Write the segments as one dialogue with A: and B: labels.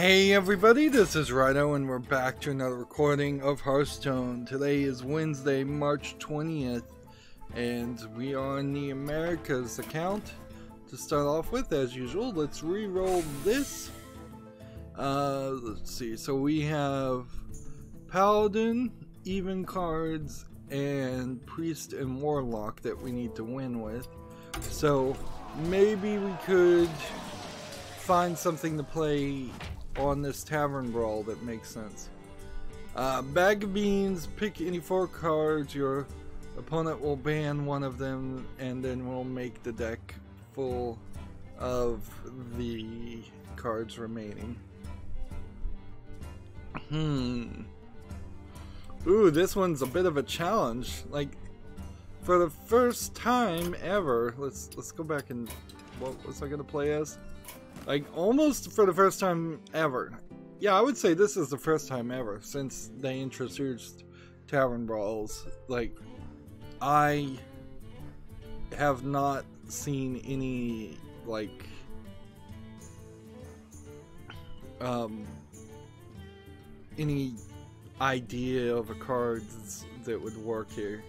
A: Hey everybody, this is Rydo and we're back to another recording of Hearthstone. Today is Wednesday, March 20th, and we are on the Americas account. To start off with, as usual, let's re-roll this. Let's see, so we have Paladin, even cards, and Priest and Warlock that we need to win with. So maybe we could find something to play on this tavern brawl that makes sense. Bag of beans, pick any 4 cards, your opponent will ban one of them, and then we'll make the deck full of the cards remaining. Ooh, this one's a bit of a challenge. Like, for the first time ever, let's go back and what was I gonna play as? Like, almost for the first time ever. Yeah, I would say this is the first time ever since they introduced Tavern Brawls. Like, I have not seen any, like, any idea of a card that would work here.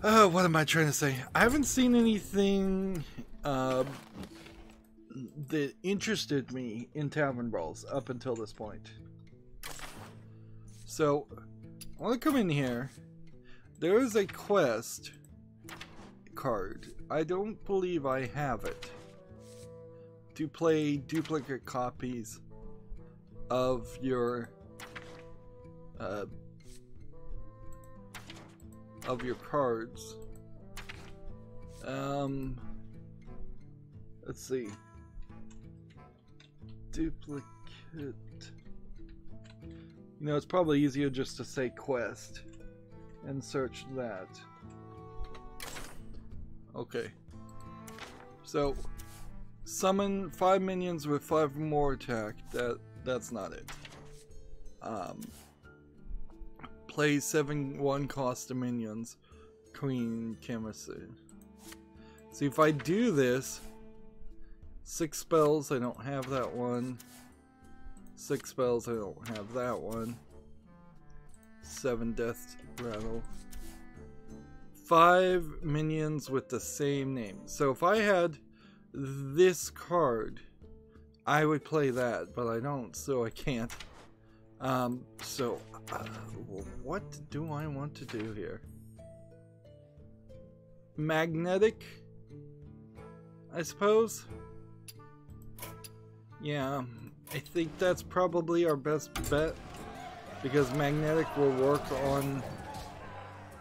A: What am I trying to say? I haven't seen anything that interested me in Tavern Brawls up until this point. So, I want to come in here. There is a quest card. I don't believe I have it. To play duplicate copies of your cards. Let's see. Duplicate. You know, it's probably easier just to say quest and search that. Okay. So, summon 5 minions with 5 or more attack. That's not it. Play 7 1-cost minions. Queen Chemistry. See, if I do this, 6 spells, I don't have that one. 6 spells, I don't have that one. 7 death rattle. 5 minions with the same name. So if I had this card, I would play that, but I don't, so I can't. What do I want to do here? Magnetic, I suppose. Yeah, I think that's probably our best bet, because magnetic will work on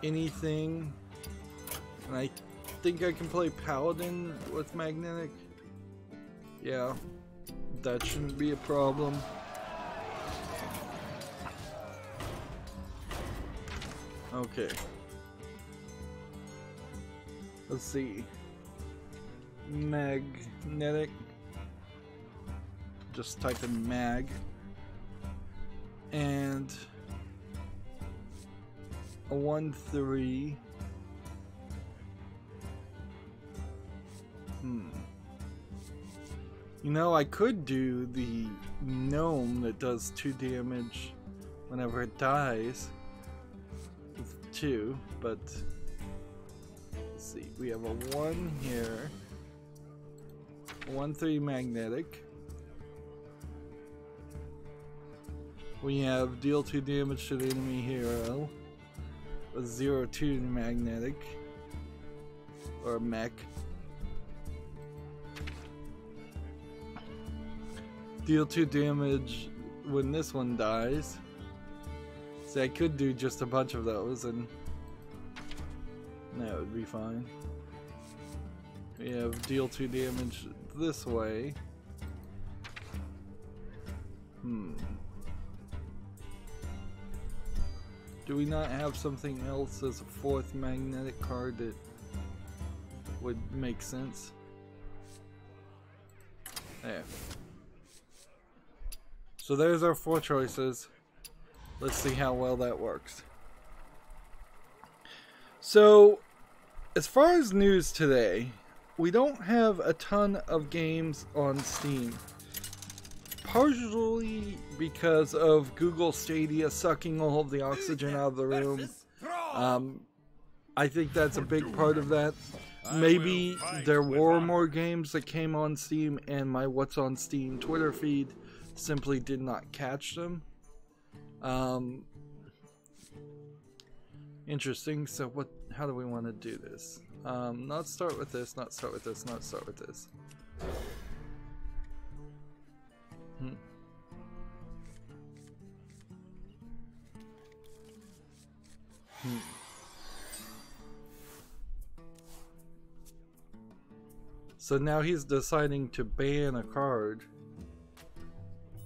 A: anything, and I think I can play Paladin with magnetic. Yeah, that shouldn't be a problem. Okay. Let's see. Magnetic. Just type in mag. And a 1/3. You know, I could do the gnome that does 2 damage whenever it dies. With 2, but let's see. We have a 1 here. 1/3 magnetic. We have deal 2 damage to the enemy hero. A 0/2 magnetic. Or mech. Deal 2 damage when this one dies. See, I could do just a bunch of those and that would be fine. We have deal 2 damage this way. Do we not have something else as a 4th magnetic card that would make sense? There. So there's our 4 choices. Let's see how well that works. So, as far as news today, we don't have a ton of games on Steam. Partially because of Google Stadia sucking all of the oxygen out of the room. I think that's a big part of that. Maybe there were more games that came on Steam and my What's on Steam Twitter feed simply did not catch them. Interesting. So how do we want to do this? Not start with this, not start with this, not start with this. So now he's deciding to ban a card.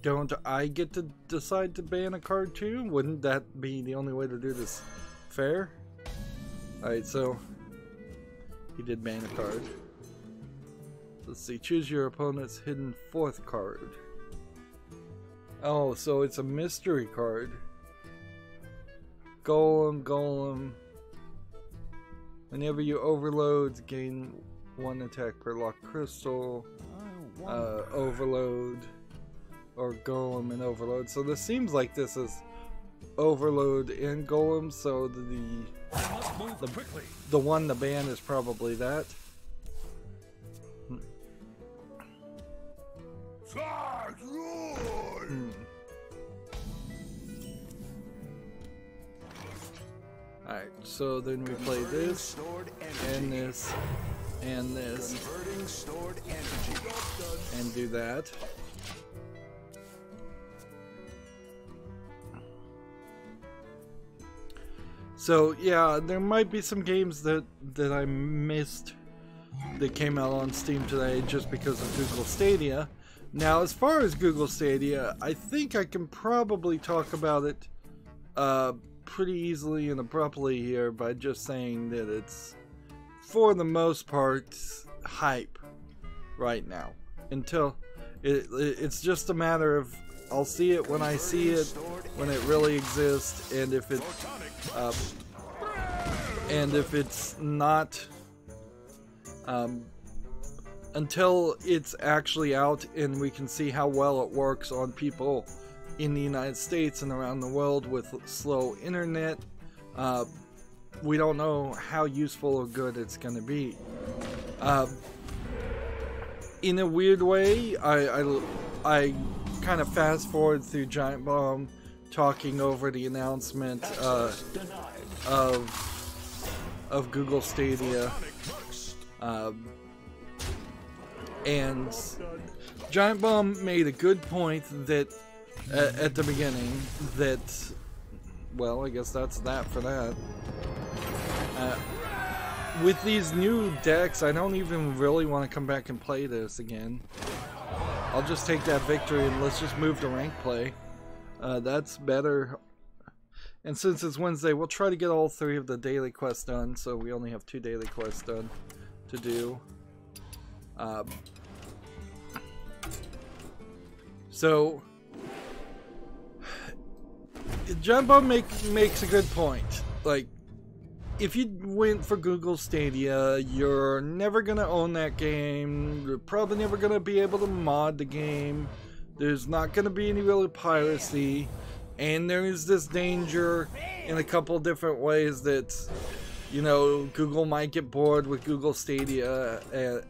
A: Don't I get to decide to ban a card too? Wouldn't that be the only way to do this fair? Alright, so he did ban a card. Let's see, choose your opponent's hidden 4th card. Oh, so it's a mystery card. Golem. Whenever you overload, gain 1 attack per locked crystal. Overload. Or Golem and Overload. So this seems like this is Overload and Golem, so the one to ban is probably that. Alright, so then we play this, and this, and this, and do that. So yeah, there might be some games that I missed that came out on Steam today just because of Google Stadia. Now, as far as Google Stadia, I think I can probably talk about it pretty easily and abruptly here by just saying that it's, for the most part, hype right now. Until it's just a matter of I'll see it when I see it, when it really exists, and if it's not, until it's actually out and we can see how well it works on people in the United States and around the world with slow internet, we don't know how useful or good it's going to be. In a weird way, I kind of fast forward through Giant Bomb talking over the announcement of Google Stadia, and Giant Bomb made a good point that at the beginning that, well, I guess that's that for that. With these new decks, I don't even really want to come back and play this again. I'll just take that victory and let's just move to rank play. That's better. And since it's Wednesday, we'll try to get all 3 of the daily quests done, so we only have 2 daily quests done to do. So Giant Bomb makes a good point. Like, if you went for Google Stadia, you're never gonna own that game. You're probably never gonna be able to mod the game. There's not gonna be any real piracy, and there is this danger in a couple different ways that, you know, Google might get bored with Google Stadia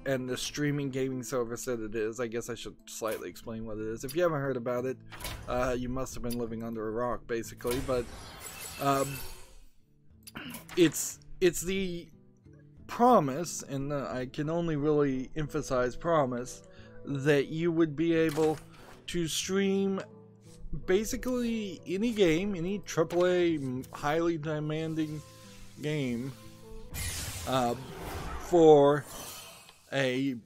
A: and the streaming gaming service that it is. I guess I should slightly explain what it is. If you haven't heard about it, you must have been living under a rock, basically. But it's the promise, and I can only really emphasize promise, that you would be able to stream basically any game, any AAA highly demanding game, for a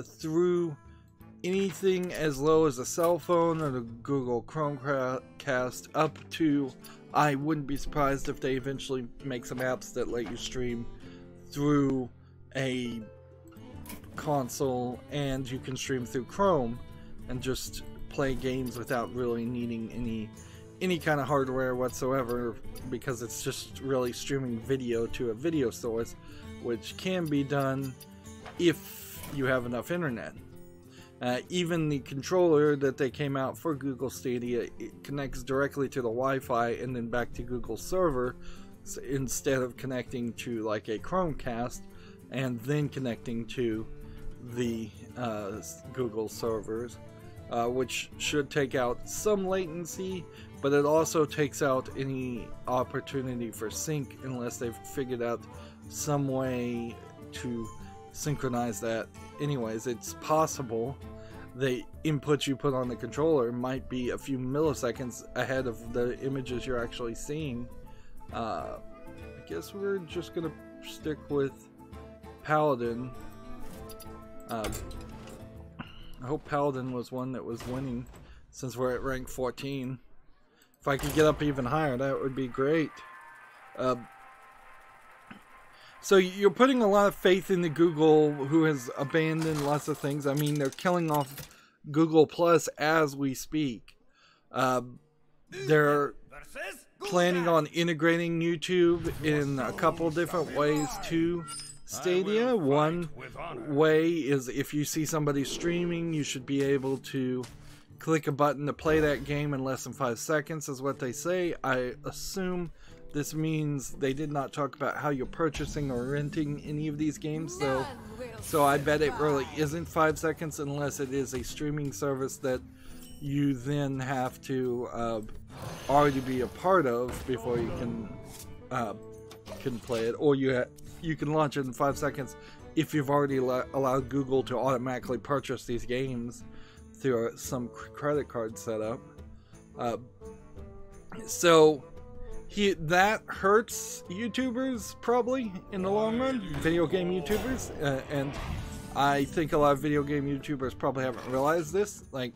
A: through anything as low as a cell phone or the Google Chromecast up to, I wouldn't be surprised if they eventually make some apps that let you stream through a console, and you can stream through Chrome and just play games without really needing any kind of hardware whatsoever, because it's just really streaming video to a video source, which can be done if you have enough internet. Even the controller that they came out for Google Stadia, it connects directly to the Wi-Fi and then back to Google's server, instead of connecting to like a Chromecast and then connecting to the Google servers, which should take out some latency, but it also takes out any opportunity for sync unless they've figured out some way to synchronize that. Anyways, it's possible the input you put on the controller might be a few milliseconds ahead of the images you're actually seeing. I guess we're just gonna stick with Paladin. I hope Paladin was one that was winning, since we're at rank 14. If I could get up even higher, that would be great. So you're putting a lot of faith into Google, who has abandoned lots of things. I mean, they're killing off Google Plus as we speak. They're planning on integrating YouTube in a couple different ways to Stadia. One way is if you see somebody streaming, you should be able to click a button to play that game in less than 5 seconds, is what they say. I assume this means they did not talk about how you're purchasing or renting any of these games, so I bet it really isn't 5 seconds unless it is a streaming service that you then have to already be a part of before you can play it, or you can launch it in 5 seconds if you've already allowed Google to automatically purchase these games through some credit card setup. So that hurts YouTubers probably in the long run, video game YouTubers, and I think a lot of video game YouTubers probably haven't realized this. Like,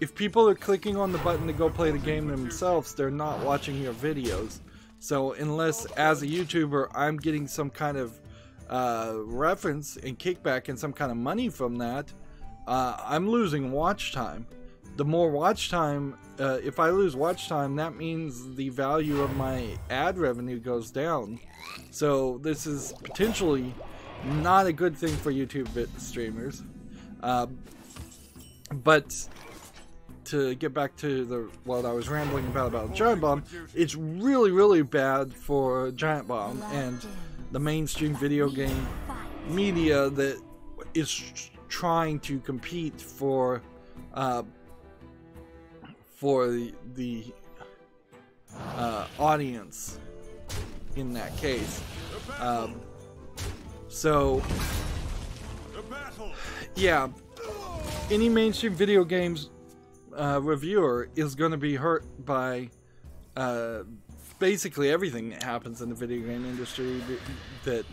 A: if people are clicking on the button to go play the game themselves, they're not watching your videos. So unless, as a YouTuber, I'm getting some kind of reference and kickback and some kind of money from that, I'm losing watch time. The more watch time, if I lose watch time, that means the value of my ad revenue goes down. So this is potentially not a good thing for YouTube streamers. But to get back to what I was rambling about Giant Bomb, it's really, really bad for Giant Bomb and the mainstream video game media that is trying to compete for the audience in that case. So yeah, any mainstream video games reviewer is going to be hurt by basically everything that happens in the video game industry that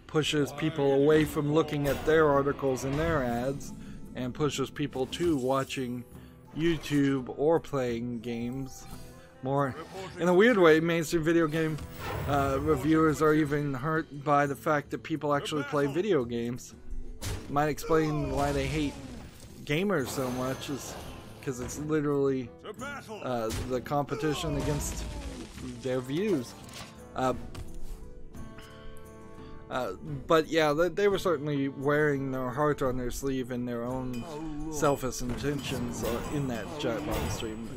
A: pushes people away from looking at their articles and their ads and pushes people to watching YouTube or playing games more. In a weird way, mainstream video game reviewers are even hurt by the fact that people actually play video games. Might explain why they hate gamers so much, is because it's literally the competition against their views. But yeah, they were certainly wearing their heart on their sleeve and their own selfish intentions in that Giant Bomb stream,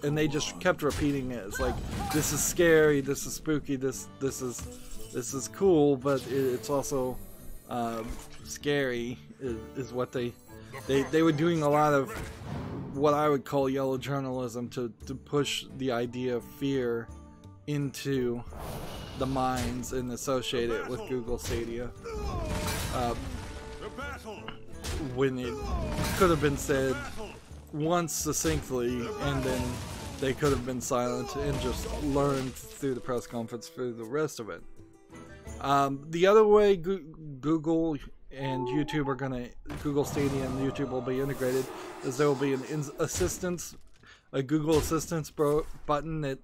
A: and they just kept repeating it. It's like, this is scary, this is spooky, this is cool, but it's also scary. Is what they were doing a lot of what I would call yellow journalism to push the idea of fear into the minds and associate it with Google Stadia, when it could have been said once succinctly, and then they could have been silent and just learned through the press conference through the rest of it. The other way Google and YouTube are gonna, Google Stadia and YouTube will be integrated, is there will be a Google Assistance button that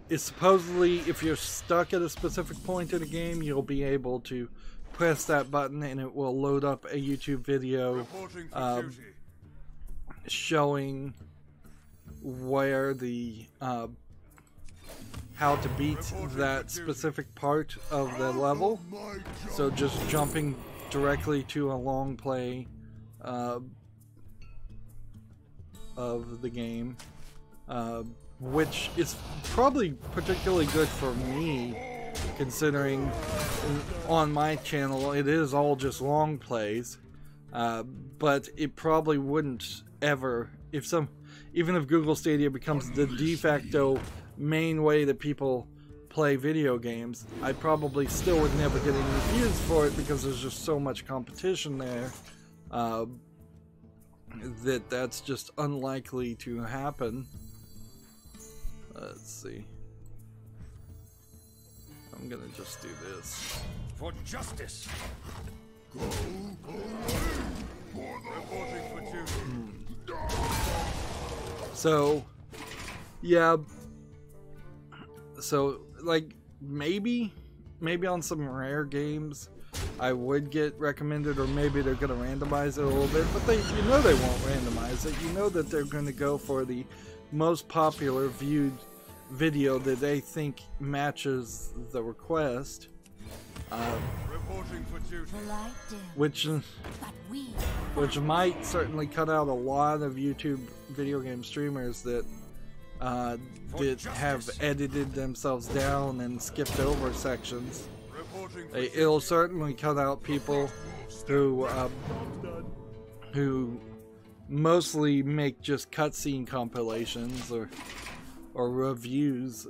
A: is supposedly, if you're stuck at a specific point in the game, you'll be able to press that button and it will load up a YouTube video showing where the how to beat that specific part of the level. So just jumping directly to a long play of the game, which is probably particularly good for me, considering on my channel it is all just long plays, but it probably wouldn't ever, even if Google Stadia becomes the de facto main way that people play video games, I probably still would never get any views for it because there's just so much competition there that's just unlikely to happen. Let's see. I'm gonna just do this.
B: For justice.
A: So, yeah. So, like, maybe on some rare games I would get recommended, or maybe they're gonna randomize it a little bit, but you know they won't randomize it. You know that they're gonna go for the most popular viewed video that they think matches the request, which might certainly cut out a lot of YouTube video game streamers that have edited themselves down and skipped over sections. It'll certainly cut out people who mostly make just cutscene compilations or reviews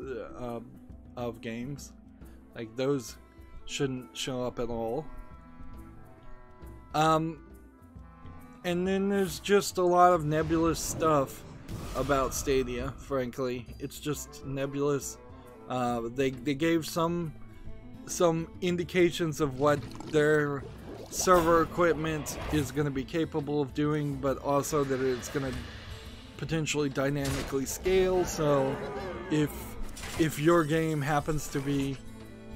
A: of games. Like, those shouldn't show up at all. And then there's just a lot of nebulous stuff about Stadia, frankly. It's just nebulous. They gave some indications of what their server equipment is going to be capable of doing, but also that it's going to potentially dynamically scale. So if your game happens to be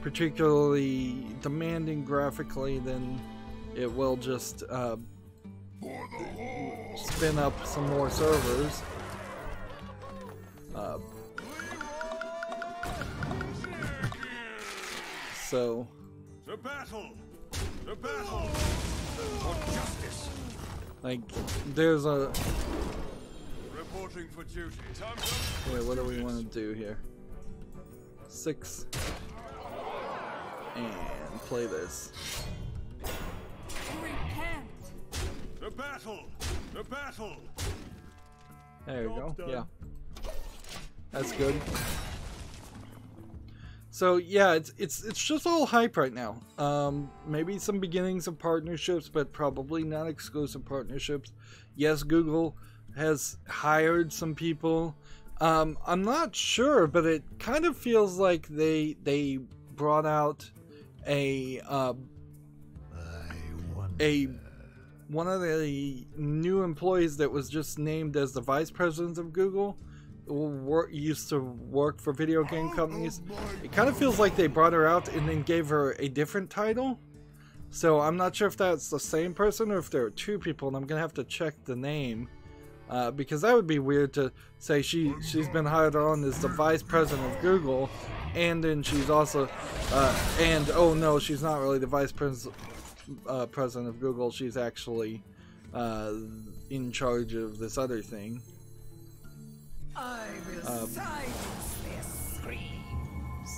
A: particularly demanding graphically, then it will just spin up some more servers. So
B: the battle for justice.
A: Like, there's a
B: reporting for duty.
A: Wait, what do we want to do here? 6 and play this.
B: Repent. The battle.
A: There you go. Yeah, that's good. So yeah, it's just all hype right now. Maybe some beginnings of partnerships, but probably not exclusive partnerships. Yes, Google has hired some people. I'm not sure, but it kind of feels like they brought out one of the new employees that was just named as the vice president of Google. Used to work for video game companies. It kind of feels like they brought her out and then gave her a different title. So I'm not sure if that's the same person or if there are two people, and I'm gonna have to check the name, because that would be weird to say she's been hired on as the vice president of Google, and then she's also and oh no, she's not really the vice president of Google. She's actually in charge of this other thing.
C: I will silence their screams.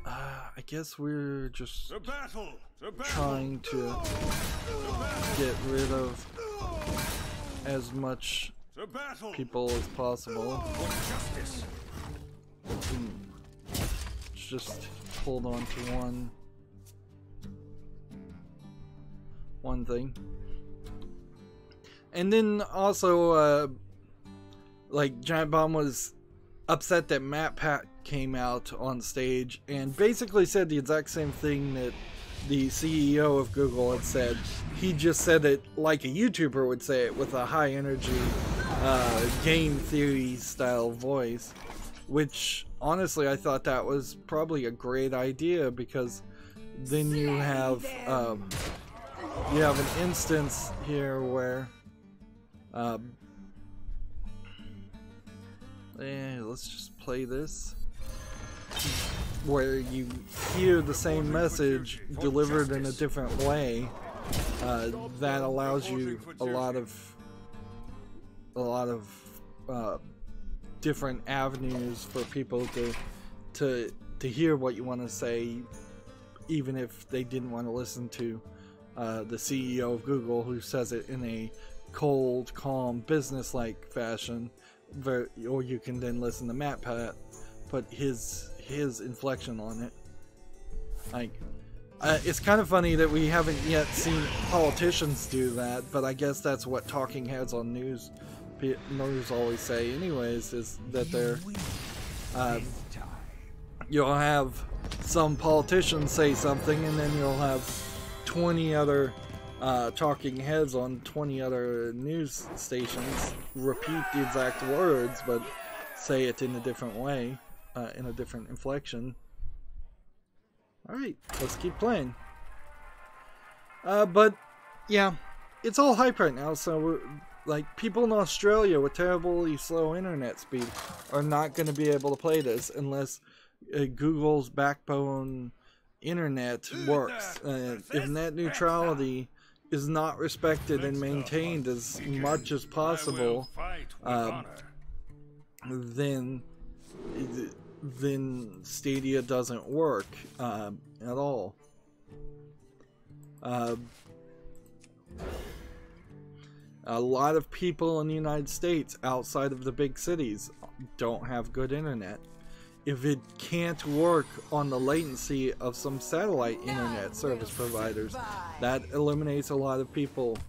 A: I guess we're just trying to get rid of as much people as possible. Let's just hold on to one thing. And then also like, Giant Bomb was upset that Matt Pat came out on stage and basically said the exact same thing that the CEO of Google had said. He just said it like a YouTuber would say it, with a high energy game theory style voice, which honestly I thought that was probably a great idea, because then you have an instance here where let's just play this. where you hear the same message delivered in a different way, that allows you a lot of different avenues for people to hear what you want to say, even if they didn't want to listen to the CEO of Google, who says it in a cold, calm, business-like fashion, or you can then listen to Matt put his inflection on it. Like, it's kind of funny that we haven't yet seen politicians do that, but I guess that's what talking heads on news always say anyways, is that they're you'll have some politicians say something, and then you'll have 20 other talking heads on 20 other news stations repeat the exact words, but say it in a different way, in a different inflection. Alright, let's keep playing. But, yeah, it's all hype right now, so like, people in Australia with terribly slow internet speed are not going to be able to play this unless Google's backbone internet works. If net neutrality is not respected and maintained as much as possible, then Stadia doesn't work at all. A lot of people in the United States outside of the big cities don't have good internet. If it can't work on the latency of some satellite internet service providers, that eliminates a lot of people.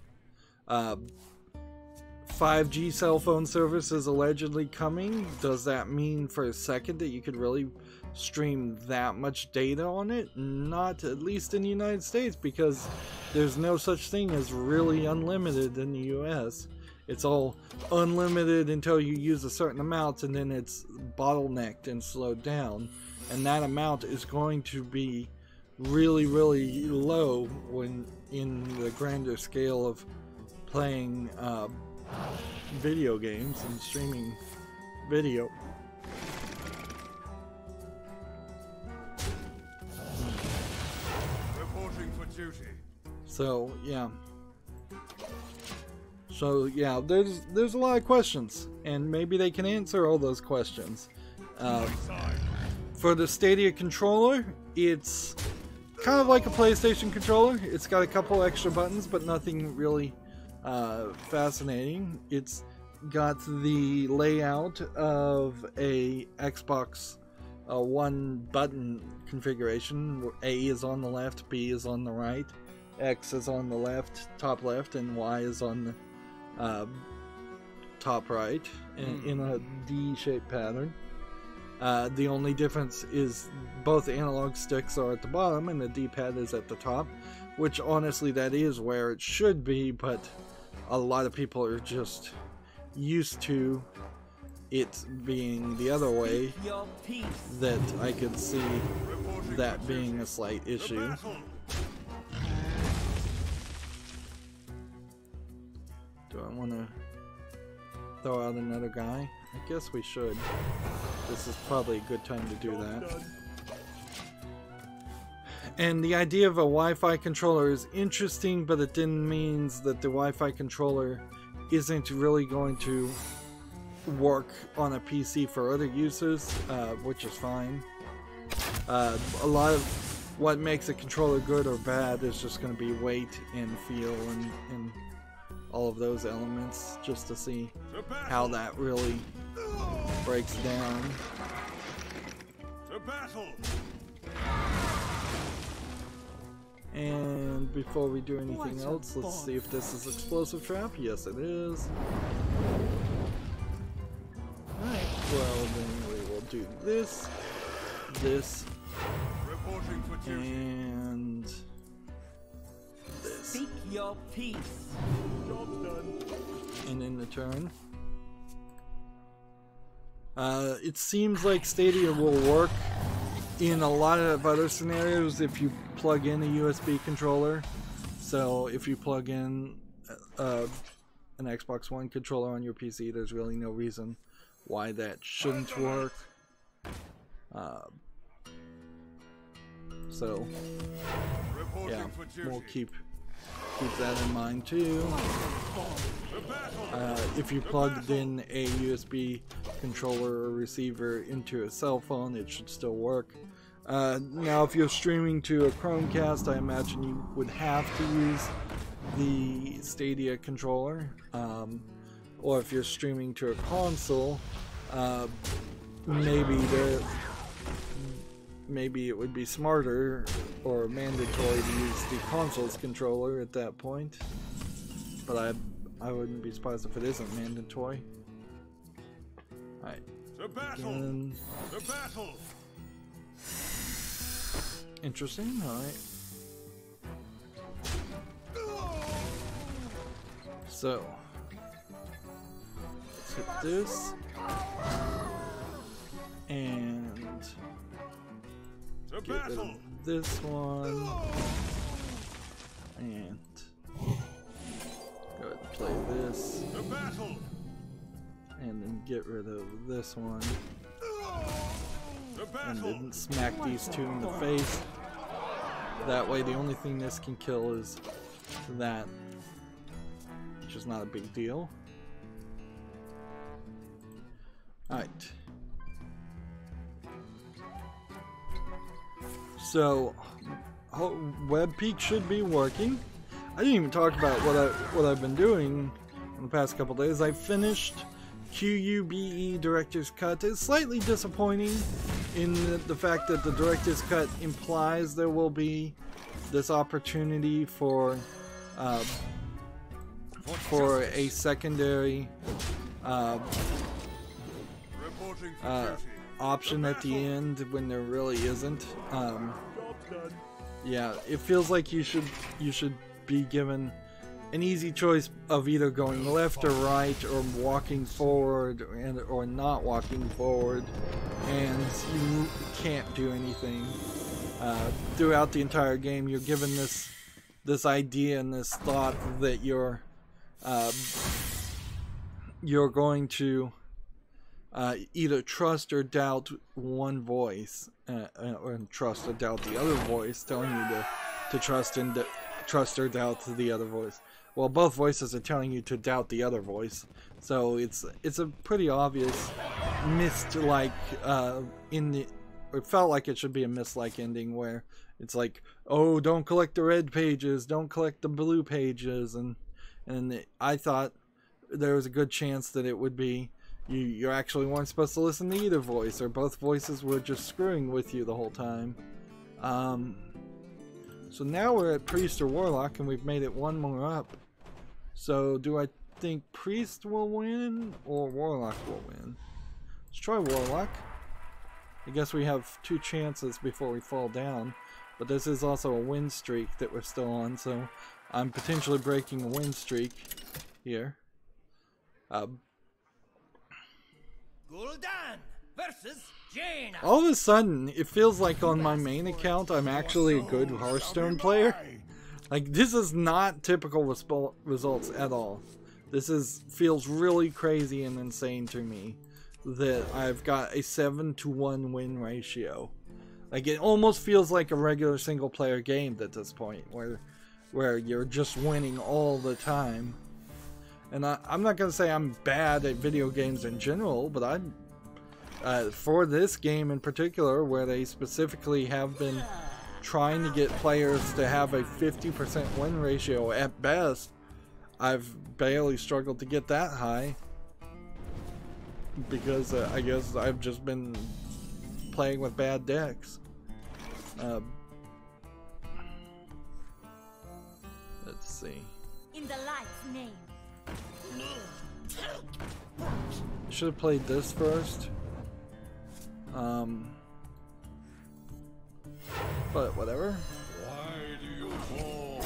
A: 5G cell phone service is allegedly coming. Does that mean for a second that you could really stream that much data on it? Not, at least in the United States, because there's no such thing as really unlimited in the US. It's all unlimited until you use a certain amount, and then it's bottlenecked and slowed down. And that amount is going to be really, really low when in the grander scale of playing video games and streaming video.
B: Reporting for duty.
A: So yeah, there's a lot of questions, and maybe they can answer all those questions. For the Stadia controller, it's kind of like a PlayStation controller. It's got a couple extra buttons, but nothing really fascinating. It's got the layout of a Xbox One button configuration, where A is on the left, B is on the right, X is on the left, top left, and Y is on the top right, in a D-shaped pattern. The only difference is both analog sticks are at the bottom and the D-pad is at the top, which honestly that is where it should be, but a lot of people are just used to it being the other way, that I could see that being a slight issue. Do I want to throw out another guy? I guess we should. This is probably a good time to do that. And the idea of a Wi-Fi controller is interesting, but it then means that the Wi-Fi controller isn't really going to work on a PC for other uses, which is fine. A lot of what makes a controller good or bad is just going to be weight and feel and all of those elements, just to see how that really breaks down.
B: To battle.
A: And before we do anything else, let's see if this is explosive trap. Yes, it is. Alright, well then we will do this,
B: Reporting for duty.
A: and this.
C: Speak your peace.
B: Job's done.
A: And in the turn. It seems like Stadia will work in a lot of other scenarios if you plug in a USB controller. So if you plug in an Xbox One controller on your PC, there's really no reason why that shouldn't work. So
B: Reporting
A: yeah,
B: for duty.
A: we'll keep that in mind too.
B: To battle.
A: If you plugged in a USB controller or receiver into a cell phone, it should still work. Now if you're streaming to a Chromecast, I imagine you would have to use the Stadia controller, or if you're streaming to a console, maybe it would be smarter or mandatory to use the console's controller at that point, but I wouldn't be surprised if it isn't mandatory. Alright.
B: To battle.
A: And
B: To battle.
A: interesting, alright. So let's hit this and
B: To
A: get rid
B: battle.
A: of this one and go ahead and play this
B: To battle.
A: and then get rid of this one
B: To
A: and
B: battle.
A: then smack these two in the face. That way the only thing this can kill is that, which is not a big deal. Alright. So, WebPeak should be working. I didn't even talk about what I've been doing in the past couple days. I finished QUBE Director's Cut. It's slightly disappointing in the fact that the Director's Cut implies there will be this opportunity for a secondary
B: Reporting for duty.
A: option at the end when there really isn't.
B: Job done.
A: Yeah, it feels like you should be given an easy choice of either going left or right, or walking forward or not walking forward, and you can't do anything throughout the entire game. You're given this idea and this thought that you're going to either trust or doubt one voice, or trust or doubt the other voice, telling you to trust and trust or doubt the other voice. Well, both voices are telling you to doubt the other voice, so it's a pretty obvious missed-like it felt like it should be a missed-like ending where it's like, oh, don't collect the red pages, don't collect the blue pages, and I thought there was a good chance that it would be you actually weren't supposed to listen to either voice, or both voices were just screwing with you the whole time. So now we're at Priest or Warlock, and we've made it one more up. So do I think Priest will win or Warlock will win? Let's try Warlock. I guess we have two chances before we fall down, but this is also a win streak that we're still on, so I'm potentially breaking a win streak here.
C: Gul'dan versus Jaina.
A: All of a sudden, it feels like on my main account I'm actually a good Hearthstone player. Like, this is not typical results at all. This feels really crazy and insane to me that I've got a 7-to-1 win ratio. Like, it almost feels like a regular single player game at this point, where you're just winning all the time. And I'm not gonna say I'm bad at video games in general, but for this game in particular, where they specifically have been trying to get players to have a 50% win ratio at best, I've barely struggled to get that high. Because I guess I've just been playing with bad decks. Let's see.
D: In the light's name.
A: I should have played this first. But whatever.
B: Why do you fall?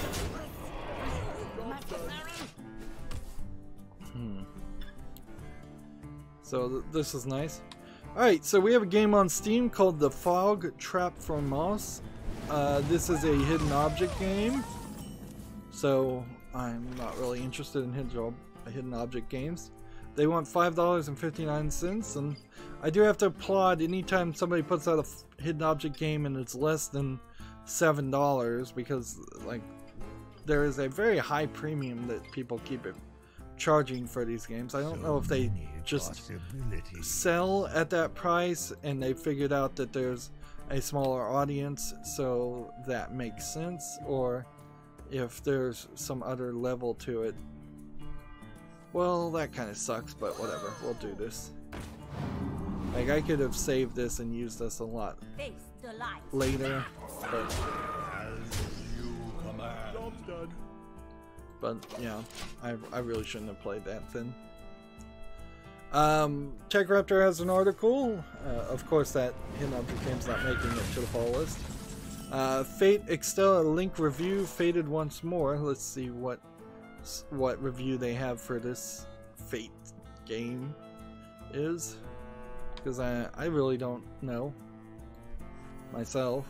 A: So this is nice. Alright, so we have a game on Steam called The Fog Trap for Moss. This is a hidden object game. So I'm not really interested in hidden object games. They want $5.59, and I do have to applaud anytime somebody puts out a hidden object game and it's less than $7 because like there is a very high premium that people keep it charging for these games. I don't know if they just sell at that price and they figured out that there's a smaller audience, so that makes sense, or if there's some other level to it. Well, that kind of sucks, but whatever, we'll do this. Like, I could have saved this and used this a lot later, but yeah, I really shouldn't have played that then. Tech Raptor has an article. Of course, that Hidden Object game's not making it to the fall list. Fate Extella Link review faded once more. Let's see what review they have for this Fate game is, because I really don't know myself.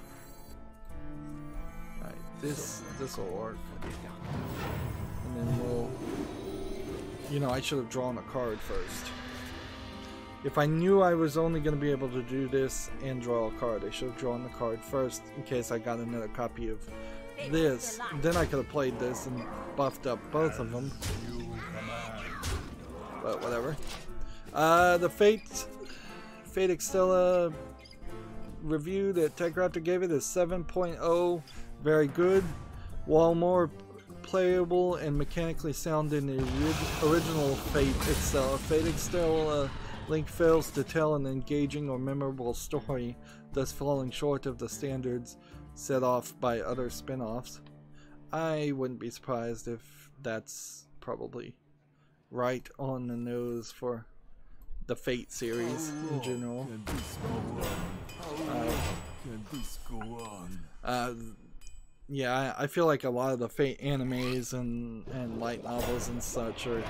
A: Alright, this will work, and then we'll, you know, I should have drawn a card first. If I knew I was only going to be able to do this and draw a card, I should have drawn the card first in case I got another copy of this. Then I could have played this and buffed up both of them. But whatever. The Fate Extella review that Tech Raptor gave it is 7.0. Very good. While more playable and mechanically sound than the original Fate Extella, Link fails to tell an engaging or memorable story, thus falling short of the standards set off by other spin-offs. I wouldn't be surprised if that's probably right on the nose for the Fate series in general. Yeah, I feel like a lot of the Fate animes and light novels and such are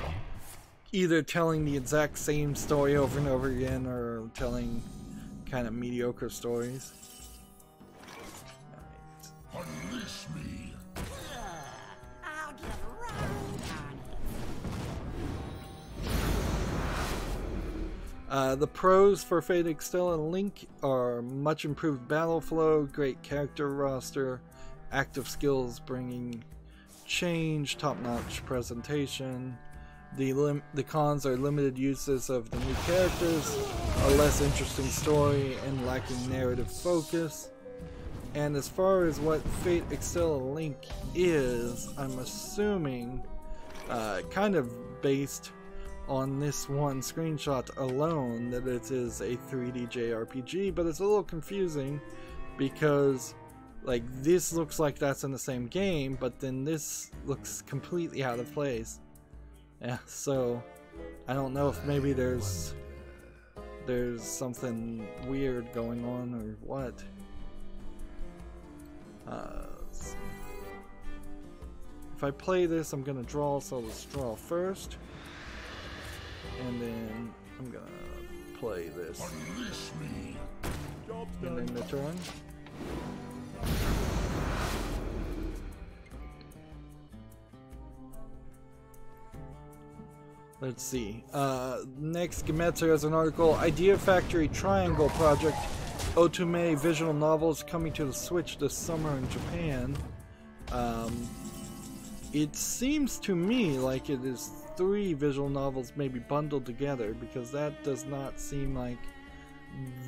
A: either telling the exact same story over and over again or telling kind of mediocre stories. Right.
B: Unleash me.
D: I'll get right on it.
A: The pros for Fate Extella and Link are much improved battle flow, great character roster, active skills bringing change, top-notch presentation. The cons are limited uses of the new characters, a less interesting story, and lacking narrative focus. And as far as what Fate Extella Link is, I'm assuming, kind of based on this one screenshot alone, that it is a 3D JRPG, but it's a little confusing because like this looks like that's in the same game, but then this looks completely out of place. Yeah, so I don't know if maybe there's something weird going on or what. Let's see. If I play this, I'm gonna draw, so let's draw first, and then I'm gonna play this, and then the turn. Let's see. Next, Gemetsu has an article. Idea Factory Triangle Project. Otome visual novels coming to the Switch this summer in Japan. It seems to me like it is 3 visual novels maybe bundled together, because that does not seem like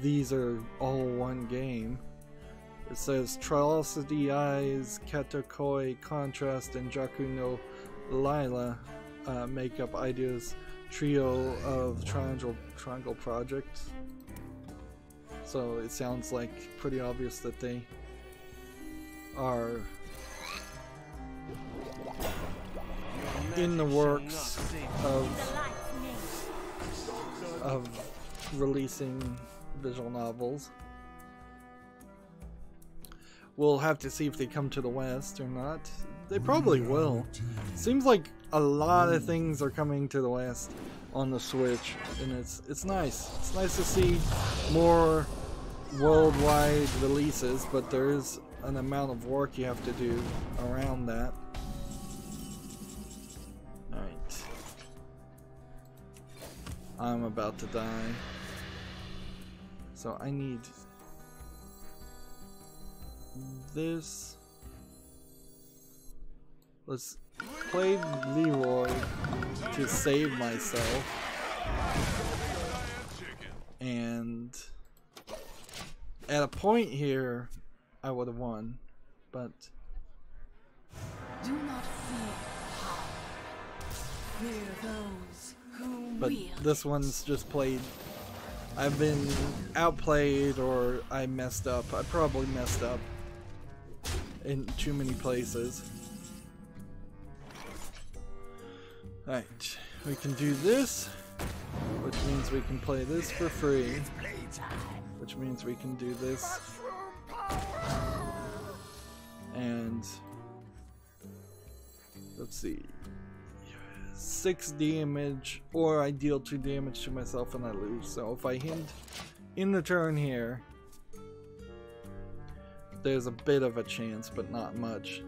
A: these are all one game. It says Triosity Eyes, Katakoi Contrast, and Jaku no Lila make up Idea's trio of triangle projects. So it sounds like pretty obvious that they are in the works of releasing visual novels. We'll have to see if they come to the West or not. They probably will. Seems like a lot of things are coming to the West on the Switch, and it's nice. It's nice to see more worldwide releases, but there is an amount of work you have to do around that. Alright. I'm about to die. So I need this. Let's play Leroy to save myself. And at a point here, I would have won, but
D: Do not fear power. Fear those who
A: but
D: wield
A: this one's just played. I've been outplayed, or I messed up. I probably messed up in too many places. Alright, we can do this, which means we can play this for free, which means we can do this, and let's see, 6 damage, or I deal 2 damage to myself and I lose. So if I hint in the turn here, there's a bit of a chance, but not much.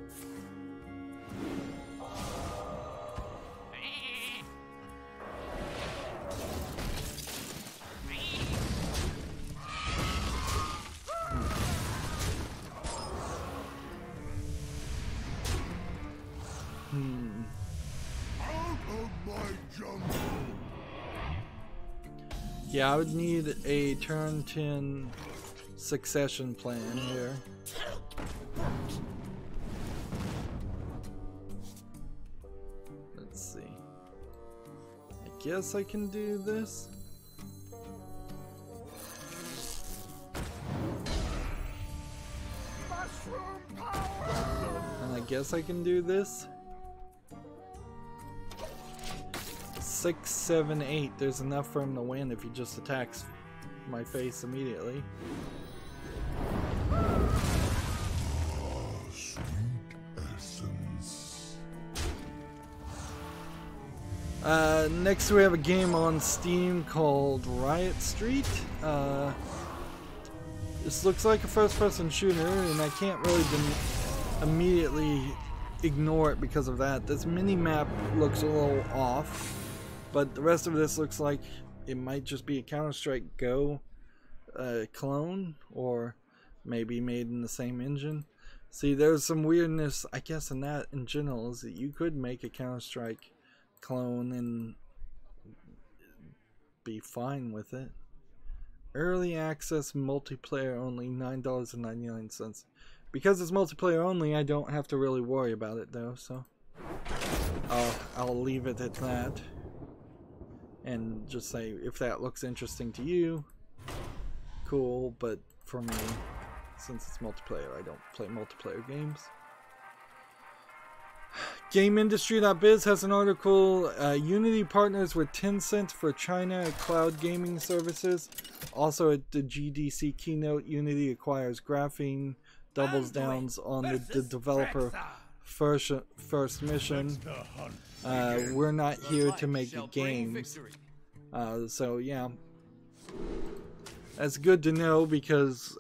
A: Yeah, I would need a turn 10 succession plan here. Let's see. I guess I can do this. And I guess I can do this. 6, 7, 8. There's enough for him to win if he just attacks my face immediately. Next we have a game on Steam called Riot Street. This looks like a first-person shooter, and I can't really immediately ignore it because of that. This mini-map looks a little off. But the rest of this looks like it might just be a Counter-Strike Go clone, or maybe made in the same engine. See, there's some weirdness, I guess, in that in general, is that you could make a Counter-Strike clone and be fine with it. Early access multiplayer only, $9.99. Because it's multiplayer only, I don't have to really worry about it though, so I'll leave it at that. And just say, if that looks interesting to you, cool, but for me, since it's multiplayer, I don't play multiplayer games. GameIndustry.biz has an article, Unity partners with Tencent for China cloud gaming services. Also at the GDC keynote, Unity acquires Graphene, doubles downs on the developer first mission. We're not here to make games. So yeah, that's good to know, because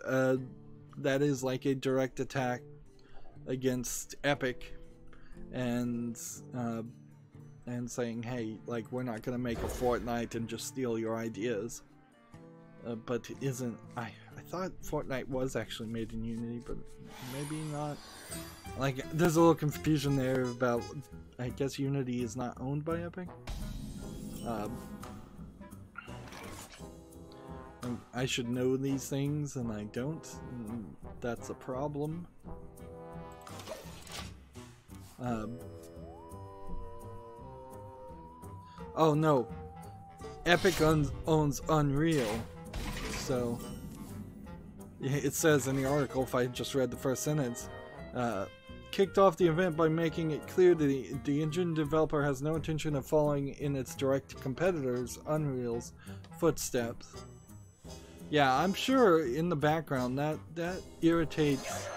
A: that is like a direct attack against Epic, and saying, hey, like, we're not gonna make a Fortnite and just steal your ideas. But it isn't. I thought Fortnite was actually made in Unity, but maybe not. Like, there's a little confusion there about, I guess Unity is not owned by Epic. I should know these things and I don't, and that's a problem. Oh no, Epic owns Unreal, so it says in the article, if I just read the first sentence, kicked off the event by making it clear that the engine developer has no intention of following in its direct competitors, Unreal's, footsteps. Yeah, I'm sure in the background that irritates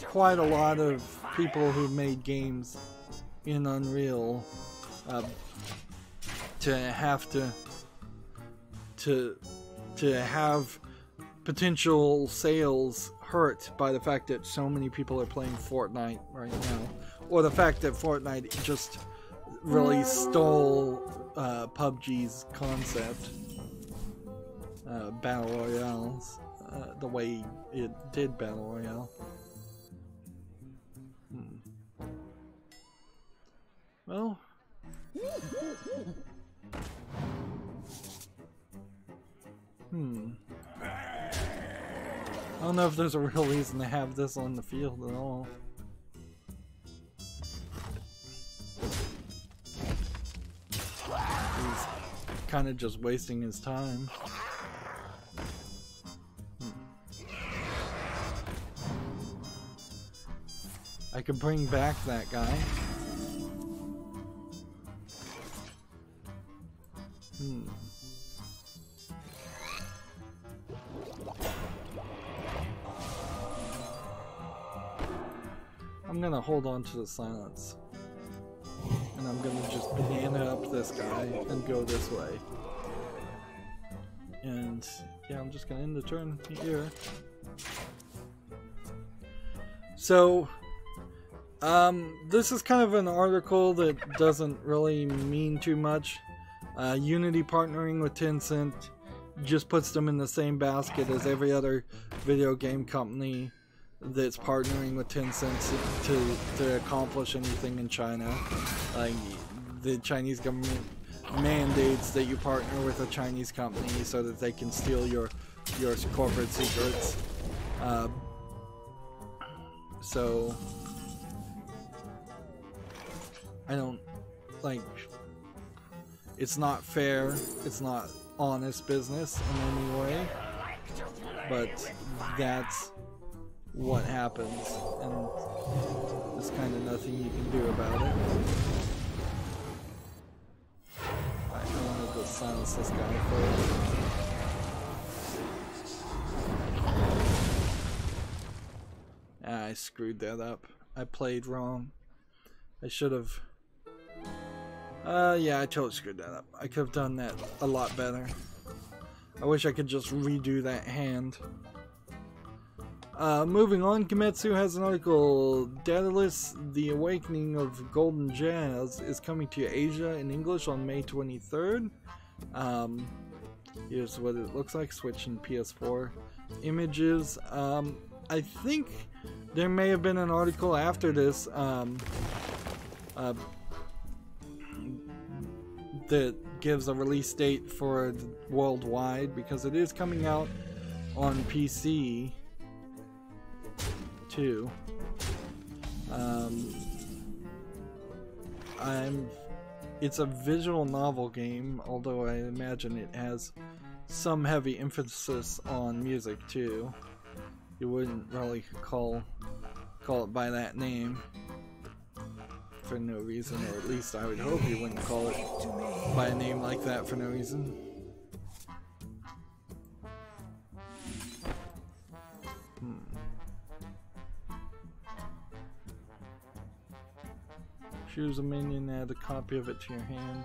A: quite a lot of people who made games in Unreal, to have to have potential sales hurt by the fact that so many people are playing Fortnite right now, or the fact that Fortnite just really stole PUBG's concept, battle royales, the way it did battle royale. Well. I don't know if there's a real reason to have this on the field at all. He's kind of just wasting his time. I could bring back that guy. I'm gonna hold on to the silence. And I'm gonna just banana up this guy and go this way. And yeah, I'm just gonna end the turn here. So, this is kind of an article that doesn't really mean too much. Unity partnering with Tencent just puts them in the same basket as every other video game company that's partnering with Tencent to accomplish anything in China. Like, the Chinese government mandates that you partner with a Chinese company so that they can steal your corporate secrets. So I don't, like, it's not fair, it's not honest business in any way, but that's what happens, and there's kind of nothing you can do about it. I wanted to silence this guy first. I screwed that up. I played wrong. I should have. Yeah, I totally screwed that up. I could have done that a lot better. I wish I could just redo that hand. Moving on, Kimetsu has an article. Daedalus, The Awakening of Golden Jazz is coming to Asia in English on May 23rd. Here's what it looks like. Switching PS4 images. I think there may have been an article after this that gives a release date for worldwide, because it is coming out on PC too. It's a visual novel game, although I imagine it has some heavy emphasis on music too. You wouldn't really call it by that name for no reason, or at least I would hope you wouldn't call it by a name like that for no reason. Choose a minion, add a copy of it to your hand.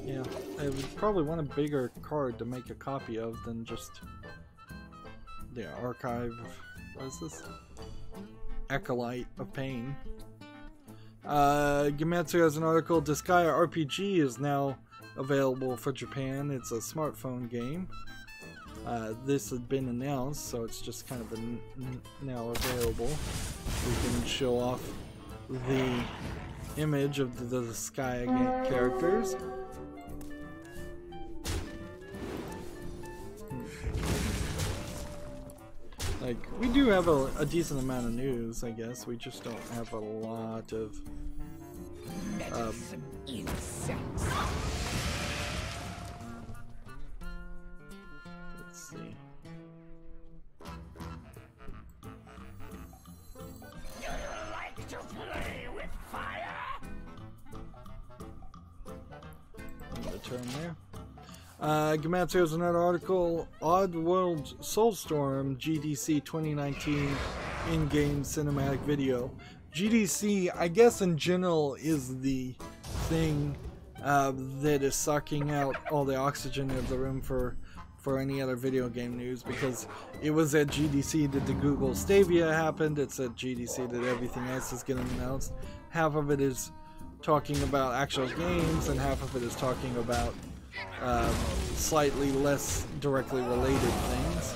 A: Yeah, I would probably want a bigger card to make a copy of than just the archive of, what is this? Acolyte of Pain. Gematsu has an article. Disgaea RPG is now available for Japan. It's a smartphone game. This had been announced, so it's just kind of now available. We can show off the image of the Disgaea characters. Like, we do have a decent amount of news, I guess. We just don't have a lot of
C: insects.
A: Let's see.
C: Do you like to play with fire?
A: End the turn there. Gematsu has another article. Oddworld Soulstorm GDC 2019 in-game cinematic video. GDC, I guess in general, is the thing that is sucking out all the oxygen of the room for any other video game news, because it was at GDC that the Google Stadia happened. It's at GDC that everything else is getting announced. Half of it is talking about actual games, and half of it is talking about slightly less directly related things.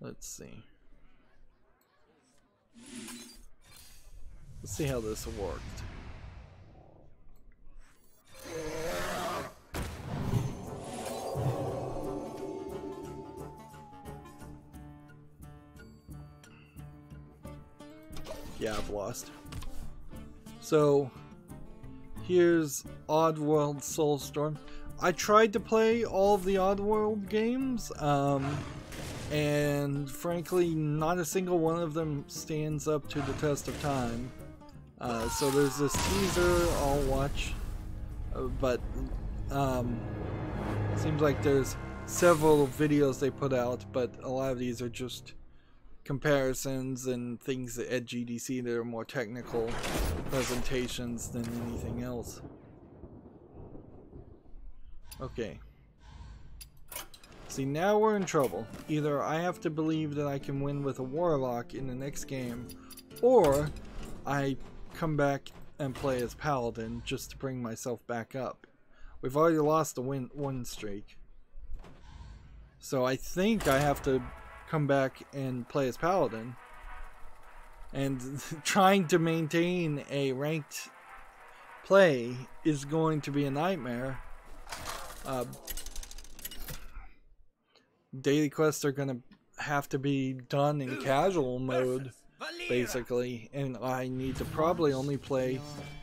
A: Let's see. Let's see how this worked. Yeah, I've lost. So here's Oddworld Soulstorm. I tried to play all of the Oddworld games, and frankly, not a single one of them stands up to the test of time. So there's this teaser I'll watch, but seems like there's several videos they put out, but a lot of these are just comparisons and things at GDC that are more technical presentations than anything else. Okay. See, now we're in trouble. Either I have to believe that I can win with a Warlock in the next game, or I come back and play as Paladin just to bring myself back up. We've already lost the win streak. So I think I have to come back and play as Paladin. And trying to maintain a ranked play is going to be a nightmare. Daily quests are going to have to be done in casual mode, basically, and I need to probably only play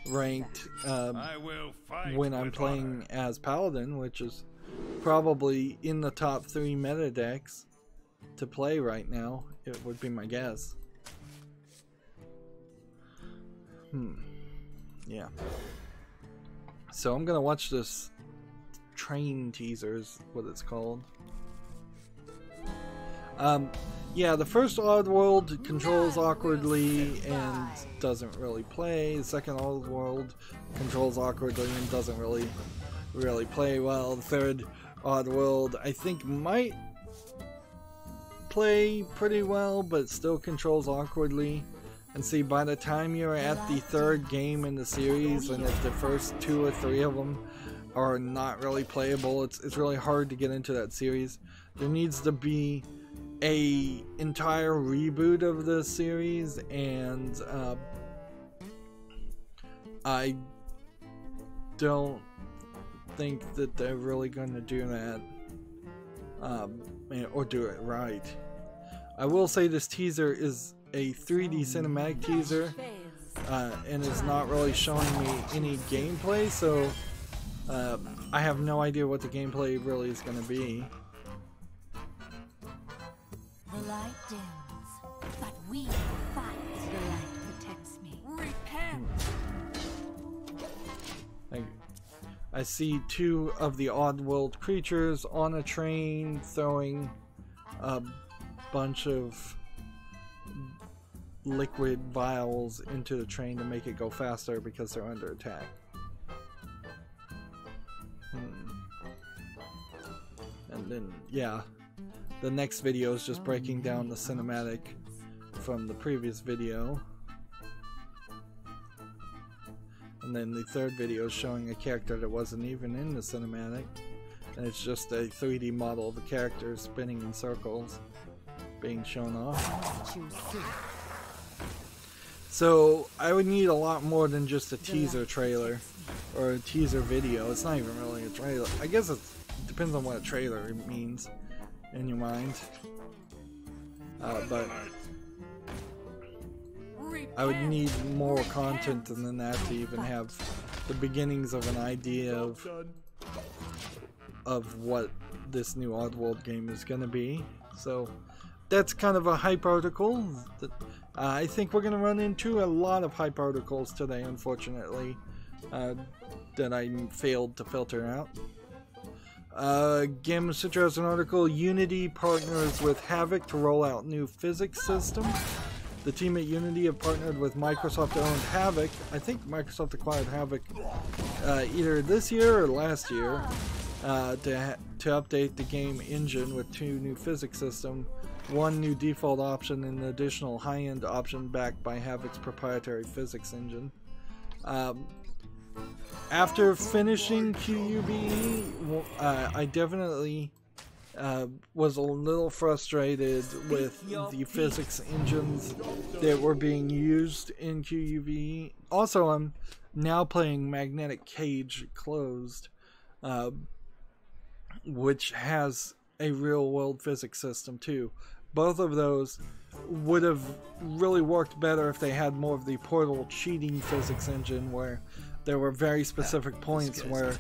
A: ranked when I'm playing as Paladin, which is probably in the top 3 meta decks to play right now. It would be my guess. Yeah. So I'm gonna watch this train teaser, is what it's called. Yeah, the first Oddworld controls awkwardly and doesn't really play. The second Oddworld controls awkwardly and doesn't really play well. The third Oddworld, I think, might play pretty well, but still controls awkwardly. And see, by the time you're at the third game in the series, and if the first 2 or 3 of them are not really playable, it's really hard to get into that series. There needs to be a entire reboot of the series, and I don't think that they're really going to do that, or do it right. I will say this teaser is a 3D cinematic teaser, and it's not really showing me any gameplay, so I have no idea what the gameplay really is going to be.
D: The light dims, but we fight. The light protects me. Repent!
A: I see 2 of the Oddworld creatures on a train throwing a bunch of liquid vials into the train to make it go faster because they're under attack. And then, yeah, the next video is just breaking down the cinematic from the previous video. And then the third video is showing a character that wasn't even in the cinematic. And it's just a 3D model of a character spinning in circles being shown off. So I would need a lot more than just a teaser trailer or a teaser video. It's not even really a trailer. I guess it depends on what a trailer means in your mind. But I would need more content than that to even have the beginnings of an idea of what this new Oddworld game is going to be. So that's kind of a hype article. I think we're going to run into a lot of hype articles today, unfortunately, that I failed to filter out. Gamma Citra has an article, Unity partners with Havok to roll out new physics system. The team at Unity have partnered with Microsoft-owned Havok. I think Microsoft acquired Havok either this year or last year to update the game engine with 2 new physics systems, 1 new default option, and an additional high-end option backed by Havok's proprietary physics engine. After finishing QUBE, I definitely was a little frustrated with the physics engines that were being used in QUV. Also, I'm now playing Magnetic Cage Closed, which has a real-world physics system too. Both of those would have really worked better if they had more of the Portal cheating physics engine, where there were very specific points where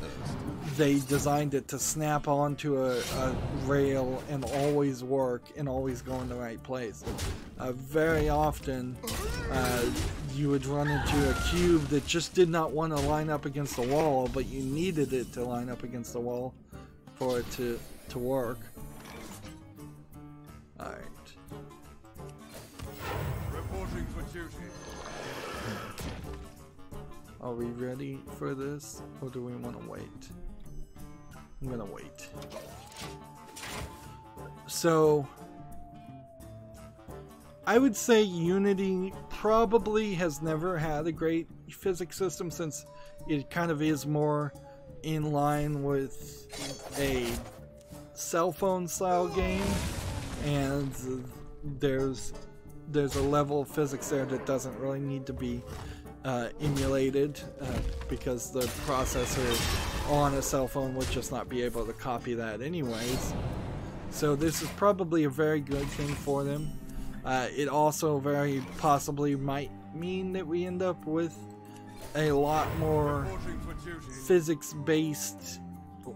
A: they designed it to snap onto a rail and always work and always go in the right place. Very often you would run into a cube that just did not want to line up against the wall, but you needed it to line up against the wall for it to work. Alright.
B: Reporting for duty.
A: Are we ready for this, or do we want to wait? I'm gonna wait. So, I would say Unity probably has never had a great physics system, since it kind of is more in line with a cell phone style game, and there's a level of physics there that doesn't really need to be emulated, because the processor on a cell phone would just not be able to copy that anyways. So this is probably a very good thing for them. It also very possibly might mean that we end up with a lot more physics-based,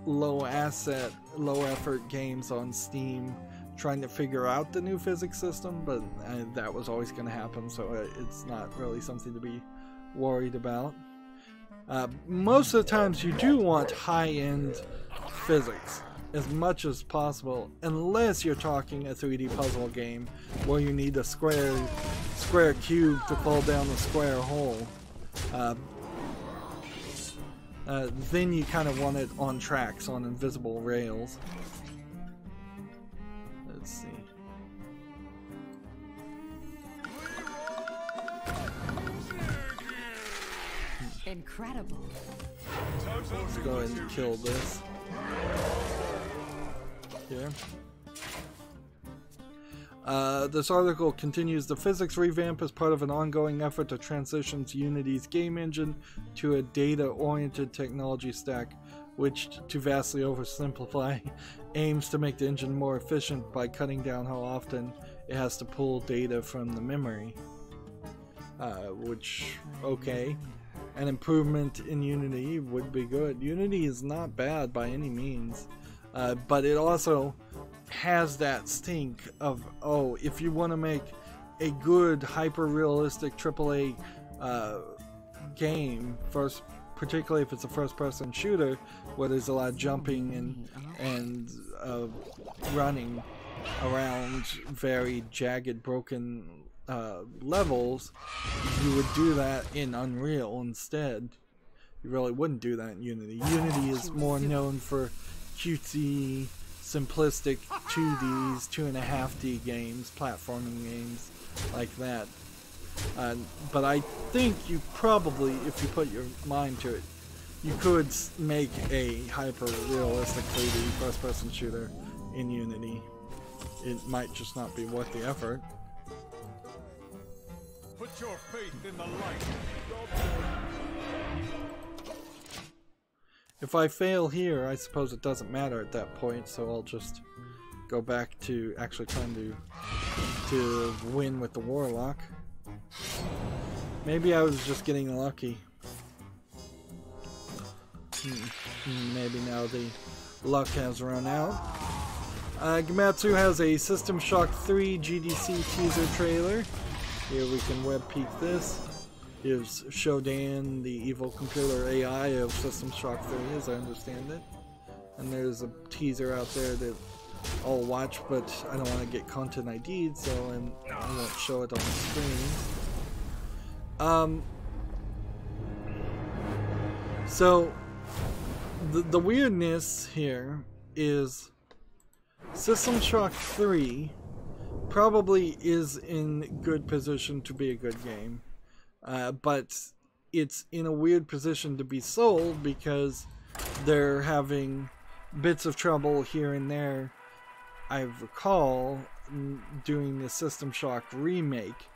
A: low-asset, low-effort games on Steam, trying to figure out the new physics system, but that was always going to happen, so it's not really something to be worried about. Most of the times you do want high-end physics as much as possible, unless you're talking a 3D puzzle game where you need a square cube to fall down a square hole. Then you kind of want it on tracks, on invisible rails. Let's see.
D: Incredible.
A: Let's go ahead and kill this. Here. This article continues. The physics revamp is part of an ongoing effort to transition Unity's game engine to a data-oriented technology stack, which, to vastly oversimplify, aims to make the engine more efficient by cutting down how often it has to pull data from the memory. Which, okay. An improvement in Unity would be good. Unity is not bad by any means, but it also has that stink of, oh, if you want to make a good hyper-realistic AAA game, particularly if it's a first-person shooter where there's a lot of jumping and running around very jagged, broken levels, you would do that in Unreal instead. You really wouldn't do that in Unity. Unity is more known for cutesy, simplistic 2Ds, 2.5D games, platforming games like that. But I think you probably, if you put your mind to it, you could make a hyper-realistic 3D first-person shooter in Unity. It might just not be worth the effort.
B: Put your faith in the light.
A: If I fail here, I suppose it doesn't matter at that point, so I'll just go back to actually trying to win with the Warlock. Maybe I was just getting lucky. Maybe now the luck has run out. Gamatsu has a System Shock 3 GDC teaser trailer. Here we can web peek this. Is Shodan the evil computer AI of System Shock 3, as I understand it. And there's a teaser out there that I'll watch, but I don't want to get content ID'd, so I won't show it on the screen. So the weirdness here is System Shock 3 probably is in good position to be a good game. But it's in a weird position to be sold because they're having bits of trouble here and there I recall doing the System Shock remake.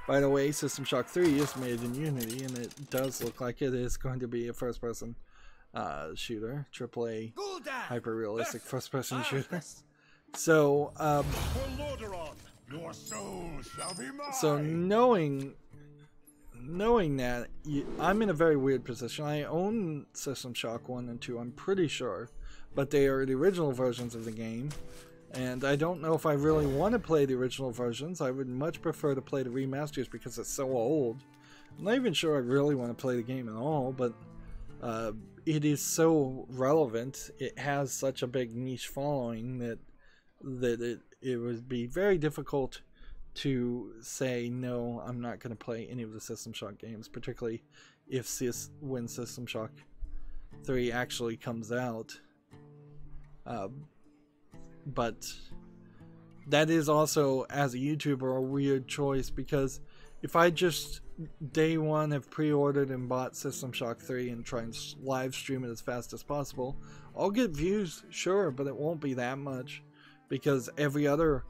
A: By the way, System Shock 3 is made in Unity, and it does look like it is going to be a first-person shooter, AAA, hyper-realistic first-person shooter. So,
B: Your soul shall be mine.
A: so knowing that, I'm in a very weird position. I own System Shock 1 and 2, I'm pretty sure, but they are the original versions of the game. And I don't know if I really want to play the original versions. I would much prefer to play the remasters because it's so old. I'm not even sure I really want to play the game at all, but it is so relevant. It has such a big niche following that it would be very difficult to say, no, I'm not going to play any of the System Shock games, particularly when System Shock 3 actually comes out. But that is also, as a YouTuber, a weird choice, because if I just day one have pre-ordered and bought System Shock 3 and try and live stream it as fast as possible, I'll get views, sure, but it won't be that much, because every other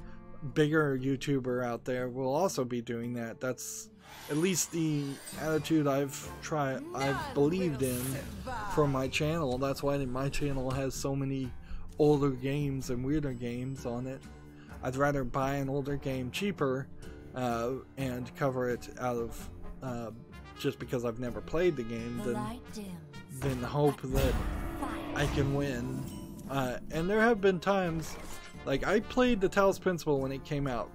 A: bigger YouTuber out there will also be doing that. That's at least the attitude I've believed in for my channel. That's why my channel has so many older games and weirder games on it. I'd rather buy an older game cheaper and cover it out of just because I've never played the game than hope that I can win. And there have been times, like I played the Talos Principle when it came out,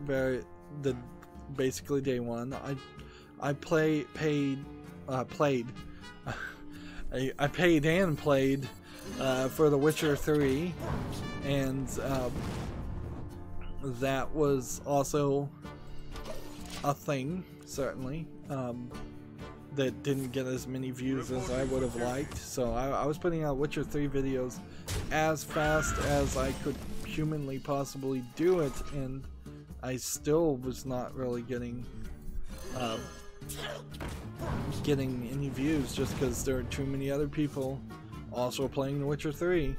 A: basically day one. I paid and played for The Witcher 3, and that was also a thing, certainly, that didn't get as many views as I would have liked. So I was putting out Witcher 3 videos as fast as I could humanly possibly do it, and I still was not really getting any views, just because there are too many other people also playing The Witcher 3.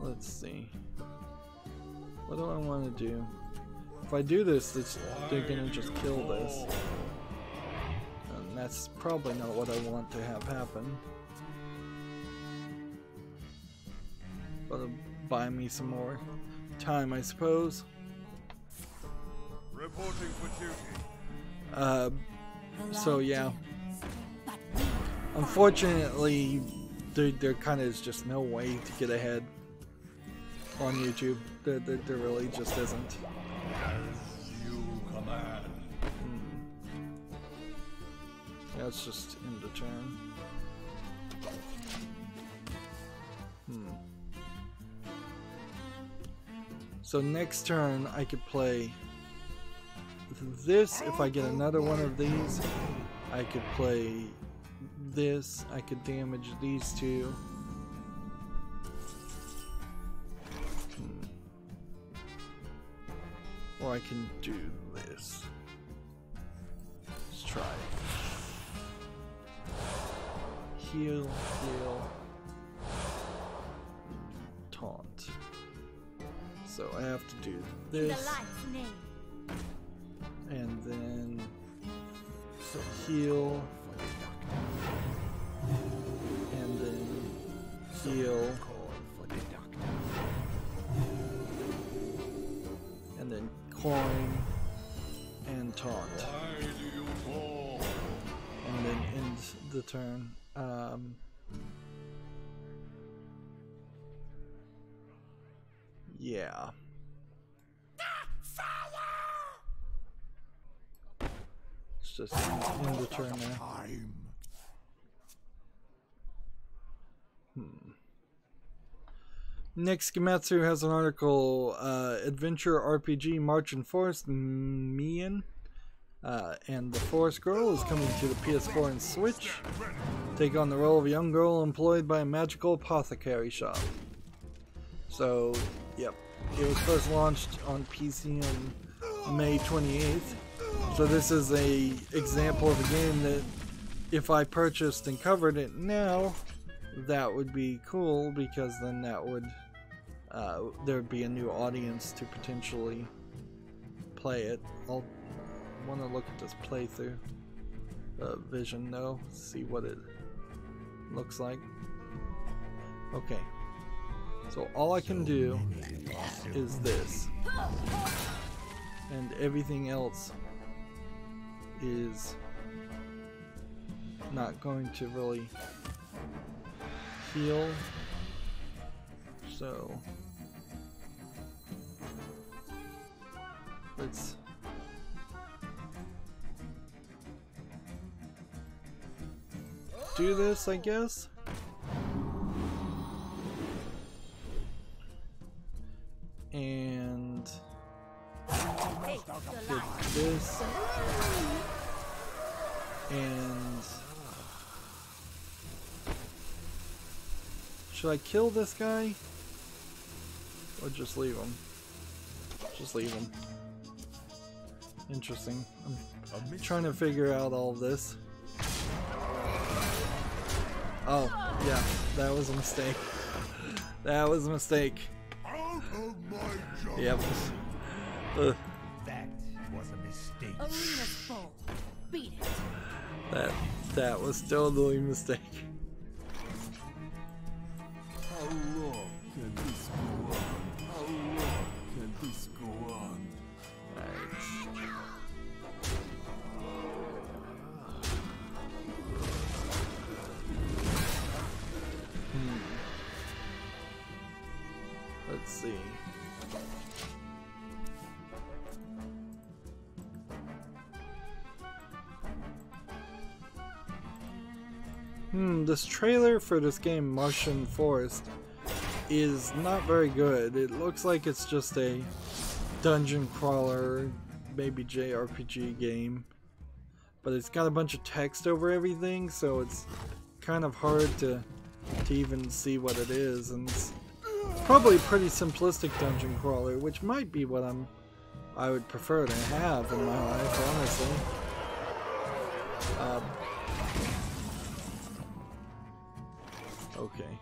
A: Let's see. What do I want to do? If I do this, they're gonna just kill this. And that's probably not what I want to have happen. But it'll buy me some more time, I suppose.
B: Reporting for duty.
A: So yeah. Unfortunately, there kind of is just no way to get ahead on YouTube. There really just isn't.
B: As you command.
A: Yeah, it's just end the turn. So next turn I could play this. If I get another one of these, I could play this. I could damage these two. Or I can do this. Let's try it. Heal, heal, taunt. So I have to do this. And then so heal. And then heal. And then coin and taunt. And then end the turn. Yeah. It's just end the turn now. Next, Gematsu has an article, Adventure RPG March and Forest Mian, and the Forest Girl is coming to the PS4 and Switch. Take on the role of a young girl employed by a magical apothecary shop. So, yep, it was first launched on PC on May 28th. So this is a example of a game that if I purchased and covered it now, that would be cool, because then that would there'd be a new audience to potentially play it. I'll want to look at this playthrough vision though, see what it looks like. Okay, so all I can do is this, and everything else is not going to really heal, so let's do this, I guess. And get this, and should I kill this guy or just leave him? Just leave him. Interesting. I'm trying to figure out all of this. Oh, yeah, that was a mistake. That was a mistake. Yep.
B: That was a mistake.
D: Arena's full. Beat it.
A: That was totally a mistake.
B: How long can this go on? How long can this go on?
A: Let's see. This trailer for this game, Martian Forest, is not very good. It looks like it's just a dungeon crawler, maybe JRPG game, but it's got a bunch of text over everything, so it's kind of hard to even see what it is, and it's probably a pretty simplistic dungeon crawler, which might be what I would prefer to have in my life, honestly. Okay.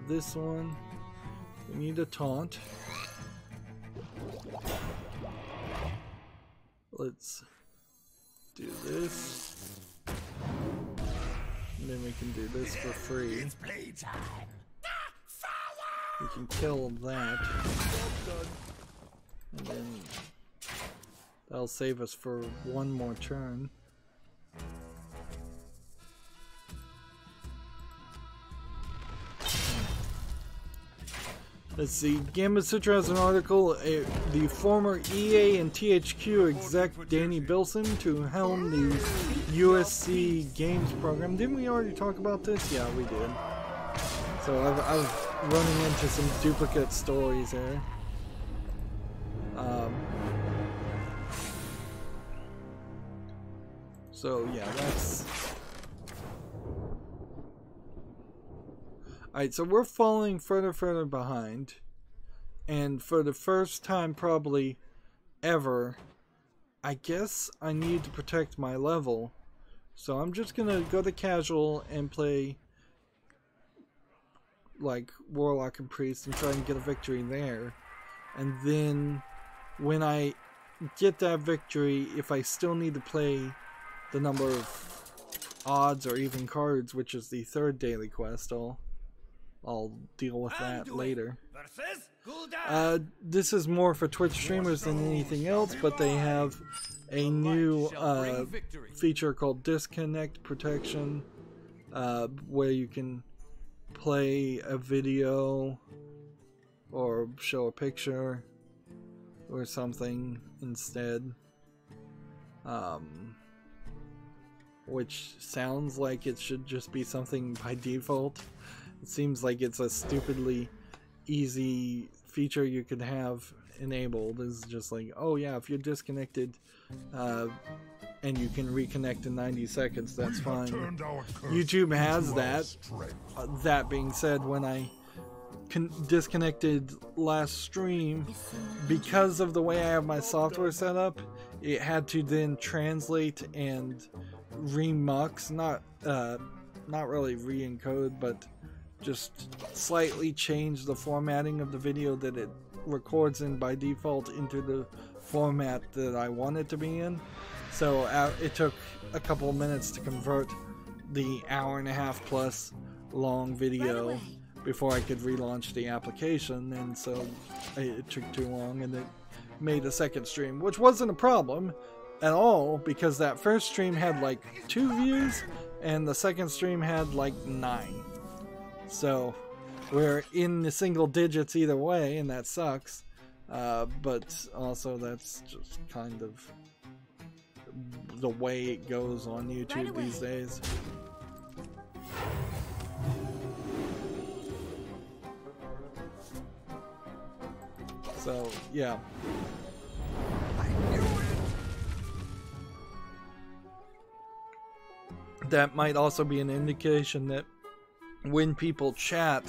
A: This one, we need a taunt. Let's do this. And then we can do this for free. We can kill that. And then that'll save us for one more turn. Let's see, Gambit Sutra has an article, the former EA and THQ exec Danny Bilson to helm the USC Games program. Didn't we already talk about this? Yeah, we did. So I was running into some duplicate stories there. So yeah, that's... Alright, so we're falling further behind, and for the first time probably ever, I guess I need to protect my level. So I'm just gonna go to casual and play like Warlock and Priest and try and get a victory there. And then when I get that victory, if I still need to play the number of odds or even cards, which is the third daily quest, I'll deal with that later. This is more for Twitch streamers than anything else, but they have a new feature called Disconnect Protection, where you can play a video or show a picture or something instead, which sounds like it should just be something by default. It seems like it's a stupidly easy feature you could have enabled. Is just like, oh yeah, if you're disconnected and you can reconnect in 90 seconds, that's fine. YouTube has that. That being said, when I disconnected last stream, because of the way I have my software set up, it had to then translate and remux, not really re-encode, but just slightly change the formatting of the video that it records in by default into the format that I want it to be in. So it took a couple of minutes to convert the hour-and-a-half plus long video before I could relaunch the application, and so it took too long, and it made a second stream, which wasn't a problem at all, because that first stream had like 2 views and the second stream had like 9. So we're in the single digits either way, and that sucks, but also that's just kind of the way it goes on YouTube these days. So yeah, that might also be an indication that when people chat,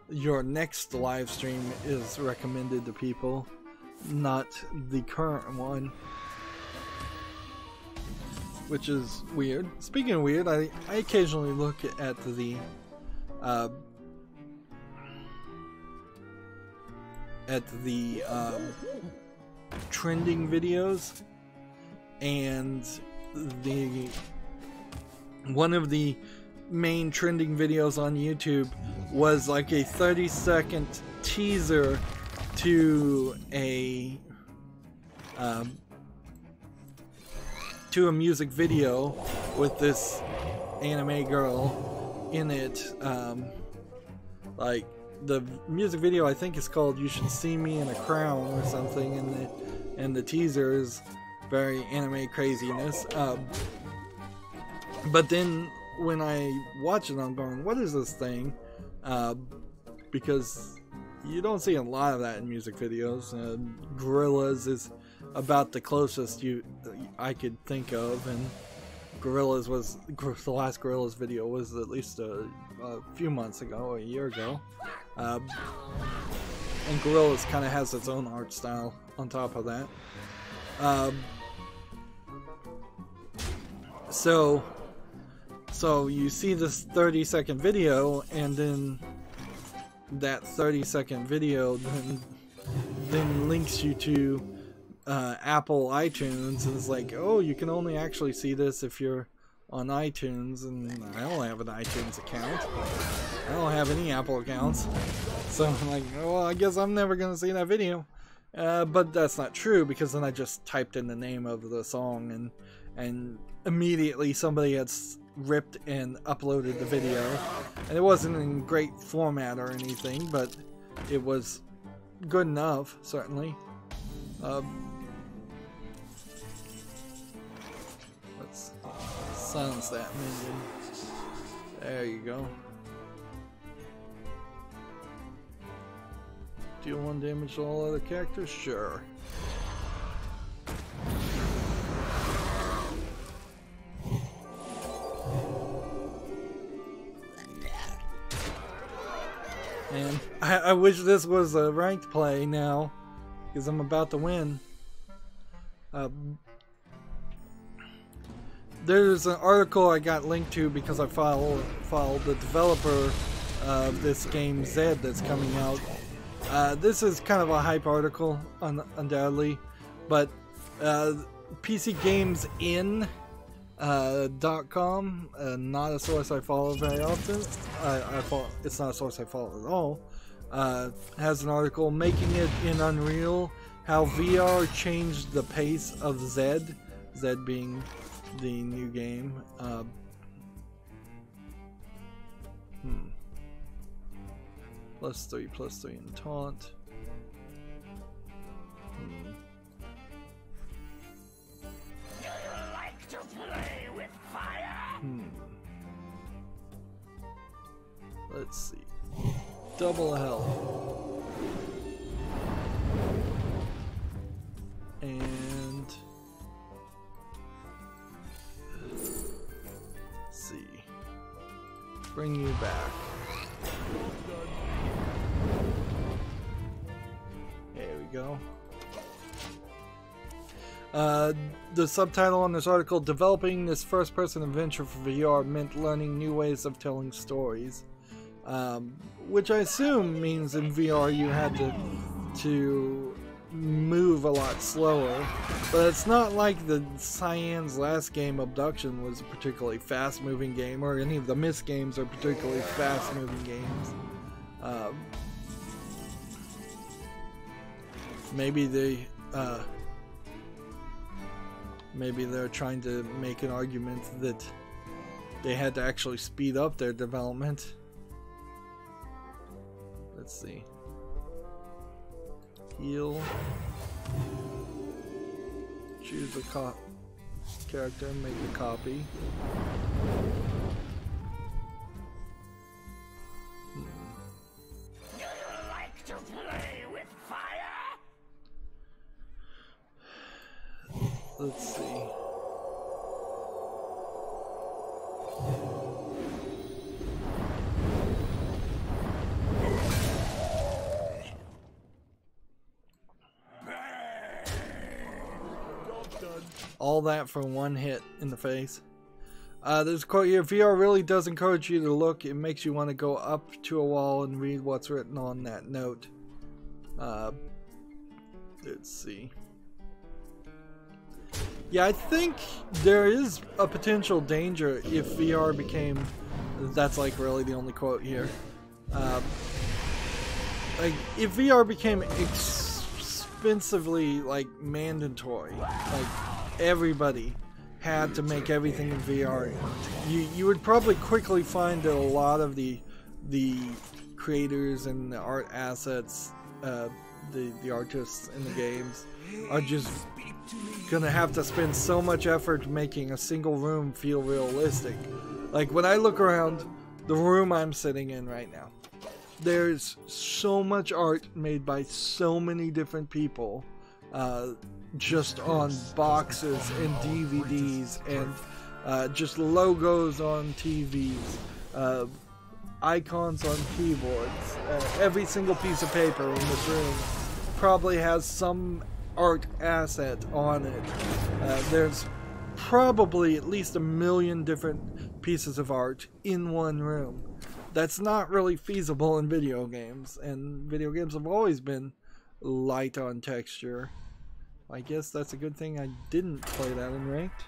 A: your next live stream is recommended to people, not the current one, which is weird. Speaking of weird, I occasionally look at the trending videos, and one of the main trending videos on YouTube was like a 30-second teaser to a music video with this anime girl in it. Like, the music video, I think, is called "You Should See Me in a Crown" or something, and the teaser is very anime craziness. But then when I watch it, I'm going, what is this thing? Because you don't see a lot of that in music videos. Gorillaz is about the closest I could think of, and Gorillaz was the last Gorillaz video was at least a few months ago, a year ago. And Gorillaz kind of has its own art style on top of that. So you see this 30-second video, and then that 30-second video then links you to Apple iTunes, and it's like, oh, you can only actually see this if you're on iTunes, and I don't have an iTunes account. I don't have any Apple accounts. So I'm like, oh, well, I guess I'm never going to see that video. But that's not true, because then I just typed in the name of the song, and immediately somebody had ripped and uploaded the video. And it wasn't in great format or anything, but it was good enough, certainly. Let's silence that minion. There you go. Deal 1 damage to all other characters? Sure. And I wish this was a ranked play now, because I'm about to win. There's an article I got linked to because I followed the developer of this game, Zed, that's coming out. This is kind of a hype article, undoubtedly, but PCGamesIn.com, not a source I follow very often. It's not a source I follow at all. Has an article making it in Unreal, how VR changed the pace of Zed. Zed being the new game. +3/+3 in taunt.
C: Do you like to play with fire?
A: Let's see. Double health. And let's see. Bring you back. go. The subtitle on this article, developing this first-person adventure for VR meant learning new ways of telling stories. Which I assume means in VR you had to move a lot slower. But it's not like the Cyan's last game, Abduction, was a particularly fast-moving game, or any of the Myst games are particularly fast-moving games. Maybe they're trying to make an argument that they had to actually speed up their development. Let's see. Heal. Choose a character and make a copy.
C: Do you like to play with fire?
A: Let's see. All that for one hit in the face. There's a quote here, VR really does encourage you to look. It makes you want to go up to a wall and read what's written on that note. Let's see. Yeah, I think there is a potential danger if VR became... That's like really the only quote here. Like, if VR became expensively, like, mandatory, like, everybody had to make everything in VR, you would probably quickly find that a lot of the creators and the art assets, the artists in the games, are just gonna have to spend so much effort making a single room feel realistic. Like, when I look around the room I'm sitting in right now, there's so much art made by so many different people, just on boxes and DVDs and just logos on TVs, icons on keyboards. Every single piece of paper in this room probably has some art asset on it. There's probably at least 1 million different pieces of art in one room. That's not really feasible in video games, and video games have always been light on texture. I guess that's a good thing I didn't play that in ranked.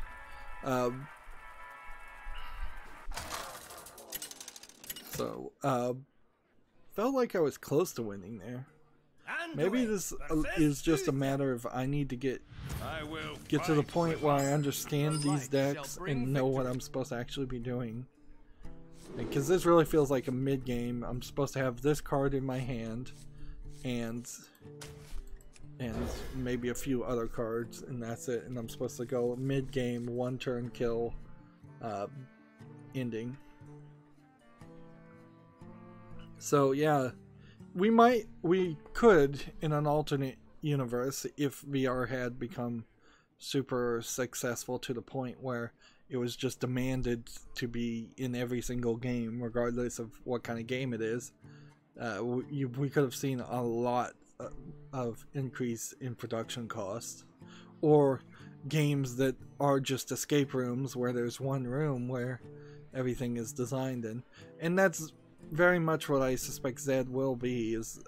A: Felt like I was close to winning there. Maybe this is just a matter of I need to get to the point where I understand these decks and know what I'm supposed to actually be doing. Because this really feels like a mid-game. I'm supposed to have this card in my hand and maybe a few other cards, and that's it. And I'm supposed to go mid-game, one turn kill, ending. So yeah, we could in an alternate universe, if VR had become super successful to the point where it was just demanded to be in every single game, regardless of what kind of game it is, we could have seen a lot of increase in production costs, or games that are just escape rooms where there's one room where everything is designed in. And that's very much what I suspect Zed will be, is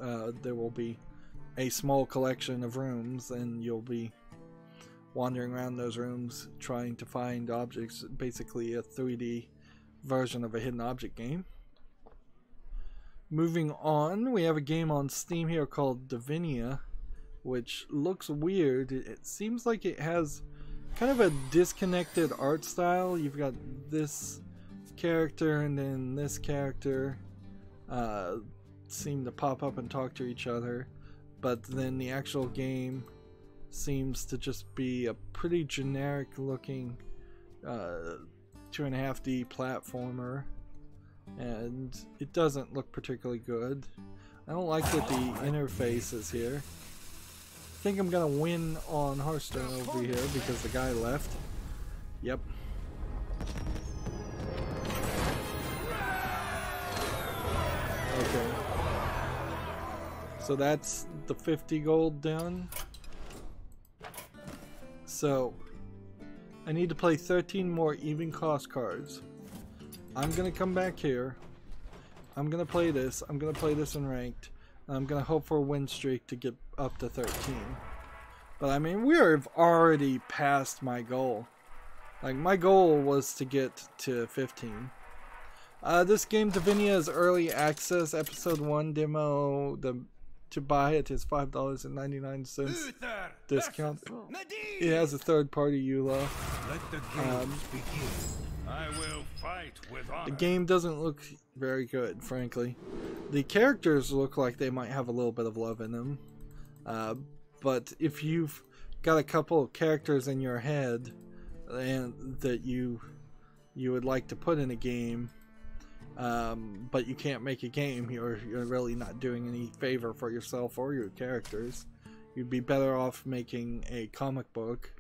A: there will be a small collection of rooms and you'll be wandering around those rooms trying to find objects, basically a 3D version of a hidden object game. Moving on, we have a game on Steam here called Divinia, which looks weird. It seems like it has kind of a disconnected art style. You've got this character and then this character seem to pop up and talk to each other, but then the actual game seems to just be a pretty generic looking 2.5D platformer, and it doesn't look particularly good. I don't like that the interface is here. I think I'm gonna win on Hearthstone over here because the guy left. Yep. Okay. So that's the 50 gold done. So I need to play 13 more even cost cards. I'm gonna come back here. I'm gonna play this. I'm gonna play this in ranked. And I'm gonna hope for a win streak to get up to 13. But I mean, we have already passed my goal. Like, my goal was to get to 15. This game, NVIDIA is early access. Episode 1 demo. To buy it is $5.99 discount. It has a third-party EULA.
B: Let the games begin. I will fight with honor.
A: The game doesn't look very good, frankly. The characters look like they might have a little bit of love in them. But if you've got a couple of characters in your head and that you would like to put in a game, but you can't make a game, you're really not doing any favor for yourself or your characters. You'd be better off making a comic book.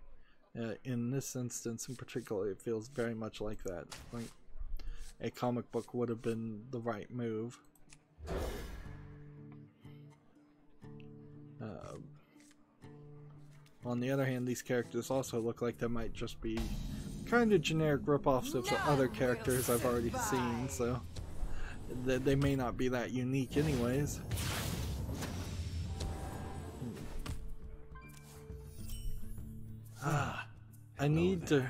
A: In this instance in particular, it feels very much like that. Like a comic book would have been the right move. On the other hand, these characters also look like they might just be kind of generic rip-offs of other characters I've already seen, so they may not be that unique anyways. I need to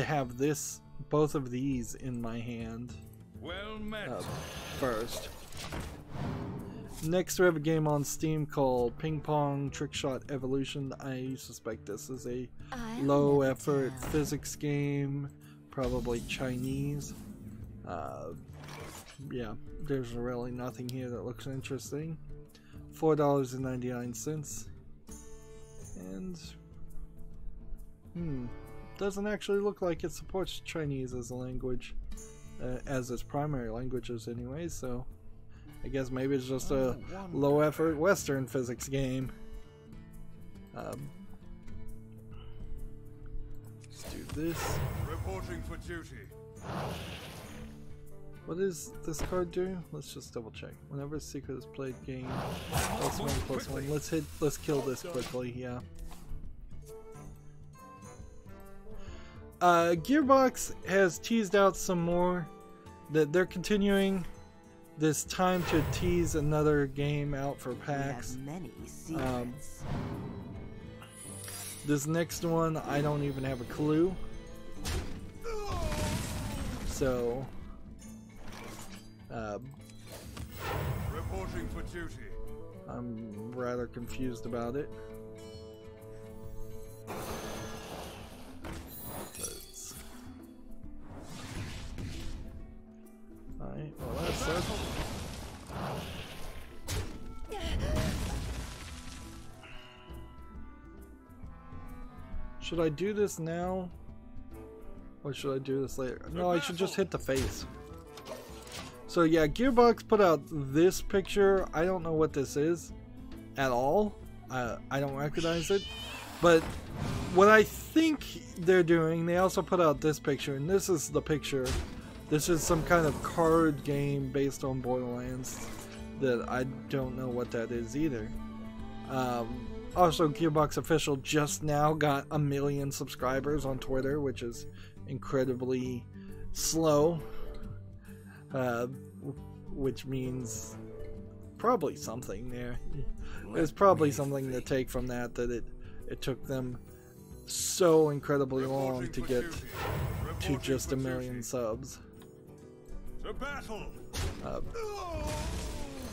A: have both of these in my hand
B: Well met.
A: first. Next we have a game on Steam called Ping Pong Trickshot Evolution. I suspect this is a low effort physics game, probably Chinese. Yeah, there's really nothing here that looks interesting. $4.99. And doesn't actually look like it supports Chinese as a language, as its primary languages anyway, so I guess maybe it's just a low effort Western physics game. Let's do this.
B: Reporting for duty.
A: What does this card do? Let's just double check. Whenever a secret is played, gain +1/+1. Let's kill this quickly, yeah. Gearbox has teased out some more, that they're continuing this time to tease another game out for PAX. This next one, I don't even have a clue. So,
B: reporting for duty.
A: I'm rather confused about it. Alright, well that's it. Should I do this now? Or should I do this later? No, I should just hit the face. So yeah, Gearbox put out this picture. I don't know what this is at all. I don't recognize it. But what I think they're doing, they also put out this picture, and this is the picture. This is some kind of card game based on Borderlands that I don't know what that is either. Also, Gearbox Official just now got 1 million subscribers on Twitter, which is incredibly slow. Which means probably something there. There's probably something to take from that it took them so incredibly long to get to just 1 million subs.
B: To battle.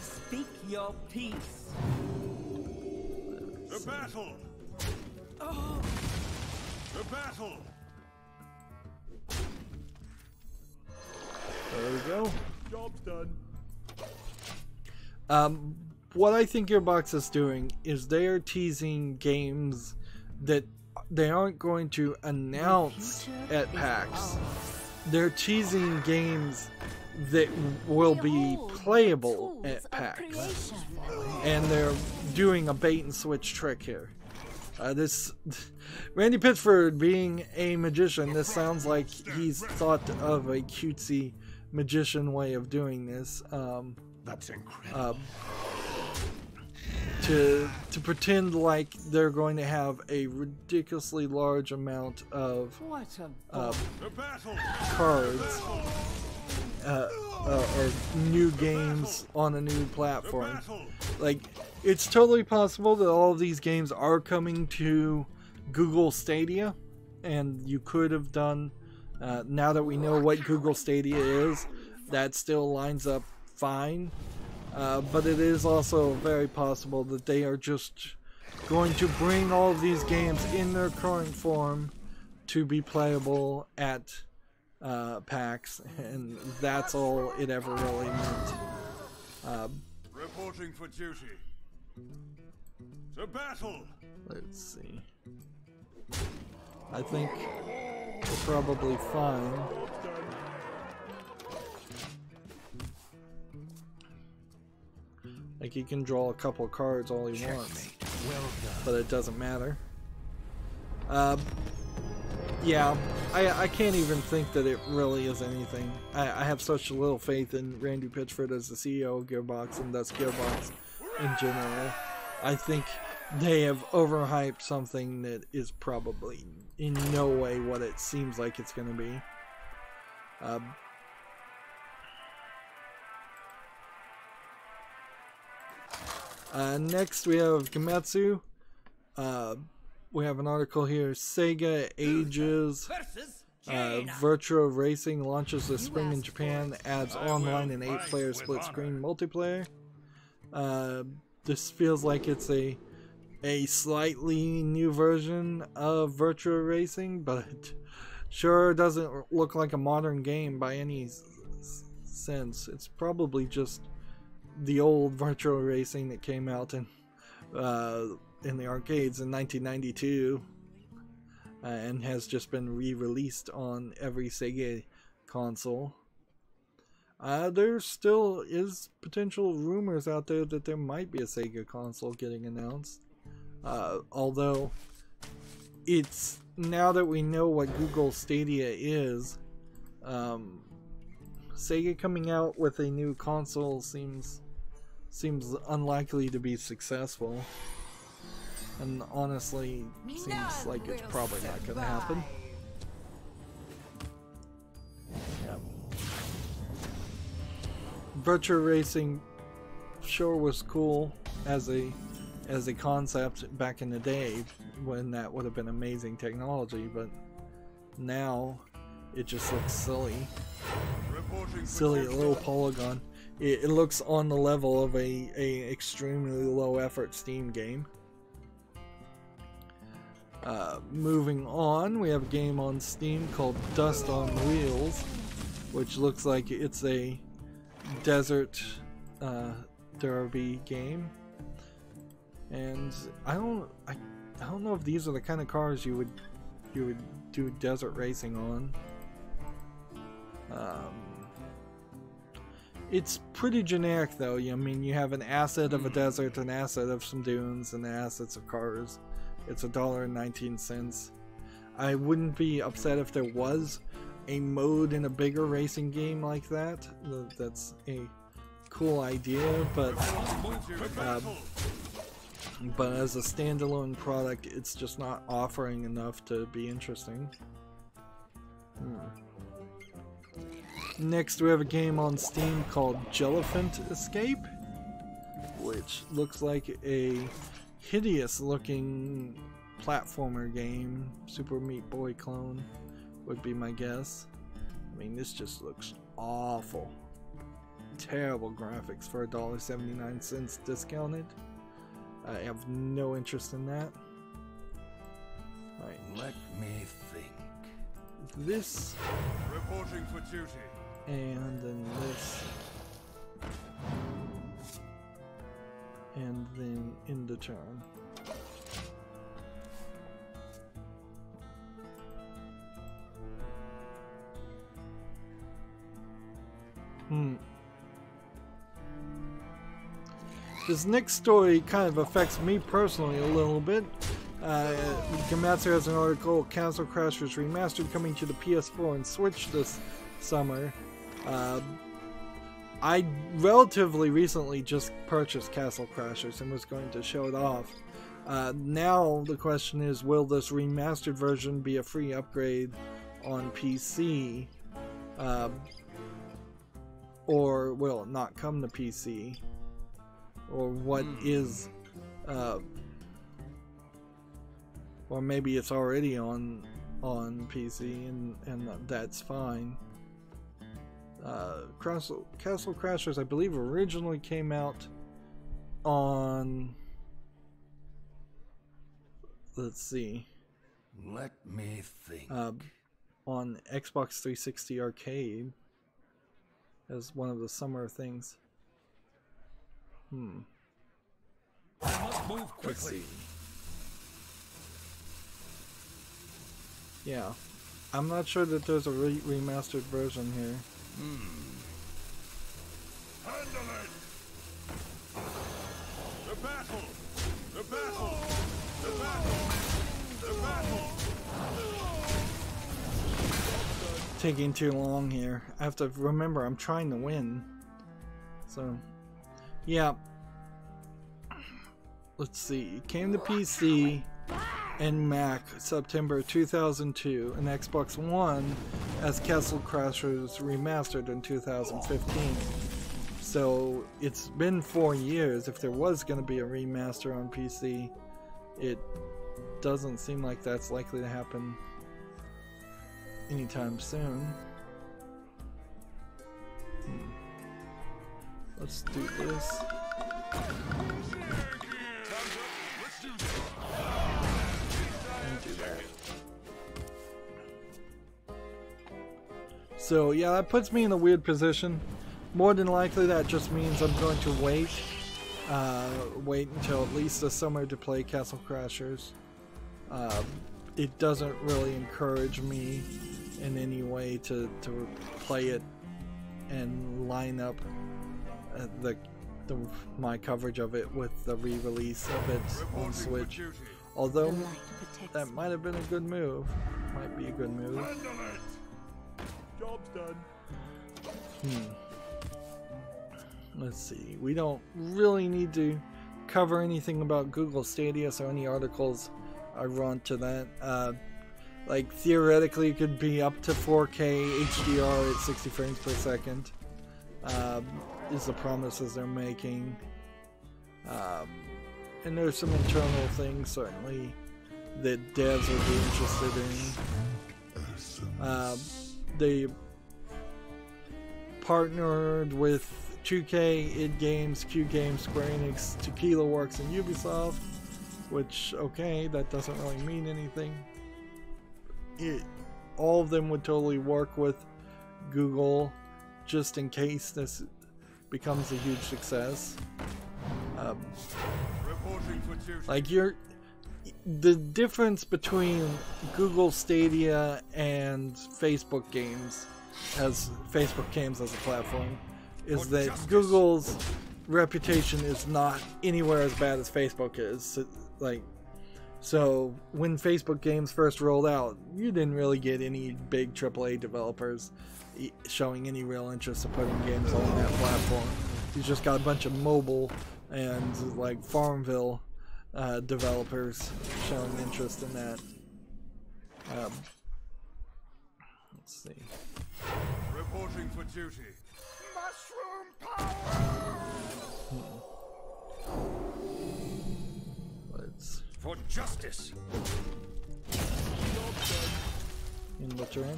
E: Speak your peace.
B: To battle. To battle.
A: There we go.
B: Job's done.
A: What I think Gearbox is doing is they are teasing games that they aren't going to announce at PAX. They're teasing games that will be playable at PAX. And they're doing a bait and switch trick here. Randy Pitchford being a magician, this sounds like he's thought of a cutesy magician way of doing this.
B: That's incredible.
A: to pretend like they're going to have a ridiculously large amount of cards or new games on a new platform. Like, it's totally possible that all of these games are coming to Google Stadia, and you could have done, now that we know what Google Stadia is, that still lines up fine. But it is also very possible that they are just going to bring all of these games in their current form to be playable at PAX, and that's all it ever really meant.
B: Reporting for duty. To battle.
A: Let's see. I think we're probably fine. Like, he can draw a couple cards all he wants, but it doesn't matter. Yeah, I can't even think that it really is anything. I have such little faith in Randy Pitchford as the CEO of Gearbox, and thus Gearbox in general. I think they have overhyped something that is probably in no way what it seems like it's going to be. Next we have Gematsu. We have an article here. Sega ages Virtua Racing launches this spring in Japan, adds online and 8-player split-screen multiplayer. This feels like it's a slightly new version of Virtua Racing, but it sure doesn't look like a modern game by any sense. It's probably just the old Virtua Racing that came out in the arcades in 1992 and has just been re-released on every Sega console. There still is potential rumors out there that there might be a Sega console getting announced. Although, it's, now that we know what Google Stadia is, Sega coming out with a new console seems unlikely to be successful. And honestly, seems like it's probably not going to happen. Yeah. Virtua Racing sure was cool as a concept back in the day when that would have been amazing technology, but now it just looks silly. Silly little polygon. It looks on the level of a extremely low effort Steam game. Moving on, we have a game on Steam called Dust on Wheels, which looks like it's a desert derby game. And I don't know if these are the kind of cars you would do desert racing on. It's pretty generic though. I mean, you have an asset of a desert, an asset of some dunes, and the assets of cars. It's $1.19. I wouldn't be upset if there was a mode in a bigger racing game like that. That's a cool idea, but as a standalone product, it's just not offering enough to be interesting. Next, we have a game on Steam called Jellyphant Escape, which looks like a hideous looking platformer game. Super Meat Boy clone would be my guess. I mean, this just looks awful. Terrible graphics for $1.79 discounted. I have no interest in that. Right.
C: Let me think.
A: This.
B: Reporting for duty.
A: And then this. And then end the turn. This next story kind of affects me personally a little bit. Gematsu has an article, Castle Crashers Remastered, coming to the PS4 and Switch this summer. I relatively recently just purchased Castle Crashers and was going to show it off. Now the question is, will this remastered version be a free upgrade on PC? Or will it not come to PC? Or what is... or maybe it's already on PC and that's fine. Castle Crashers, I believe, originally came out on... Let's see.
B: Let me think.
A: On Xbox 360 Arcade as one of the summer things.
B: I must move quickly.
A: Let's see. Yeah, I'm not sure that there's a remastered version here.
B: Handle it! The battle! The battle! The battle! The battle!
A: Taking too long here. I have to remember I'm trying to win. So, yeah. Let's see. It came to PC and Mac September 2002, and Xbox One as Castle Crashers Remastered in 2015. So it's been 4 years. If there was going to be a remaster on PC, it doesn't seem like that's likely to happen anytime soon. Let's do this. So yeah, that puts me in a weird position. More than likely that just means I'm going to wait until at least the summer to play Castle Crashers. It doesn't really encourage me in any way to play it and line up my coverage of it with the re-release of it on Switch. Although that might have been a good move. Might be a good move.
B: Job's done.
A: Let's see. We don't really need to cover anything about Google Stadia, so any articles I run to that. Like theoretically, it could be up to 4K HDR at 60 frames per second. Is the promises they're making. And there's some internal things certainly that devs would be interested in. They partnered with 2K, id Games, Q Games, Square Enix, Tequila Works, and Ubisoft, which, okay, that doesn't really mean anything. All of them would totally work with Google just in case this becomes a huge success. Like the difference between Google Stadia and Facebook Games as a platform is that Google's reputation is not anywhere as bad as Facebook is. So when Facebook Games first rolled out, you didn't really get any big AAA developers showing any real interest in putting games on that platform. You just got a bunch of mobile and like Farmville developers showing interest in that. Let's see.
B: Reporting for duty.
C: Mushroom power!
A: Let's
B: For justice.
A: in the turn.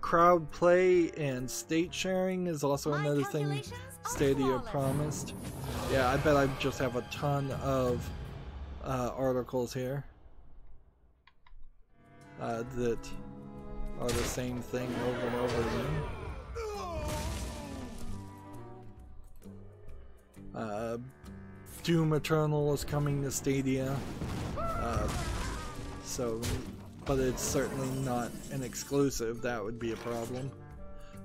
A: Crowd play and state sharing is also another thing Stadia promised. Yeah, I bet I just have a ton of articles here that are the same thing over and over again. Doom Eternal is coming to Stadia, but it's certainly not an exclusive. That would be a problem.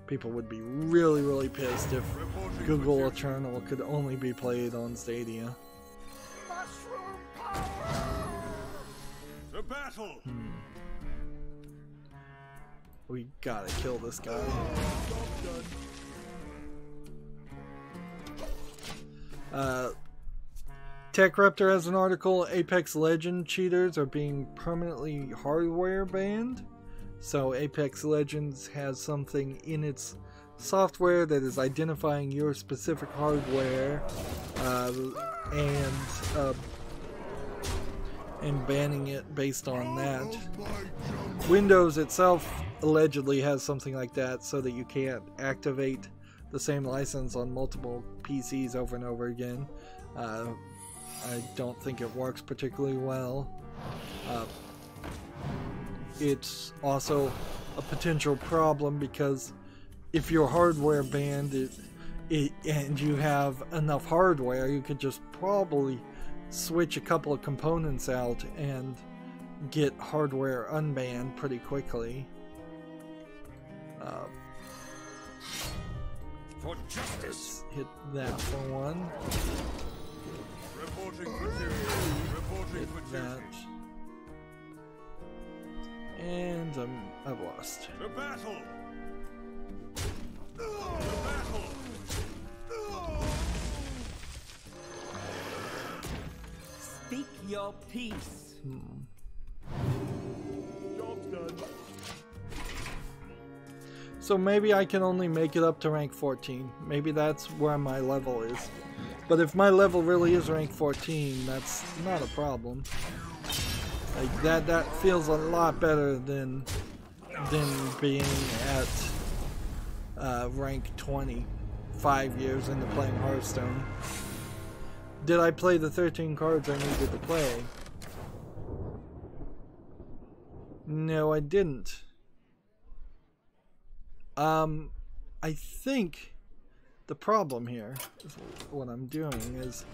A: People would be really, really pissed if Google Eternal could only be played on Stadia.
C: Mushroom power!
B: The battle.
A: We gotta kill this guy. TechRaptor has an article, Apex Legend cheaters are being permanently hardware banned. So Apex Legends has something in its software that is identifying your specific hardware and banning it based on that. Windows itself allegedly has something like that so that you can't activate the same license on multiple PCs over and over again. I don't think it works particularly well. It's also a potential problem because if you're hardware banned and you have enough hardware, you could just probably switch a couple of components out and get hardware unbanned pretty quickly.
C: For justice.
A: Hit that for one.
C: Reporting for duty. Reporting
A: Hit
C: for
A: that.
C: duty.
A: And I've lost.
C: To battle. To battle.
E: Speak your peace.
B: Job's done.
A: So maybe I can only make it up to rank 14. Maybe that's where my level is. But if my level really is rank 14, that's not a problem. Like that feels a lot better than being at rank 20 5 years into playing Hearthstone. Did I play the 13 cards I needed to play? No, I didn't. I think the problem here is what I'm doing is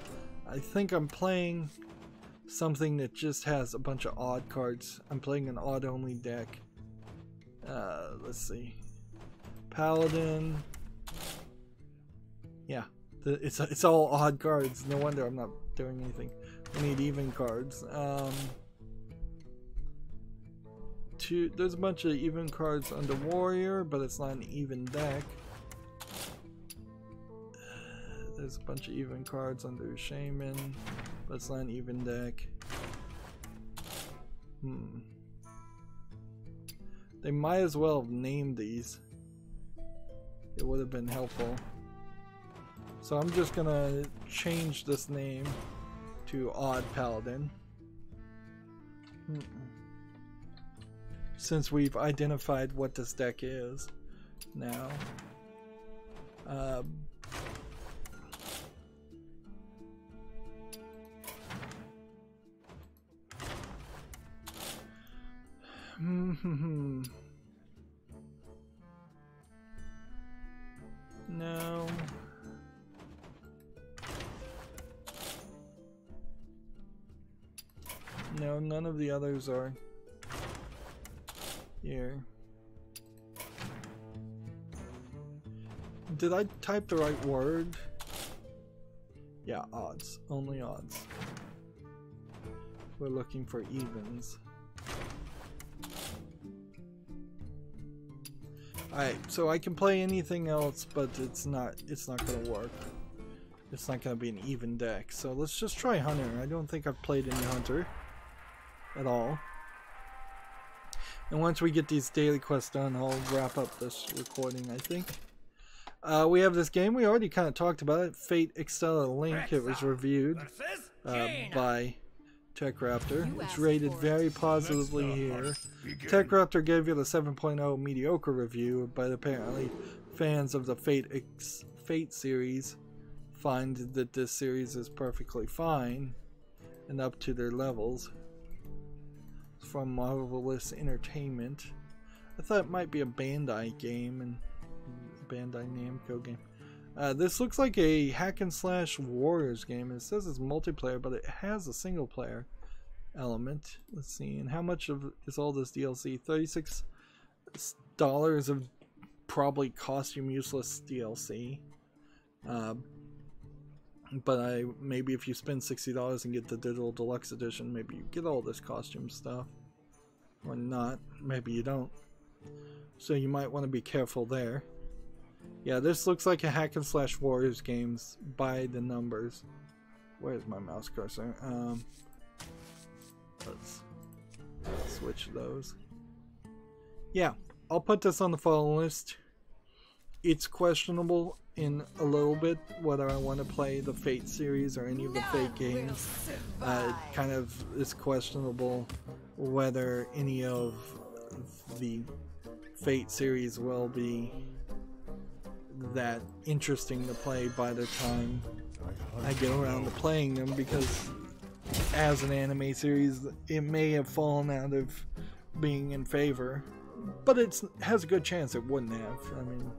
A: I think I'm playing something that just has a bunch of odd cards. I'm playing an odd only deck. Let's see. Paladin. Yeah, it's all odd cards. No wonder I'm not doing anything. We need even cards. There's a bunch of even cards under Warrior, but it's not an even deck. There's a bunch of even cards under Shaman, but it's not an even deck. They might as well have named these. It would have been helpful. So I'm just gonna change this name to Odd Paladin. Since we've identified what this deck is now. No. No, none of the others are here. Did I type the right word? Yeah, odds. Only odds. We're looking for evens. Alright, so I can play anything else, but it's not gonna work. It's not gonna be an even deck. So let's just try Hunter. I don't think I've played any Hunter at all. And once we get these daily quests done, I'll wrap up this recording, I think. We have this game. We already kind of talked about it. Fate Extella Link. It was reviewed by TechRaptor. It's rated very positively here. TechRaptor gave it a 7.0 mediocre review, but apparently fans of the Fate series find that this series is perfectly fine and up to their levels. It's from Marvelous Entertainment. I thought it might be a Bandai game and Bandai Namco game. This looks like a hack and slash Warriors game. It says it's multiplayer, but it has a single player element. Let's see. And how much is all this DLC? $36 of probably costume useless DLC. But maybe if you spend $60 and get the digital deluxe edition, maybe you get all this costume stuff. Or not. Maybe you don't. So you might want to be careful there. Yeah, this looks like a hack and slash Warriors games by the numbers. Where's my mouse cursor? Let's switch those. Yeah, I'll put this on the follow list. It's questionable in a little bit whether I want to play the Fate series or any of the Fate games. It kind of is questionable whether any of the Fate series will be that interesting to play by the time I get around to playing them, because as an anime series it may have fallen out of being in favor, but it has a good chance it wouldn't have. I mean,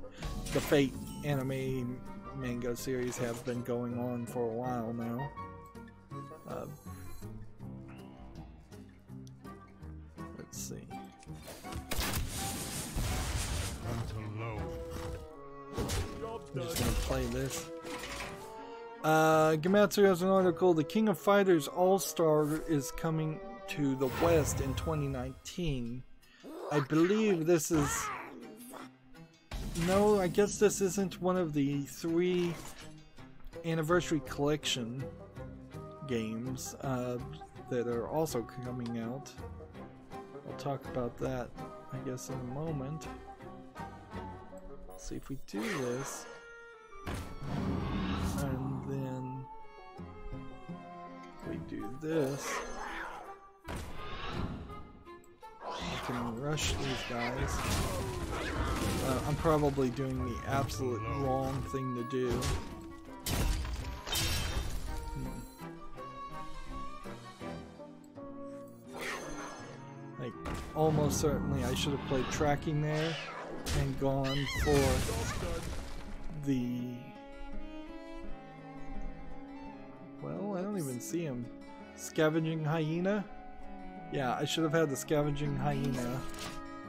A: the Fate anime manga series have been going on for a while now. Let's see. I'm just gonna play this. Gamatsu has an article. The King of Fighters All-Star is coming to the West in 2019. I believe this is... No, I guess this isn't one of the 3 Anniversary Collection games that are also coming out. I'll talk about that, I guess, in a moment. Let's see if we do this. And then we do this. I can rush these guys. I'm probably doing the absolute wrong thing to do. Like, almost certainly I should have played tracking there and gone for the... Well, I don't even see him. Scavenging Hyena? Yeah, I should have had the Scavenging Hyena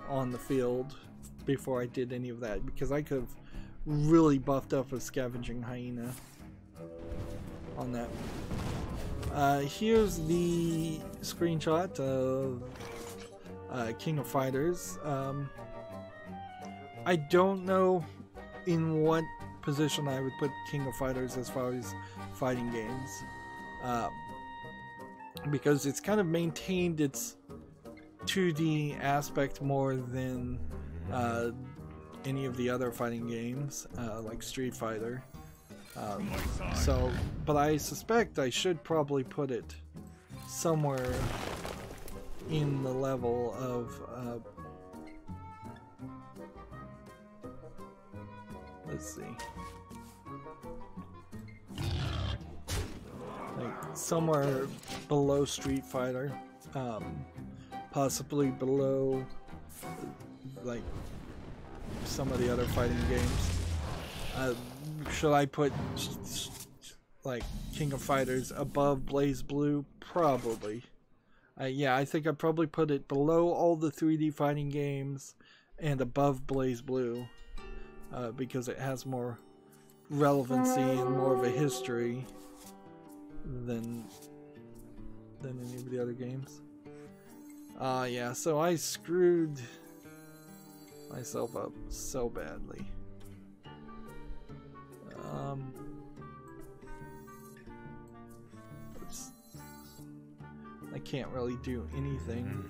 A: on the field before I did any of that, because I could have really buffed up a Scavenging Hyena on that. Here's the screenshot of King of Fighters. I don't know in what position I would put King of Fighters as far as fighting games, because it's kind of maintained its 2D aspect more than any of the other fighting games, like Street Fighter. But I suspect I should probably put it somewhere in the level of let's see, like somewhere below Street Fighter, possibly below like some of the other fighting games. Should I put like King of Fighters above Blaze Blue? Probably. Yeah, I think I'd probably put it below all the 3D fighting games and above Blaze Blue, because it has more relevancy and more of a history than any of the other games. Yeah, so I screwed myself up so badly. I can't really do anything.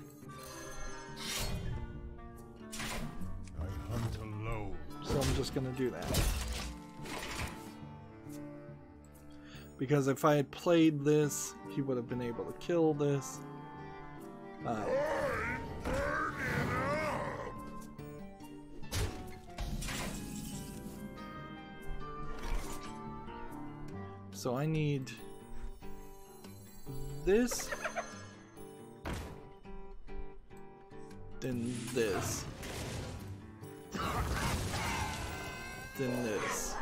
B: I hunt alone.
A: So I'm just gonna do that. Because if I had played this, he would have been able to kill this. So I need this, then this, then this,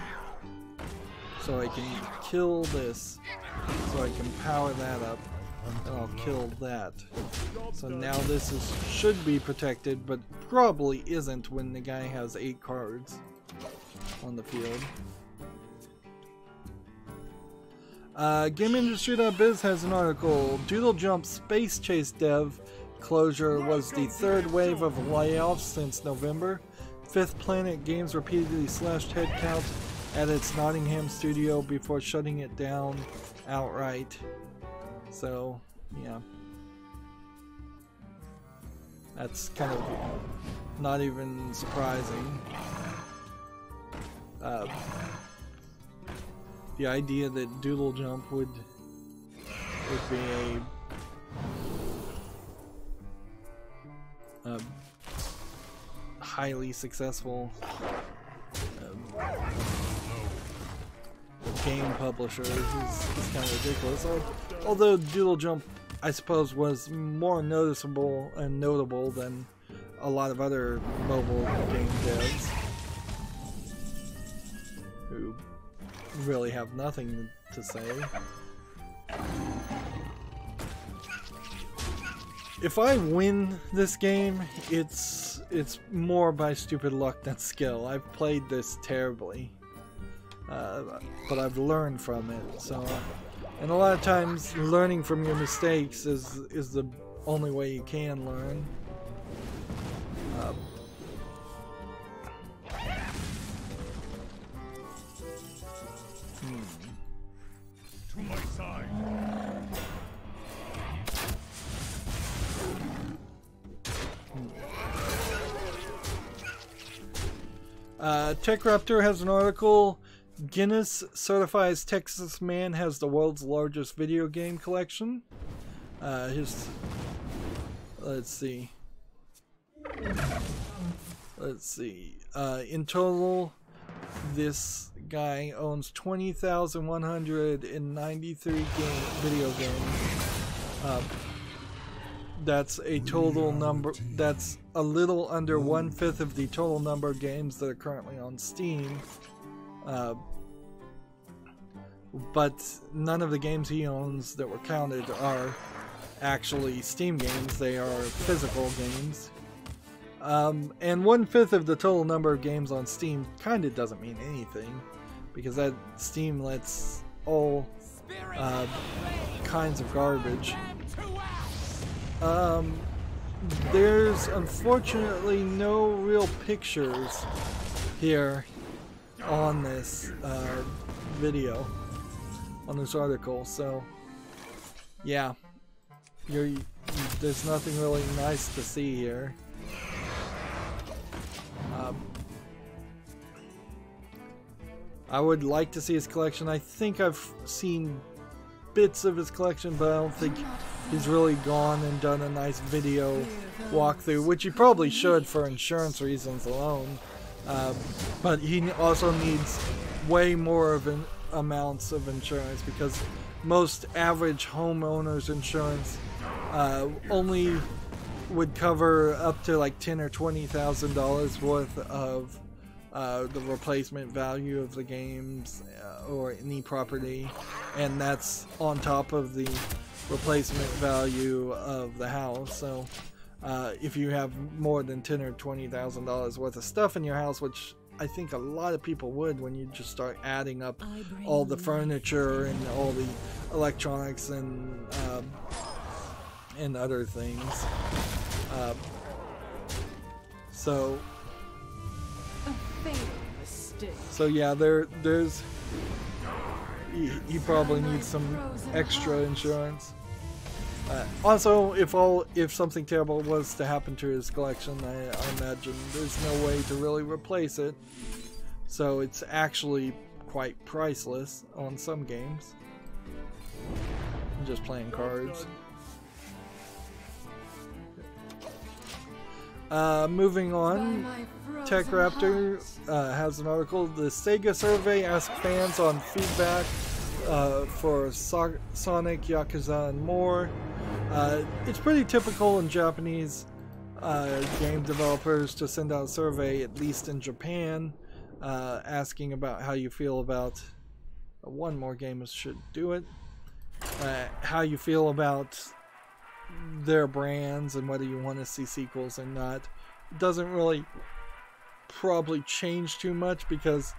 A: so I can kill this, so I can power that up, and I'll kill that. So now this should be protected, but probably isn't when the guy has 8 cards on the field. GameIndustry.biz has an article. Doodle Jump Space Chase dev closure was the third wave of layoffs since November. Fifth Planet Games repeatedly slashed headcount at its Nottingham studio before shutting it down outright. So, yeah. That's kind of not even surprising. The idea that Doodle Jump would be a highly successful game publisher is kind of ridiculous. Although Doodle Jump, I suppose, was more noticeable and notable than a lot of other mobile game devs who really have nothing to say. If I win this game, it's more by stupid luck than skill. I've played this terribly, but I've learned from it. So, and a lot of times, learning from your mistakes is the only way you can learn.
B: To my side.
A: TechRaptor has an article. Guinness certifies Texas man has the world's largest video game collection. Let's see. In total, this guy owns 20,193 video games. That's a total number. That's a little under 1/5 of the total number of games that are currently on Steam. But none of the games he owns that were counted are actually Steam games. They are physical games. And 1/5 of the total number of games on Steam kind of doesn't mean anything, because that Steam lets all kinds of garbage. There's unfortunately no real pictures here on this video, on this article, so yeah, there's nothing really nice to see here. I would like to see his collection. I think I've seen bits of his collection, but I don't think he's really gone and done a nice video walkthrough, which he probably should for insurance reasons alone. But he also needs way more of amounts of insurance, because most average homeowners insurance only would cover up to like $10,000 or $20,000 worth of the replacement value of the games or any property, and that's on top of the replacement value of the house. So if you have more than $10,000 or $20,000 worth of stuff in your house, which I think a lot of people would when you just start adding up all the furniture and all the electronics and other things. So yeah, there's he probably needs some extra insurance. Also, if something terrible was to happen to his collection, I imagine there's no way to really replace it. So it's actually quite priceless on some games. I'm just playing cards. Moving on, TechRaptor has an article. The Sega survey asks fans on feedback for Sonic, Yakuza, and more. It's pretty typical in Japanese game developers to send out a survey, at least in Japan, asking about how you feel about one more game should do it. How you feel about their brands and whether you want to see sequels or not. It doesn't really probably change too much, because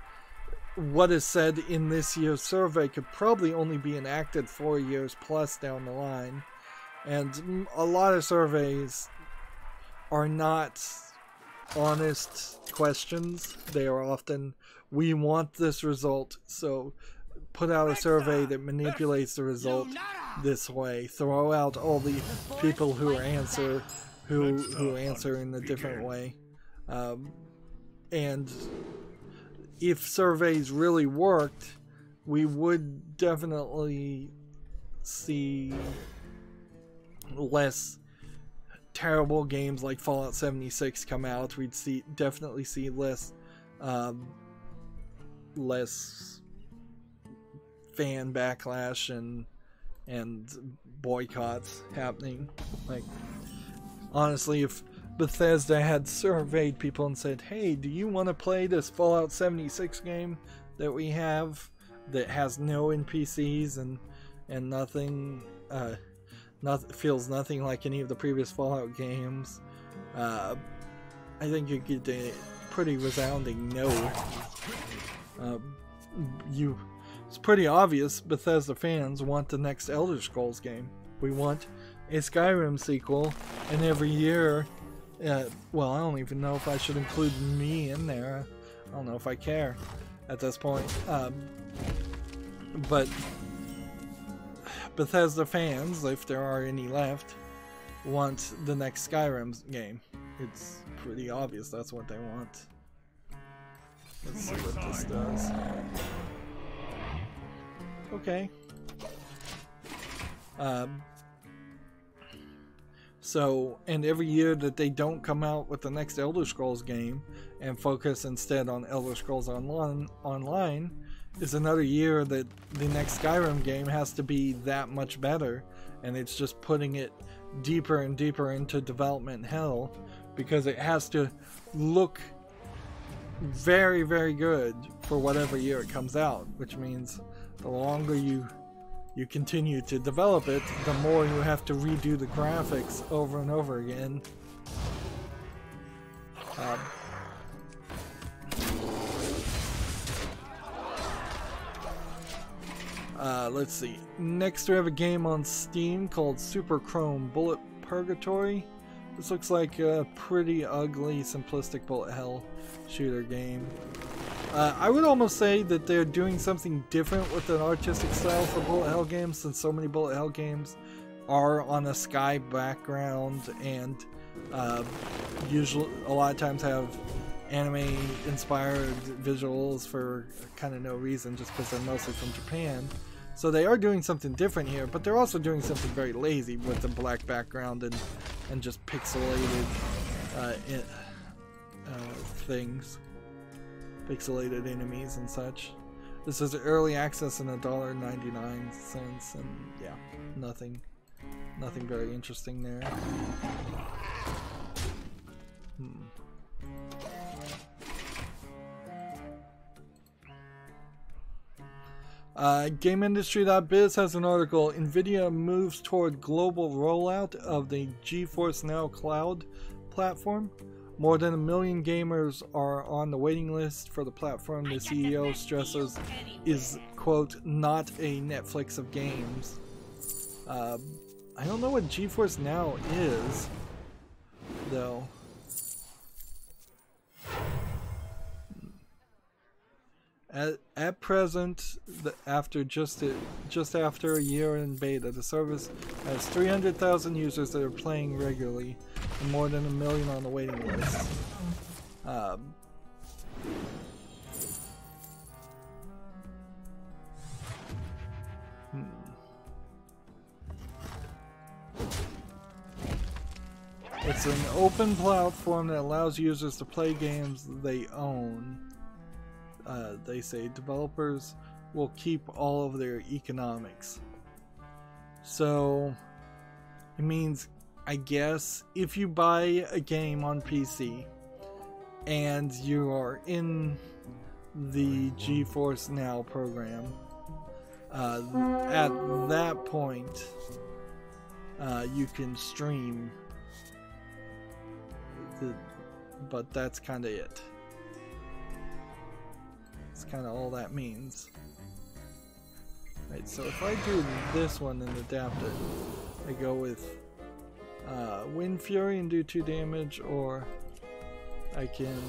A: what is said in this year's survey could probably only be enacted 4 years plus down the line. And a lot of surveys are not honest questions. They are often, we want this result, so put out a survey that manipulates the result this way. Throw out all the people who answer in a different way. And if surveys really worked, we would definitely see less terrible games like Fallout 76 come out. We'd definitely see less fan backlash and boycotts happening. Like, honestly, if Bethesda had surveyed people and said, hey, do you want to play this Fallout 76 game that we have that has no NPCs and nothing feels nothing like any of the previous Fallout games, I think you get a pretty resounding no. It's pretty obvious Bethesda fans want the next Elder Scrolls game. We want a Skyrim sequel, and every year, well, I don't even know if I should include me in there. I don't know if I care at this point. But Bethesda fans, if there are any left, want the next Skyrim game. It's pretty obvious that's what they want. Let's see what this does. Okay. So, and every year that they don't come out with the next Elder Scrolls game and focus instead on Elder Scrolls Online is another year that the next Skyrim game has to be that much better, and it's just putting it deeper and deeper into development hell because it has to look very, very good for whatever year it comes out, which means the longer you continue to develop it, the more you have to redo the graphics over and over again. Let's see. Next we have a game on Steam called Super Chrome Bullet Purgatory. This looks like a pretty ugly, simplistic bullet hell shooter game. I would almost say that they're doing something different with an artistic style for bullet hell games, since so many bullet hell games are on a sky background and usually a lot of times have anime inspired visuals for kind of no reason, just because they're mostly from Japan. So they are doing something different here, but they're also doing something very lazy with the black background and just pixelated things. Pixelated enemies and such. This is early access and $1.99, and yeah, nothing very interesting there. GameIndustry.biz has an article. NVIDIA moves toward global rollout of the GeForce Now cloud platform. More than 1 million gamers are on the waiting list for the platform. The CEO stresses is, quote, not a Netflix of games. I don't know what GeForce Now is, though. At present, just after a year in beta, the service has 300,000 users that are playing regularly, and more than 1 million on the waiting list. It's an open platform that allows users to play games they own. They say developers will keep all of their economics. So it means, I guess, if you buy a game on PC and you are in the GeForce Now program, at that point you can stream, but that's kind of it. That's kind of all that means. Right, so if I do this one and adapt it, I go with Wind Fury and do 2 damage, or I can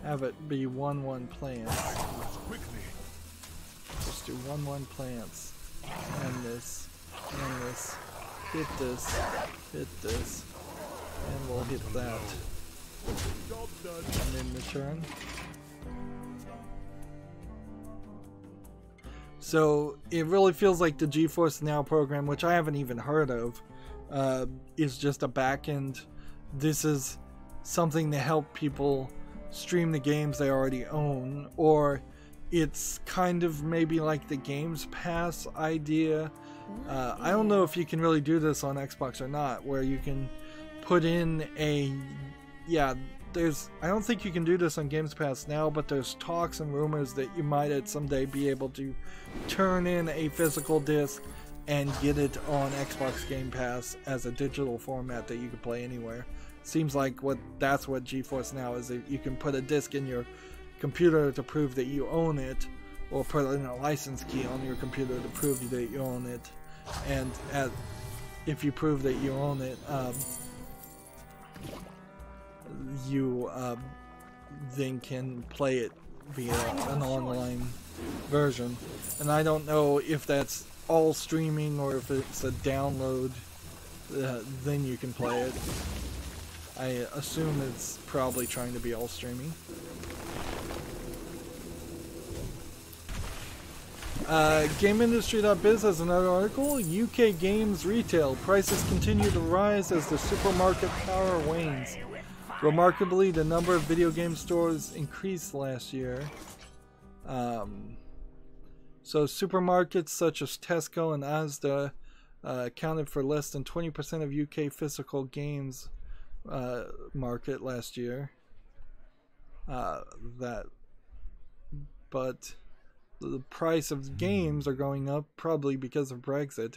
A: have it be 1/1 plants. Just do 1/1 plants. And this. And this. Hit this. Hit this. And we'll hit that. And then return. So it really feels like the GeForce Now program, which I haven't even heard of, is just a backend. This is something to help people stream the games they already own, or it's kind of maybe like the Games Pass idea. I don't know if you can really do this on Xbox or not, where you can put in a, I don't think you can do this on Games Pass now, but there's talks and rumors that you might at someday be able to turn in a physical disc and get it on Xbox Game Pass as a digital format that you can play anywhere. Seems like that's what GeForce Now is. You can put a disc in your computer to prove that you own it, or put in a license key on your computer to prove that you own it, and if you prove that you own it, you then can play it via an online version. And I don't know if that's all streaming or if it's a download, then you can play it. I assume it's probably trying to be all streaming. GameIndustry.biz has another article. UK games retail prices continue to rise as the supermarket power wanes. Remarkably, the number of video game stores increased last year. So supermarkets such as Tesco and Asda accounted for less than 20% of UK physical games market last year. But the price of games are going up, probably because of Brexit.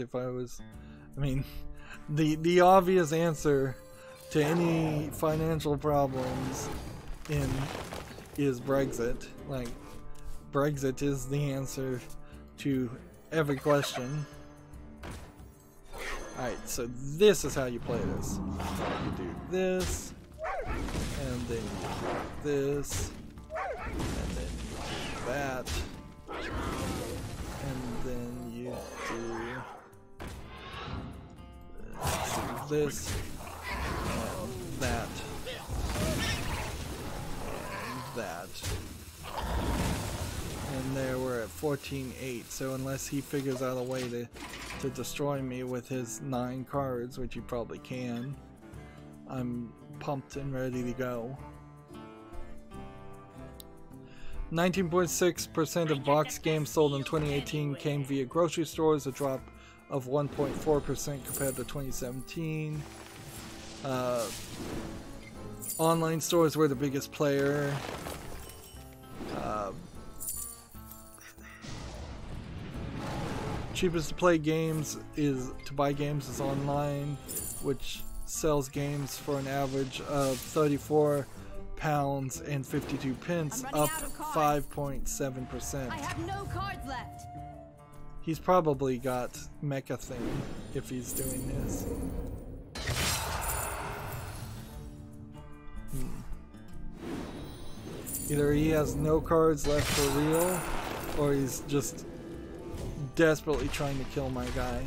A: The obvious answer to any financial problems is Brexit. Like, Brexit is the answer to every question. Alright, so this is how you play this. You do this, and then you do this, and then you do that, and then you do this, and that, and that. And there we're at 14-8, so unless he figures out a way to destroy me with his 9 cards, which he probably can, I'm pumped and ready to go. 19.6% of boxed games sold in 2018 came via grocery stores, a drop of 1.4% compared to 2017. Online stores were the biggest player. Cheapest to play games to buy games is online, which sells games for an average of £34 and 52 pence, up 5.7%.
D: I have no cards left.
A: He's probably got Mecha Thing if he's doing this. Either he has no cards left for real, or he's just desperately trying to kill my guy.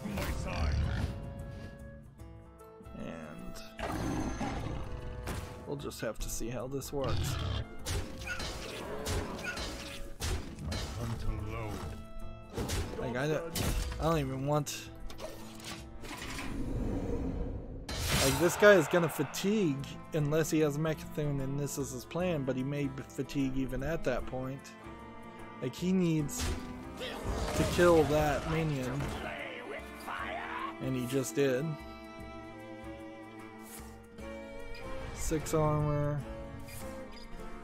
B: To my side.
A: And we'll just have to see how this works.
B: Until low.
A: Like, I don't even want. Like, this guy is gonna fatigue unless he has Mechathune and this is his plan, but he may fatigue even at that point. Like, he needs to kill that minion, and he just did. 6 armor,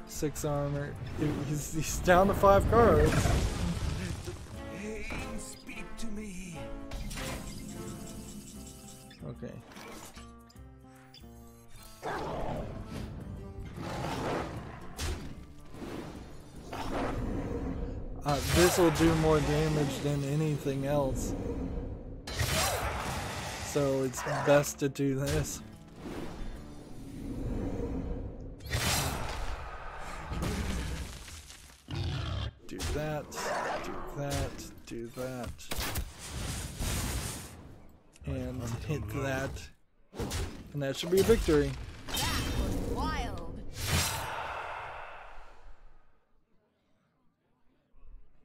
A: 6 armor. He's down to 5 cards.
B: Hey, speak to me.
A: Okay. this will do more damage than anything else. So it's best to do this. Do that, do that, do that. And hit that. And that should be a victory.
D: That was wild.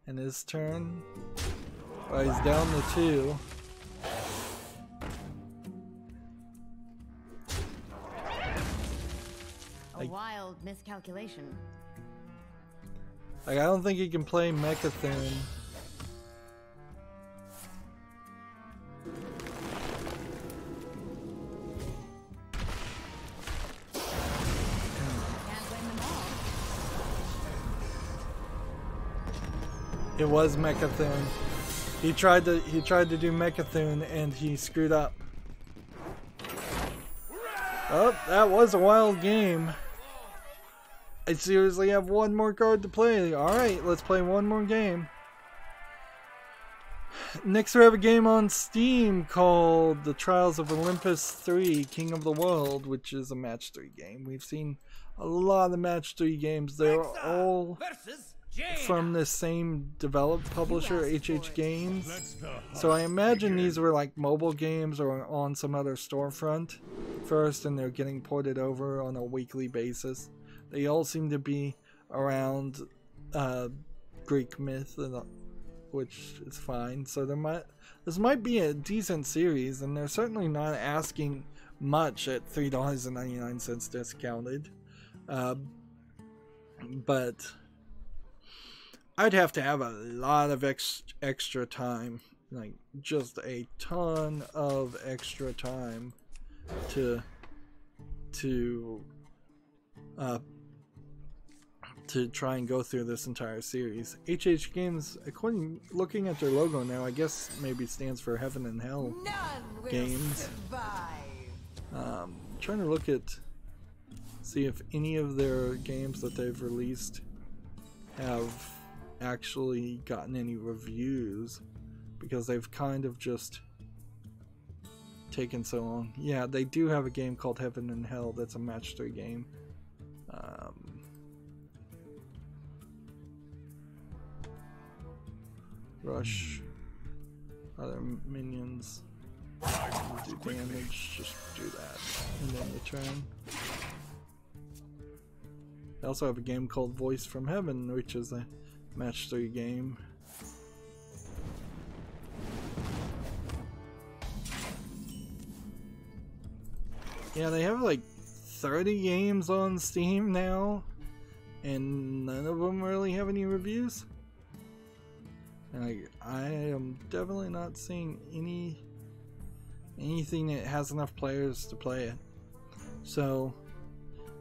A: And his turn. Oh, he's down to 2.
D: A wild miscalculation.
A: Like, I don't think he can play Mechathune.
D: Can't win them all.
A: It was Mechathune. He tried to do Mechathune and he screwed up. Oh, that was a wild game. I seriously have one more card to play. Alright, let's play one more game. Next we have a game on Steam called The Trials of Olympus 3 King of the World, which is a match 3 game. We've seen a lot of match 3 games. They're all from the same publisher, HH Games. So I imagine these were like mobile games or on some other storefront first, and they're getting ported over on a weekly basis. They all seem to be around Greek myth, which is fine. So this might be a decent series, and they're certainly not asking much at $3.99 discounted. But I'd have to have a lot of extra time, like just a ton of extra time to try and go through this entire series. HH Games, looking at their logo now, I guess maybe stands for Heaven and Hell Games. Trying to look at, see if any of their games that they've released have actually gotten any reviews, because they've kind of just taken so long. Yeah, they do have a game called Heaven and Hell that's a match 3 game. Rush, other minions, do damage, just do that, and then return. They also have a game called Voice from Heaven, which is a match 3 game. Yeah, they have like 30 games on Steam now, and none of them really have any reviews. And I am definitely not seeing anything that has enough players to play it. So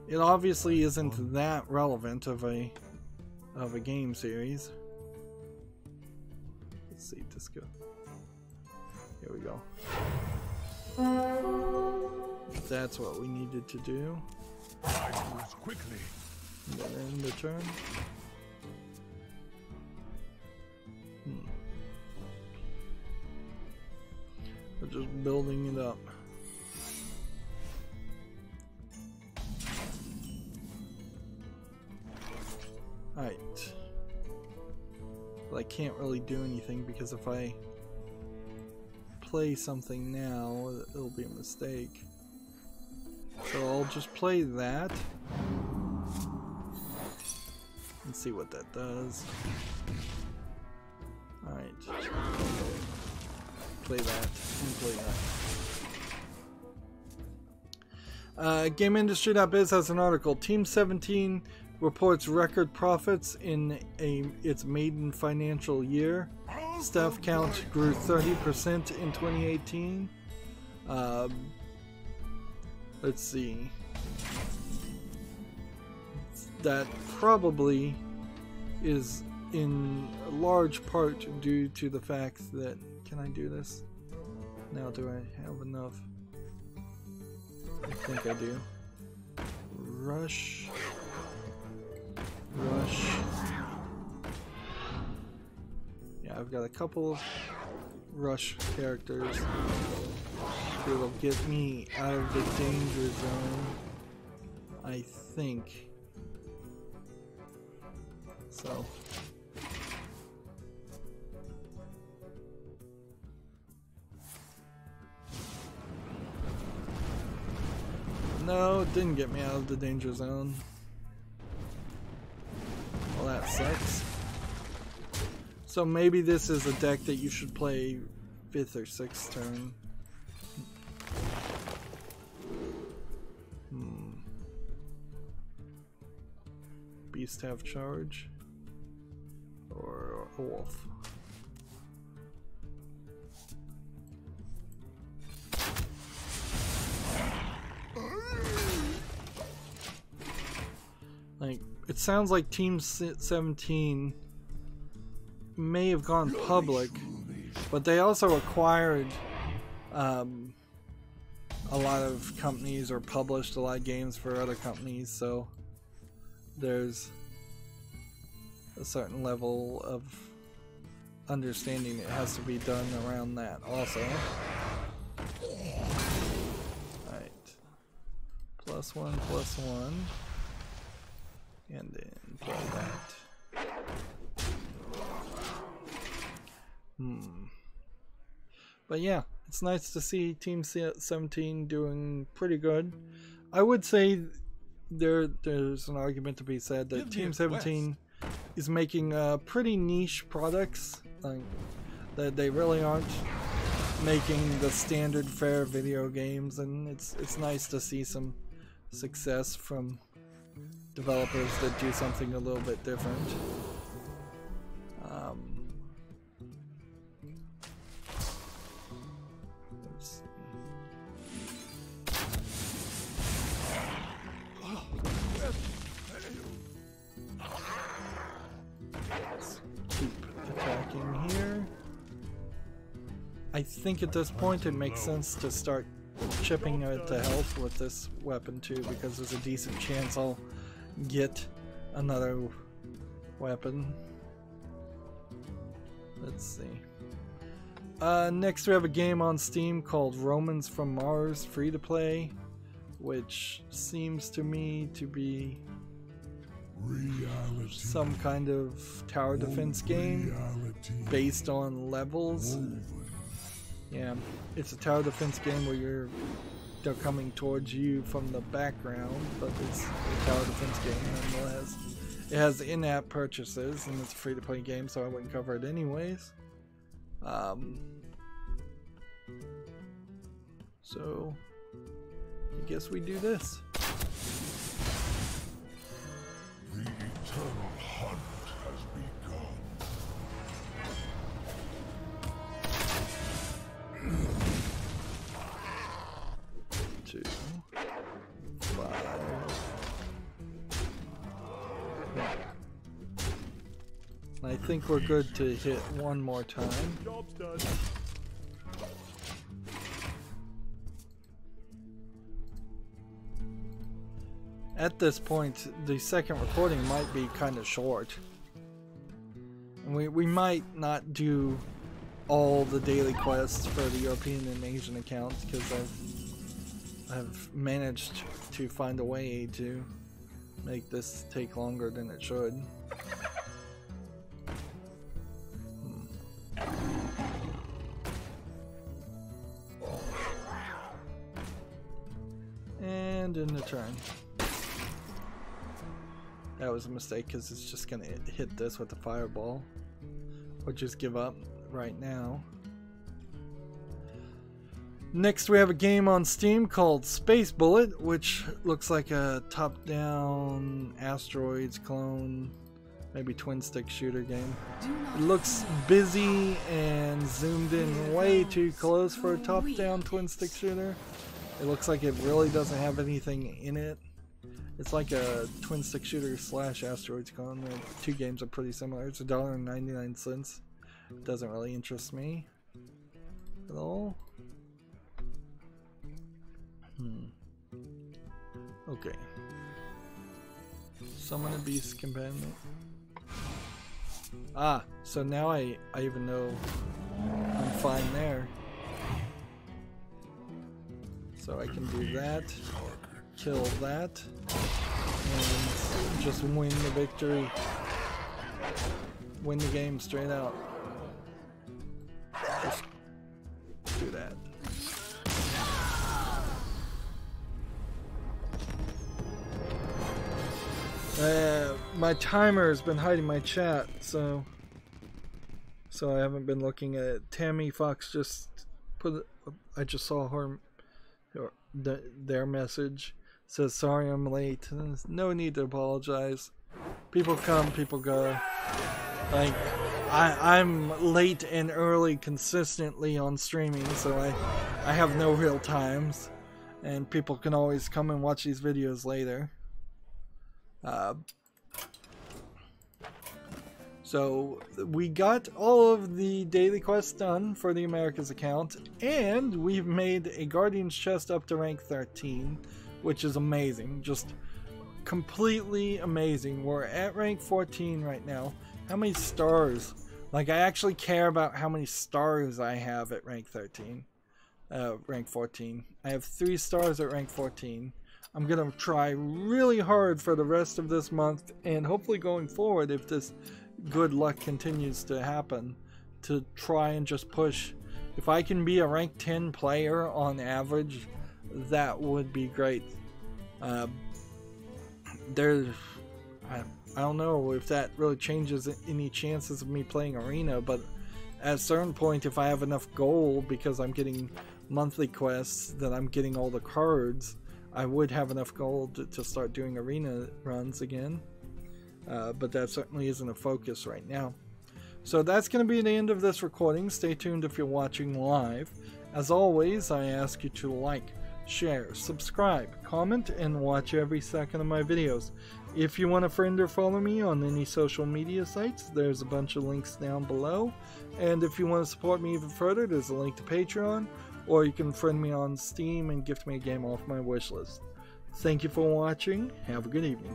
A: it obviously isn't that relevant of a game series. Let's see, disco. Here we go. That's what we needed to do.
B: Quickly.
A: And then end the turn. We're just building it up. Alright. Well, I can't really do anything because if I play something now, it'll be a mistake. So I'll just play that and see what that does. Alright. Play that and play that. GameIndustry.biz has an article. Team 17 reports record profits in its maiden financial year. Staff count grew 30% in 2018. Let's see. That probably is in large part due to the fact that, can I do this? Now do I have enough? I think I do. Rush. Rush. I've got a couple of rush characters that'll get me out of the danger zone, I think. So. No, it didn't get me out of the danger zone. Well, that sucks. So maybe this is a deck that you should play 5th or 6th turn. Beast have charge? Or a wolf? Like, it sounds like Team 17 may have gone public, but they also acquired a lot of companies or published a lot of games for other companies, so there's a certain level of understanding that has to be done around that also. Alright. +1/+1. And then play that. But yeah, it's nice to see Team 17 doing pretty good. I would say there's an argument to be said that Team 17 is making pretty niche products. Like, that they really aren't making the standard fare video games, and it's nice to see some success from developers that do something a little bit different. Let's keep attacking here. I think at this point it makes sense to start chipping it to health with this weapon too, because there's a decent chance I'll get another weapon. Let's see. Next we have a game on Steam called Romans from Mars, free to play, which seems to me to be some kind of tower defense game based on levels. Yeah, it's a tower defense game where they're coming towards you from the background, but it's a tower defense game nonetheless. It has in-app purchases, and it's a free-to-play game, so I wouldn't cover it anyways. So I guess we do this.
B: The eternal hunt has begun.
A: 2, 5. I think we're good to hit one more time.
B: Job's done.
A: At this point, the second recording might be kind of short. And we might not do all the daily quests for the European and Asian accounts, because I've managed to find a way to make this take longer than it should. And in the turn. That was a mistake, because it's just going to hit this with the fireball. Or just give up right now. Next we have a game on Steam called Space Bullet, which looks like a top-down asteroids clone, maybe twin-stick shooter game. It looks busy and zoomed in way too close for a top-down twin-stick shooter. It looks like it really doesn't have anything in it. It's like a twin-stick shooter / asteroids clone. The two games are pretty similar. It's $1.99. It doesn't really interest me at all. Okay. Summon a beast companion. Ah, so now I even know I'm fine there. So I can do that, kill that, and just win the victory. Win the game straight out. Just do that. My timer has been hiding my chat, so I haven't been looking at it. Tammy Fox just put. I just saw their message. Says sorry I'm late. No need to apologize. People come, people go. Like I'm late and early consistently on streaming, so I have no real times, and people can always come and watch these videos later. So we got all of the daily quests done for the Americas account, and we've made a Guardian's chest up to rank 13, which is amazing. Just completely amazing. We're at rank 14 right now. How many stars? Like, I actually care about how many stars I have at rank 13. Rank 14. I have 3 stars at rank 14. I'm gonna try really hard for the rest of this month, and hopefully going forward, if this good luck continues to happen, to try and just push. If I can be a rank 10 player on average, that would be great. I don't know if that really changes any chances of me playing Arena, but at a certain point, if I have enough gold because I'm getting monthly quests, that I'm getting all the cards, I would have enough gold to start doing Arena runs again. But that certainly isn't a focus right now. So that's going to be the end of this recording. Stay tuned if you're watching live. As always, I ask you to like, share, subscribe, comment, and watch every second of my videos. If you want to friend or follow me on any social media sites, there's a bunch of links down below. And if you want to support me even further, there's a link to Patreon, or you can friend me on Steam and gift me a game off my wishlist. Thank you for watching. Have a good evening.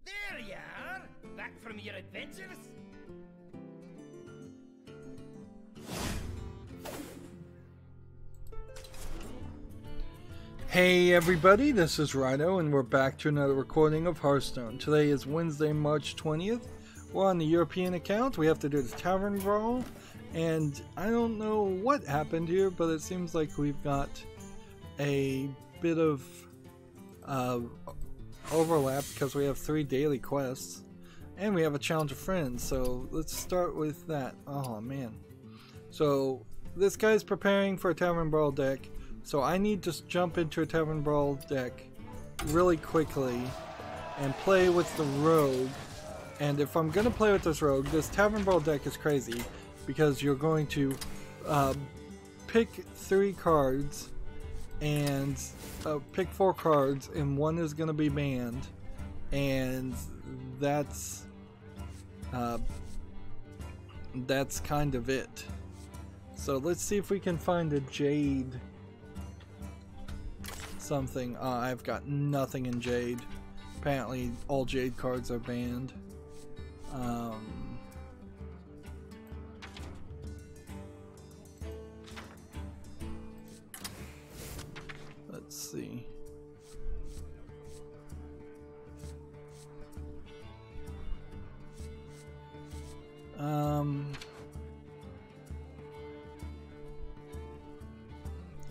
C: There you are! Back from your adventures?
A: Hey everybody, this is Rydo, and we're back to another recording of Hearthstone. Today is Wednesday, March 20th. We're on the European account. We have to do the Tavern Brawl, and I don't know what happened here, but it seems like we've got a bit of overlap because we have 3 daily quests, and we have a challenge of friends. So let's start with that. Oh man. So this guy's preparing for a Tavern Brawl deck. So I need to jump into a Tavern Brawl deck really quickly and play with the Rogue. And if I'm going to play with this Rogue, this Tavern Brawl deck is crazy because you're going to pick 3 cards and pick 4 cards, and 1 is going to be banned. And that's kind of it. So let's see if we can find a Jade something. I've got nothing in Jade. Apparently all Jade cards are banned. Let's see.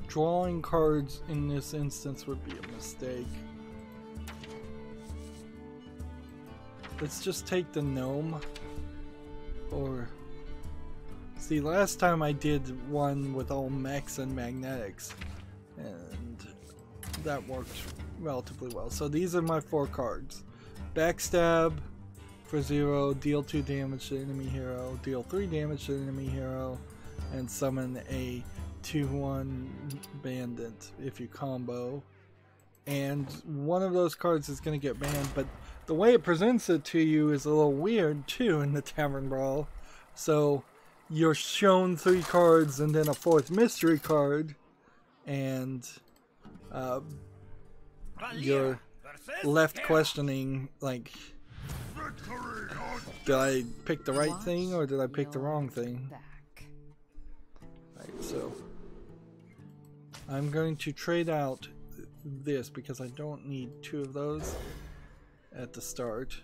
A: Drawing cards in this instance would be a mistake. Let's just take the gnome. Or see, last time I did one with all mechs and magnetics, and that worked relatively well. So these are my 4 cards. Backstab for 0, deal 2 damage to enemy hero, deal 3 damage to enemy hero, and summon a 2/1 bandit if you combo. And one of those cards is going to get banned, but the way it presents it to you is a little weird too in the Tavern Brawl. So you're shown 3 cards and then a 4th mystery card, and you're left questioning, like, did I pick the right thing or did I pick the wrong thing? Right, so I'm going to trade out this because I don't need 2 of those at the start.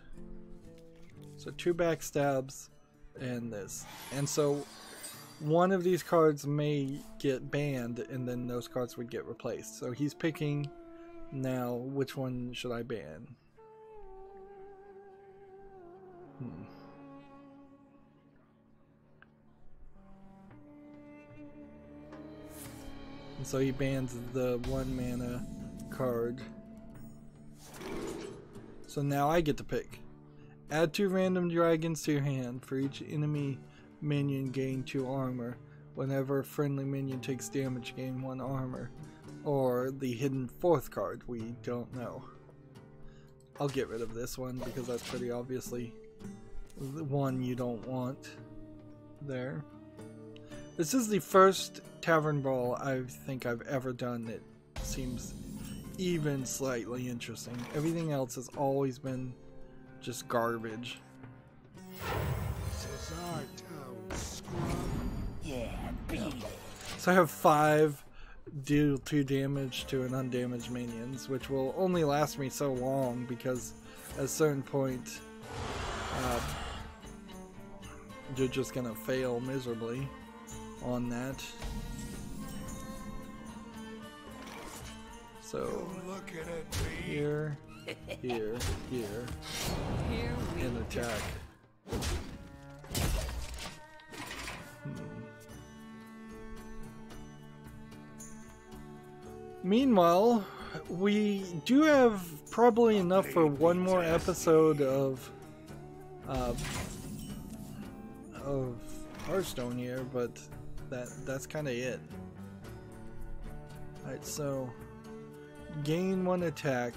A: So 2 backstabs and this. And so one of these cards may get banned and then those cards would get replaced. So he's picking now which one should I ban. And so he bans the 1 mana card. So now I get to pick. Add 2 random dragons to your hand. For each enemy minion, gain 2 armor. Whenever a friendly minion takes damage, gain 1 armor. Or the hidden 4th card, we don't know. I'll get rid of this one because that's pretty obviously the one you don't want there. This is the first Tavern Brawl I think I've ever done that seems even slightly interesting. Everything else has always been just garbage. So I have 5 deal 2 damage to an undamaged minions, which will only last me so long because at a certain point you're just gonna fail miserably on that. So here, here, here, and attack. Meanwhile, we do have probably enough for one more episode of Hearthstone here, but that's kind of it. Alright, so gain 1 attack.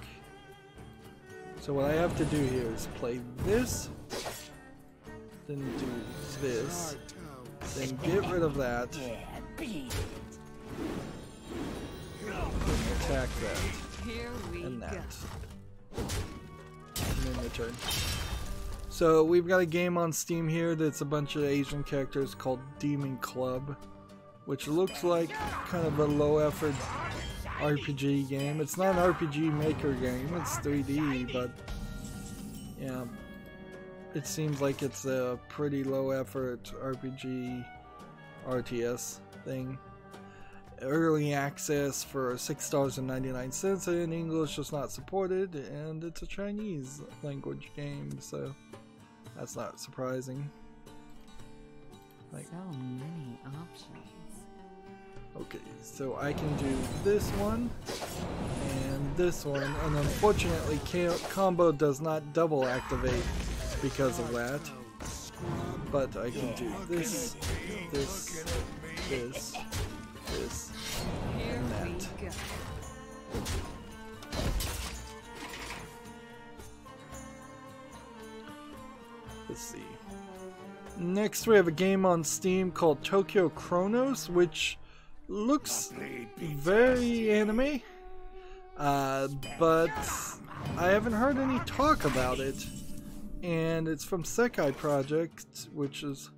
A: So what I have to do here is play this, then do this, then get rid of that, then attack that, and that, and then return. So we've got a game on Steam here that's a bunch of Asian characters called Demon Club, which looks like kind of a low effort RPG game. It's not an RPG Maker game, it's 3D, but yeah, it seems like it's a pretty low effort RPG RTS thing. Early access for $6.99 in English is not supported, and it's a Chinese language game, so that's not surprising. Like,
D: so many options.
A: okay, so I can do this one and this one, and unfortunately combo does not double activate because of that. But I can do this, this, this, this, and that. Let's see. Next we have a game on Steam called Tokyo Chronos, which looks very anime, but I haven't heard any talk about it, and it's from Sekai Project, which is,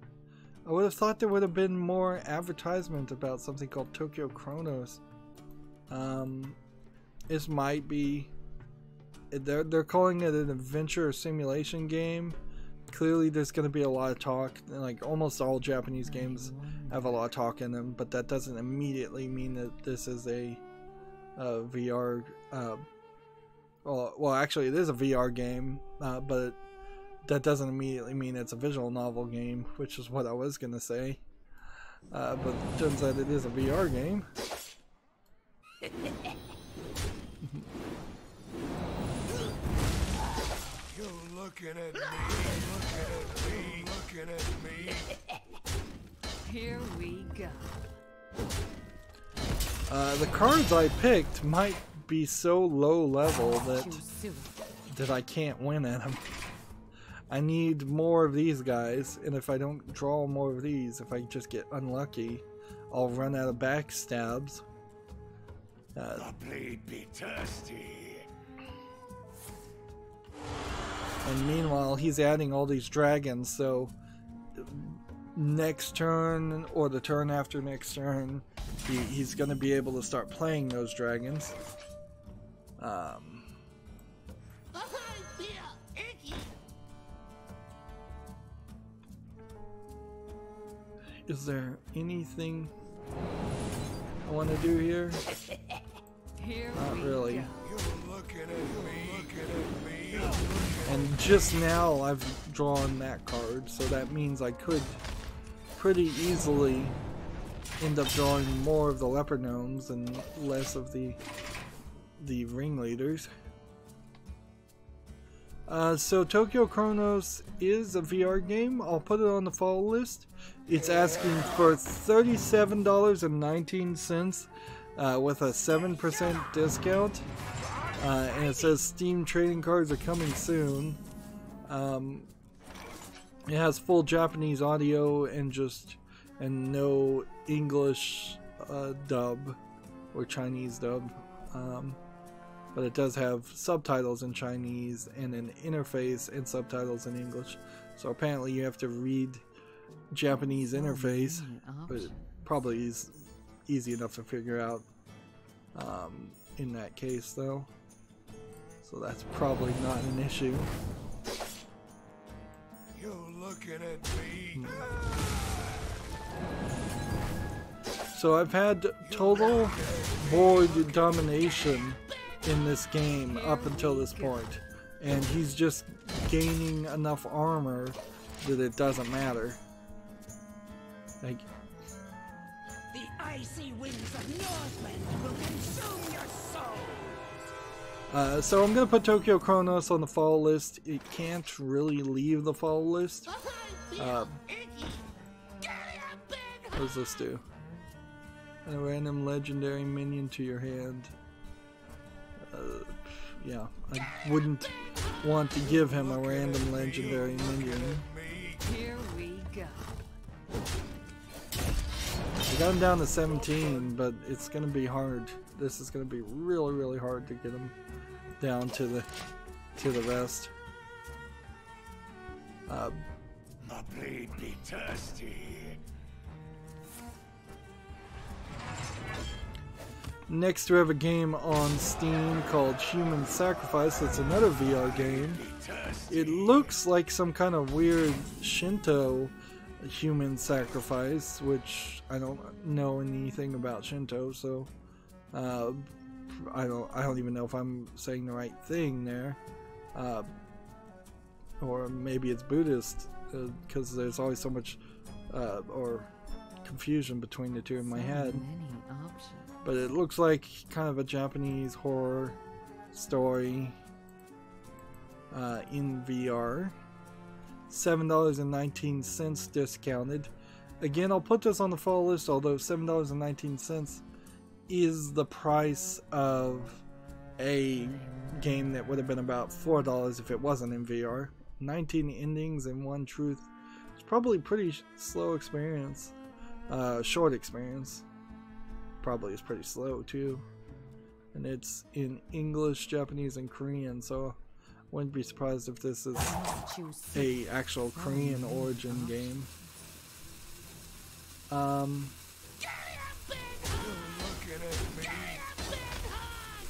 A: I would have thought there would have been more advertisement about something called Tokyo Chronos. This might be, they're calling it an adventure or simulation game. Clearly there's going to be a lot of talk, like almost all Japanese games have a lot of talk in them, but that doesn't immediately mean that this is a VR, well actually it is a VR game, but that doesn't immediately mean it's a visual novel game, which is what I was going to say, but it turns out it is a VR game.
B: looking at me? Looking at me.
D: Here we go.
A: The cards I picked might be so low level that I can't win at them. I need more of these guys, and if I don't draw more of these, if I just get unlucky, I'll run out of backstabs.
C: The blade be thirsty.
A: And meanwhile, he's adding all these dragons, so next turn or the turn after next turn, he's going to be able to start playing those dragons. Is there anything I want to do here? Not really.
B: You're looking at me.
A: And just now I've drawn that card, so that means I could pretty easily end up drawing more of the leopard gnomes and less of the ringleaders. So Tokyo Chronos is a VR game. I'll put it on the fall list. It's asking for $37.19 with a 7% discount. And it says Steam trading cards are coming soon. It has full Japanese audio and no English dub or Chinese dub. But it does have subtitles in Chinese and an interface and subtitles in English. So apparently you have to read Japanese interface, but it probably is easy enough to figure out in that case though. So that's probably not an issue.
B: You're looking at me.
A: So I've had total board domination in this game up until this point, and he's just gaining enough armor that it doesn't matter. Like,
C: The icy winds of Northland will consume your soul.
A: so I'm gonna put Tokyo Chronos on the fall list. It can't really leave the fall list. What does this do? Add a random legendary minion to your hand. Yeah, I wouldn't want to give him a random legendary minion.
D: Here we go.
A: I got him down to 17, but it's gonna be hard. This is gonna be really, really hard to get him down to the rest.
C: The blade be thirsty.
A: Next, we have a game on Steam called Human Sacrifice. It's another VR game. It looks like some kind of weird Shinto human sacrifice, which I don't know anything about Shinto, so I don't even know if I'm saying the right thing there. Or maybe it's Buddhist, because there's always so much or confusion between the two in my head. But it looks like kind of a Japanese horror story in VR. $7.19 discounted. Again, I'll put this on the fall list, although $7.19 is the price of a game that would have been about $4 if it wasn't in VR. 19 endings and 1 truth. It's probably a pretty slow experience. Short experience. Probably is pretty slow too. And it's in English, Japanese, and Korean, so I wouldn't be surprised if this is a actual Korean origin game.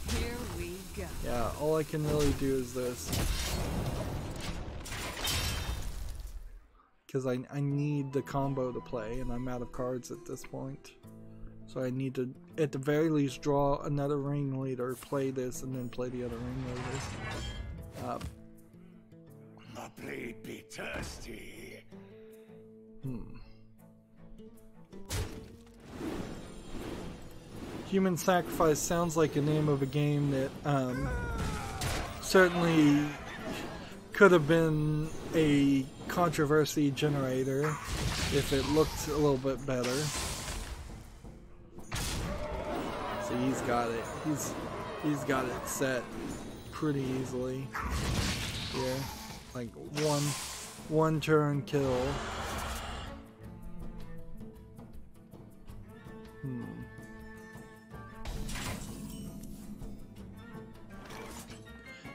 D: Here we go.
A: Yeah, all I can really do is this. Because I need the combo to play, and I'm out of cards at this point. So I need to, at the very least, draw another ringleader, play this, and then play the other ringleaders.
C: The blade be thirsty.
A: Human Sacrifice sounds like a name of a game that certainly could have been a controversy generator if it looked a little bit better. See, he's got it. He's got it set pretty easily here. Like one turn kill.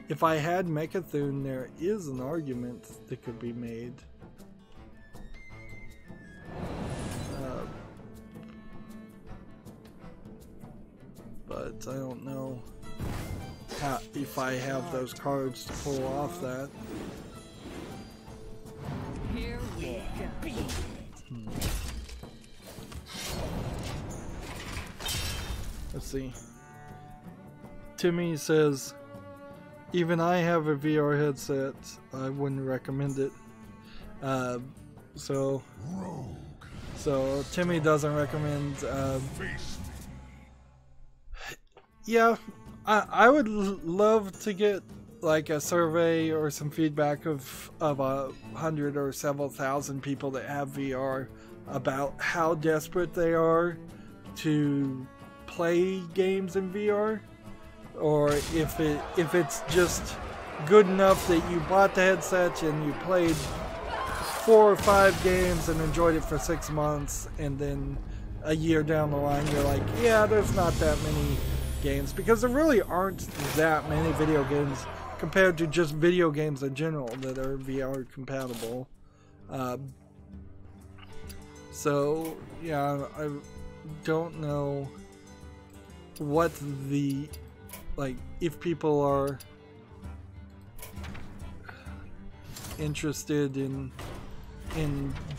A: If I had Mechathune, there is an argument that could be made. But I don't know if I have those cards to pull off that.
E: Here we go.
A: Let's see. Timmy says, even I have a VR headset. I wouldn't recommend it. So Timmy doesn't recommend. Yeah, I would love to get like a survey or some feedback of 100 or several thousand people that have VR about how desperate they are to play games in VR, or if it's just good enough that you bought the headset and you played 4 or 5 games and enjoyed it for 6 months, and then a year down the line you're like, yeah, there's not that many games, because there really aren't that many video games compared to just video games in general that are VR compatible. So yeah, I don't know what the, like, if people are interested in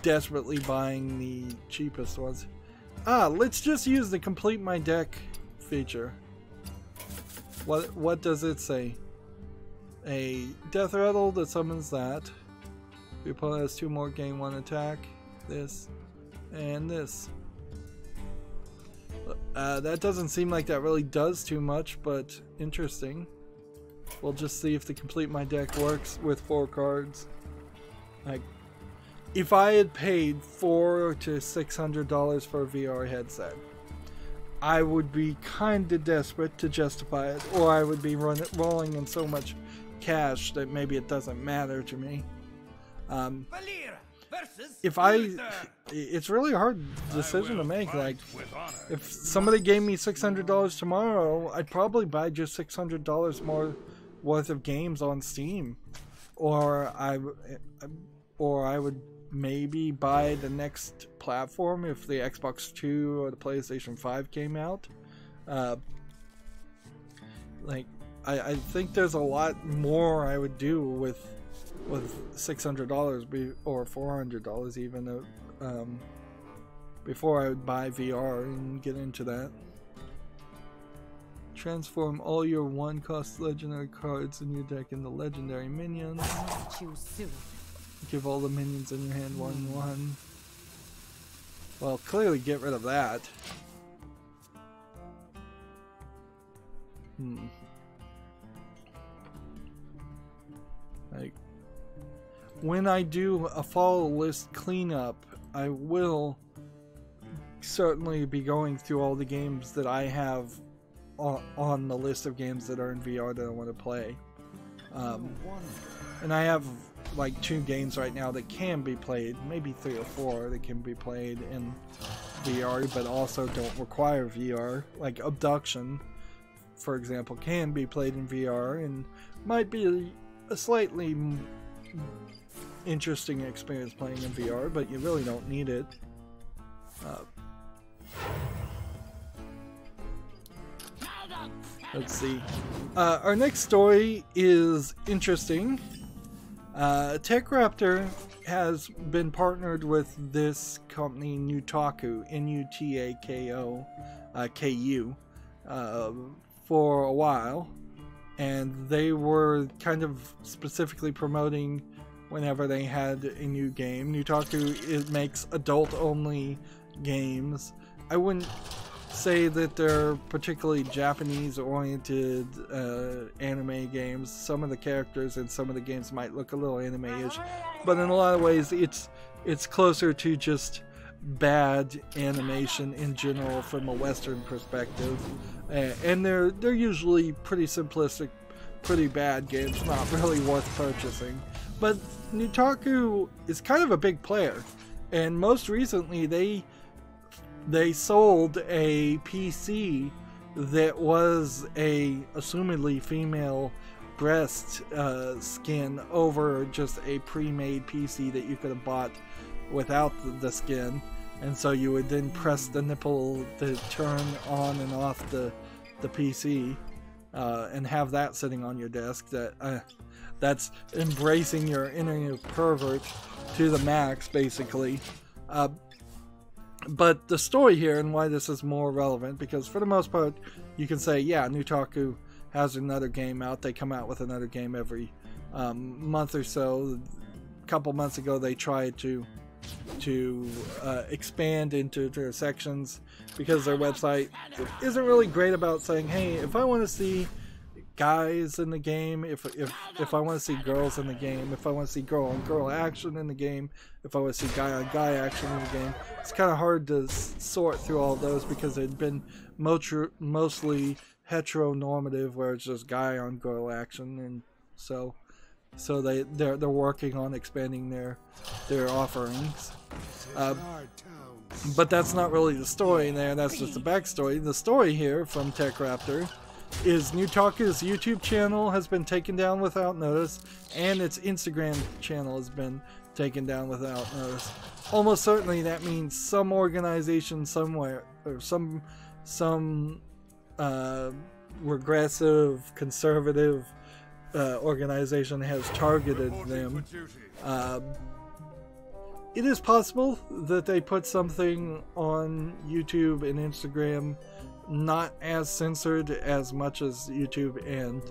A: desperately buying the cheapest ones. Let's just use the complete my deck feature. What does it say? A death rattle that summons that. Your opponent has 2 more, gain 1 attack. This and this. That doesn't seem like that really does too much, but interesting. We'll just see if the complete my deck works with 4 cards. Like, if I had paid $400 to $600 for a VR headset, I would be kind of desperate to justify it, or I would be rolling in so much cash that maybe it doesn't matter to me. It's really a hard decision to make. Like, if somebody gave me $600 tomorrow, I'd probably buy just $600 more worth of games on Steam, or I would maybe buy the next platform if the Xbox 2 or the PlayStation 5 came out. Like, I think there's a lot more I would do with $600 or $400 even before I would buy VR and get into that. Transform all your 1-cost legendary cards in your deck into legendary minions. Give all the minions in your hand 1/1. Well, clearly get rid of that. Like, when I do a follow list cleanup, I will certainly be going through all the games that I have on the list of games that are in VR that I want to play. And I have like 2 games right now that can be played, maybe 3 or 4 that can be played in VR but also don't require VR. Like Abduction, for example, can be played in VR and might be a slightly interesting experience playing in VR, but you really don't need it. Let's see. Our next story is interesting. TechRaptor has been partnered with this company, Nutaku, N-U-T-A-K-O, K-U, for a while. And they were kind of specifically promoting whenever they had a new game. Nutaku makes adult-only games. I wouldn't say that they're particularly Japanese-oriented anime games. Some of the characters in some of the games might look a little anime-ish, but in a lot of ways, it's closer to just bad animation in general from a Western perspective, and they're usually pretty simplistic, pretty bad games, not really worth purchasing. But Nutaku is kind of a big player, and most recently they sold a PC that was a assumedly female breast skin over just a pre-made PC that you could have bought without the skin, and so you would then press the nipple to turn on and off the PC and have that sitting on your desk. That's embracing your inner pervert to the max, basically. But the story here and why this is more relevant, because for the most part you can say, yeah, Nutaku has another game out. They come out with another game every month or so. A couple months ago they tried to expand into their sections, because their website isn't really great about saying, hey, if I want to see guys in the game, if I want to see girls in the game, if I want to see girl on girl action in the game, if I want to see guy on guy action in the game, it's kind of hard to sort through all those, because it'd been mostly heteronormative, where it's just guy on girl action, and so they're working on expanding their offerings. But that's not really the story there. That's just the backstory. The story here from Tech Raptor is Nutaku's YouTube channel has been taken down without notice, and its Instagram channel has been taken down without notice. Almost certainly that means some organization somewhere, or some regressive, conservative organization has targeted them. It is possible that they put something on YouTube and Instagram not as censored as much as YouTube and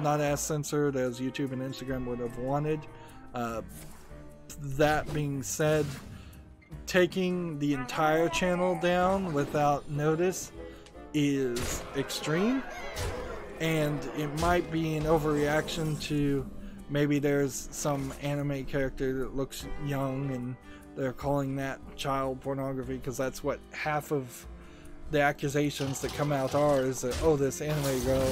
A: not as censored as YouTube and Instagram would have wanted. That being said, taking the entire channel down without notice is extreme, and it might be an overreaction to maybe there's some anime character that looks young and they're calling that child pornography, because that's what half of the accusations that come out are, is that, oh, this anime girl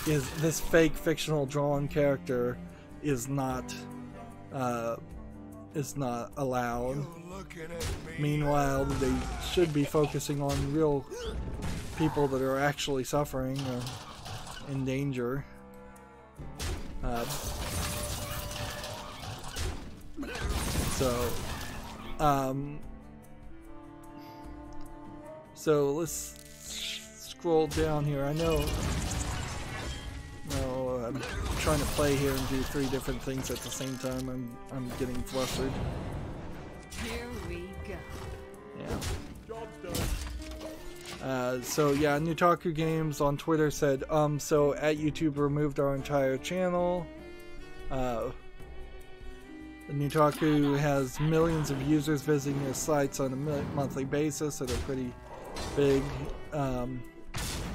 A: is this fake fictional drawn character is not allowed. Meanwhile, they should be focusing on real people that are actually suffering or in danger. So let's scroll down here. I know. No, I'm trying to play here and do 3 different things at the same time. I'm getting flustered.
E: Here we go.
A: Yeah. So yeah, Nutaku Games on Twitter said, so at YouTube removed our entire channel. Nutaku has millions of users visiting their sites on a monthly basis at a pretty big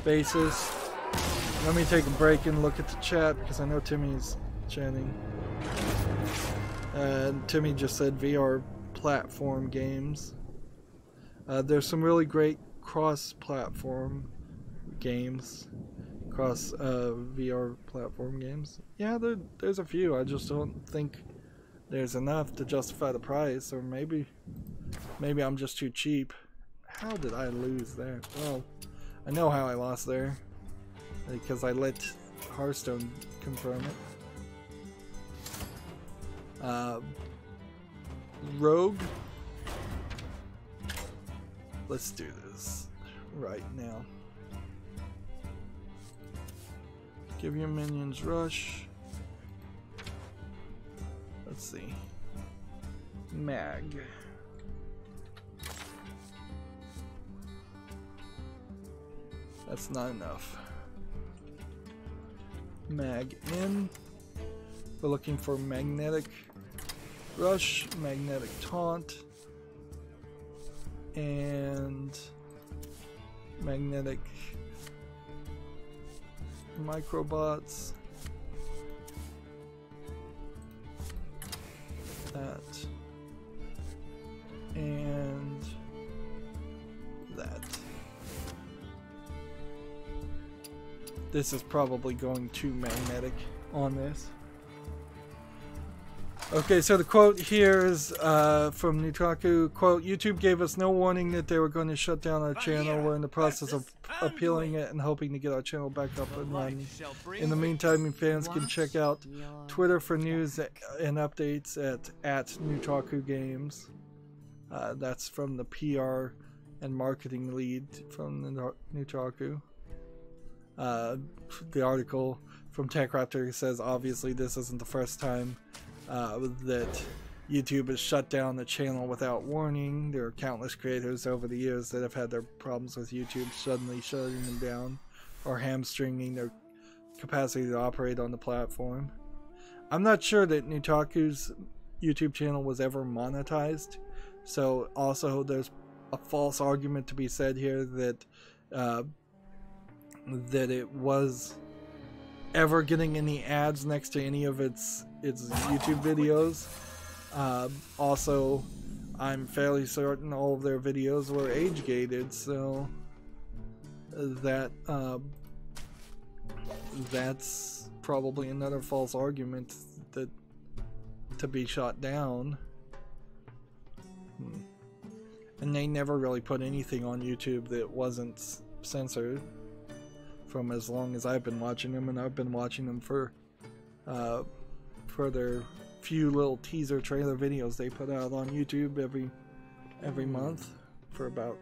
A: basis. Let me take a break and look at the chat, because I know Timmy's chatting. Timmy just said VR platform games. There's some really great cross-platform games, VR platform games. Yeah, there's a few. I just don't think there's enough to justify the price, or maybe I'm just too cheap. How did I lose there? Well, I know how I lost there, because I let Hearthstone confirm it. Rogue. Let's do this right now. Give your minions rush. Let's see. Mag. That's not enough. Mag in. We're looking for magnetic Rush, Magnetic Taunt, and Magnetic Microbots. That. And that. This is probably going too magnetic on this. Okay, so the quote here is from Nutaku. Quote, YouTube gave us no warning that they were going to shut down our channel. We're in the process of appealing it and hoping to get our channel back up and running. In the meantime, you fans can check out Twitter for news and updates at Nutaku Games. That's from the PR and marketing lead from the Nutaku. The article from TechRaptor says obviously this isn't the first time that YouTube has shut down the channel without warning. There are countless creators over the years that have had their problems with YouTube suddenly shutting them down or hamstringing their capacity to operate on the platform. I'm not sure that Nutaku's YouTube channel was ever monetized, so also there's a false argument to be said here that that it was ever getting any ads next to any of its YouTube videos. Also, I'm fairly certain all of their videos were age gated, so that that's probably another false argument that to be shot down. And they never really put anything on YouTube that wasn't censored from as long as I've been watching them, and I've been watching them for their few little teaser trailer videos they put out on YouTube every month for about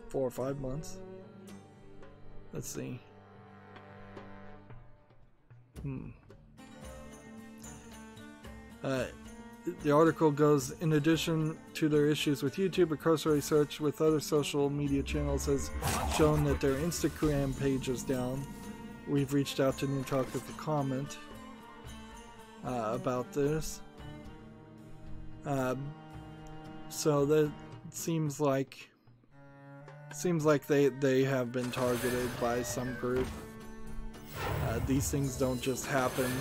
A: 4 or 5 months. Let's see. The article goes, in addition to their issues with YouTube, a cursory search with other social media channels has shown that their Instagram page is down. We've reached out to Nutaku for comment about this. So that seems like they have been targeted by some group. These things don't just happen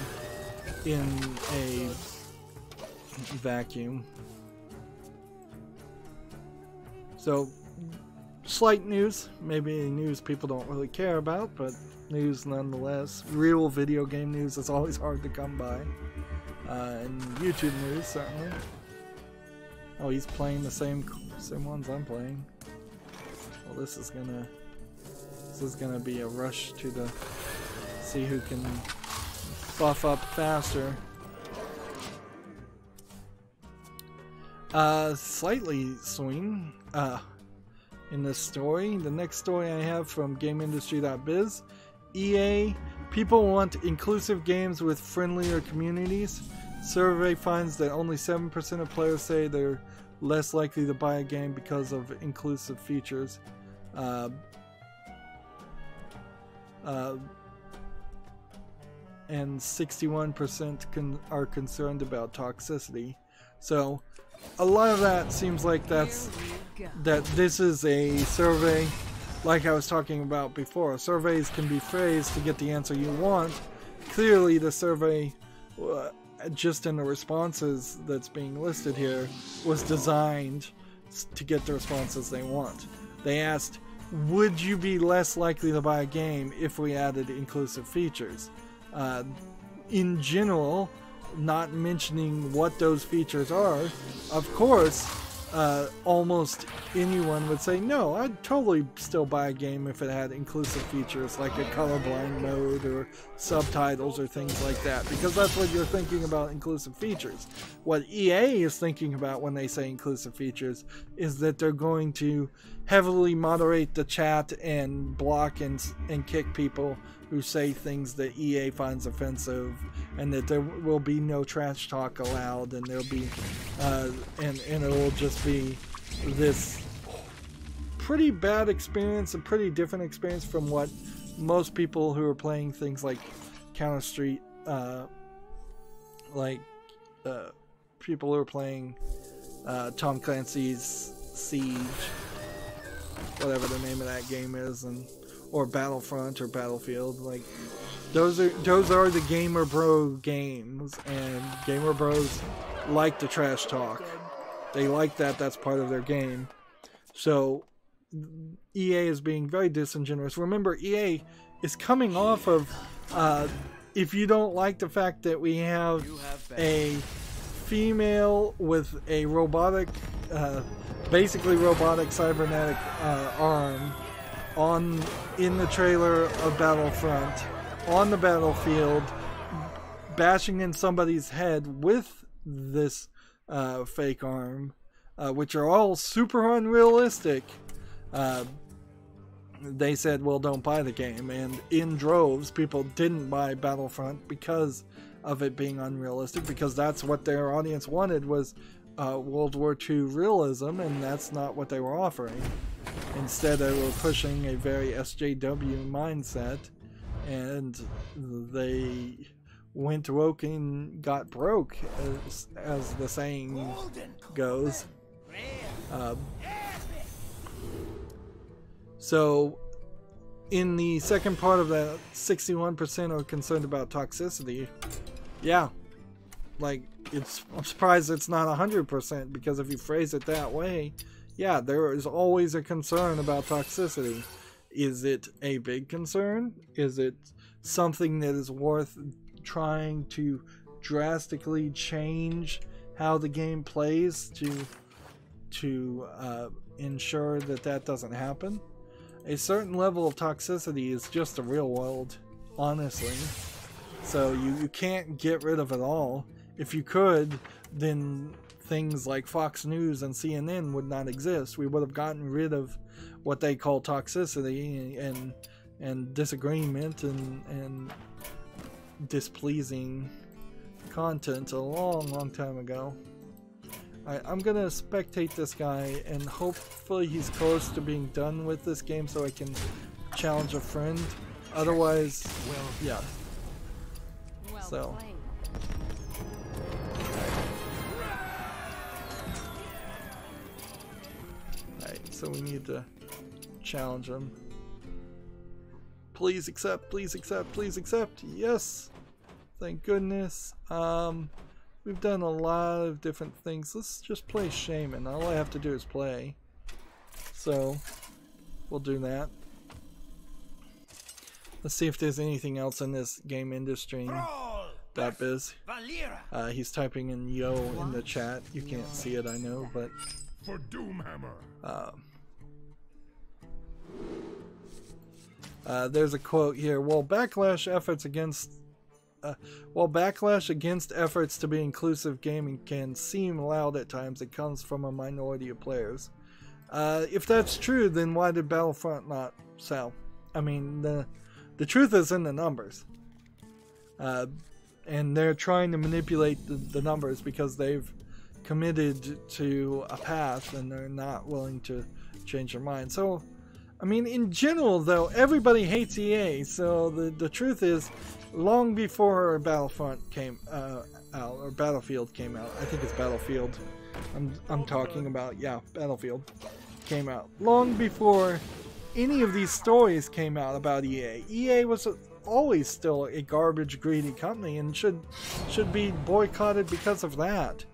A: in a vacuum. So, slight news, maybe news people don't really care about, but news nonetheless. Real video game news is always hard to come by, and YouTube news certainly. Oh, he's playing the same ones I'm playing. Well, this is gonna be a rush to see who can buff up faster. Slightly swing in this story. The next story I have from GameIndustry.biz. EA, people want inclusive games with friendlier communities. Survey finds that only 7% of players say they're less likely to buy a game because of inclusive features. And 61% are concerned about toxicity. So a lot of that seems like that this is a survey, like I was talking about before. Surveys can be phrased to get the answer you want. Clearly the survey, just in the responses that's being listed here, was designed to get the responses they want. They asked, would you be less likely to buy a game if we added inclusive features? In general, not mentioning what those features are, of course, almost anyone would say, no, I'd totally still buy a game if it had inclusive features like a colorblind mode or subtitles or things like that, because that's what you're thinking about inclusive features. What EA is thinking about when they say inclusive features is that they're going to heavily moderate the chat and block and kick people who say things that EA finds offensive, and that there will be no trash talk allowed, and there'll be and it will just be this pretty bad experience, a pretty different experience from what most people who are playing things like Counter-Strike, people who are playing Tom Clancy's Siege, whatever the name of that game is, or Battlefront or Battlefield. Like those are the gamer bro games, and gamer bros like to trash talk. They like that. That's part of their game. So EA is being very disingenuous. Remember, EA is coming off of if you don't like the fact that we have a female with a robotic, basically robotic cybernetic arm in the trailer of Battlefront, on the battlefield, bashing in somebody's head with this fake arm, which are all super unrealistic. They said, well, don't buy the game, and in droves people didn't buy Battlefront because of it being unrealistic, because that's what their audience wanted, was World War II realism, and that's not what they were offering. Instead, they were pushing a very SJW mindset, and they went woke and got broke, as the saying goes. So, in the second part of that, 61% are concerned about toxicity. Yeah, like, I'm surprised it's not 100%, because if you phrase it that way, yeah, there is always a concern about toxicity. Is it a big concern? Is it something that is worth trying to drastically change how the game plays to ensure that doesn't happen? A certain level of toxicity is just the real world, honestly. So you can't get rid of it all. If you could, then things like Fox News and CNN would not exist. We would have gotten rid of what they call toxicity and disagreement and displeasing content a long time ago. I'm gonna spectate this guy, and hopefully he's close to being done with this game so I can challenge a friend. Otherwise, yeah. So. Alright, so we need to challenge him. Please accept, please accept, please accept. Yes! Thank goodness. We've done a lot of different things. Let's just play Shaman. All I have to do is play. So, we'll do that. Let's see if there's anything else in this game industry that biz. He's typing in yo in the chat. You can't see it, I know, but
B: For Doomhammer.
A: There's a quote here. While backlash against efforts to be inclusive gaming can seem loud at times, it comes from a minority of players. If that's true, then why did Battlefront not sell? I mean, the truth is in the numbers. And they're trying to manipulate the numbers because they've committed to a path and they're not willing to change their mind. So, I mean, in general, though, everybody hates EA. So the truth is, long before Battlefront came out, or Battlefield came out, I think it's Battlefield I'm talking about, yeah, Battlefield came out. Long before any of these stories came out about EA. EA was always still a garbage, greedy company and should be boycotted because of that.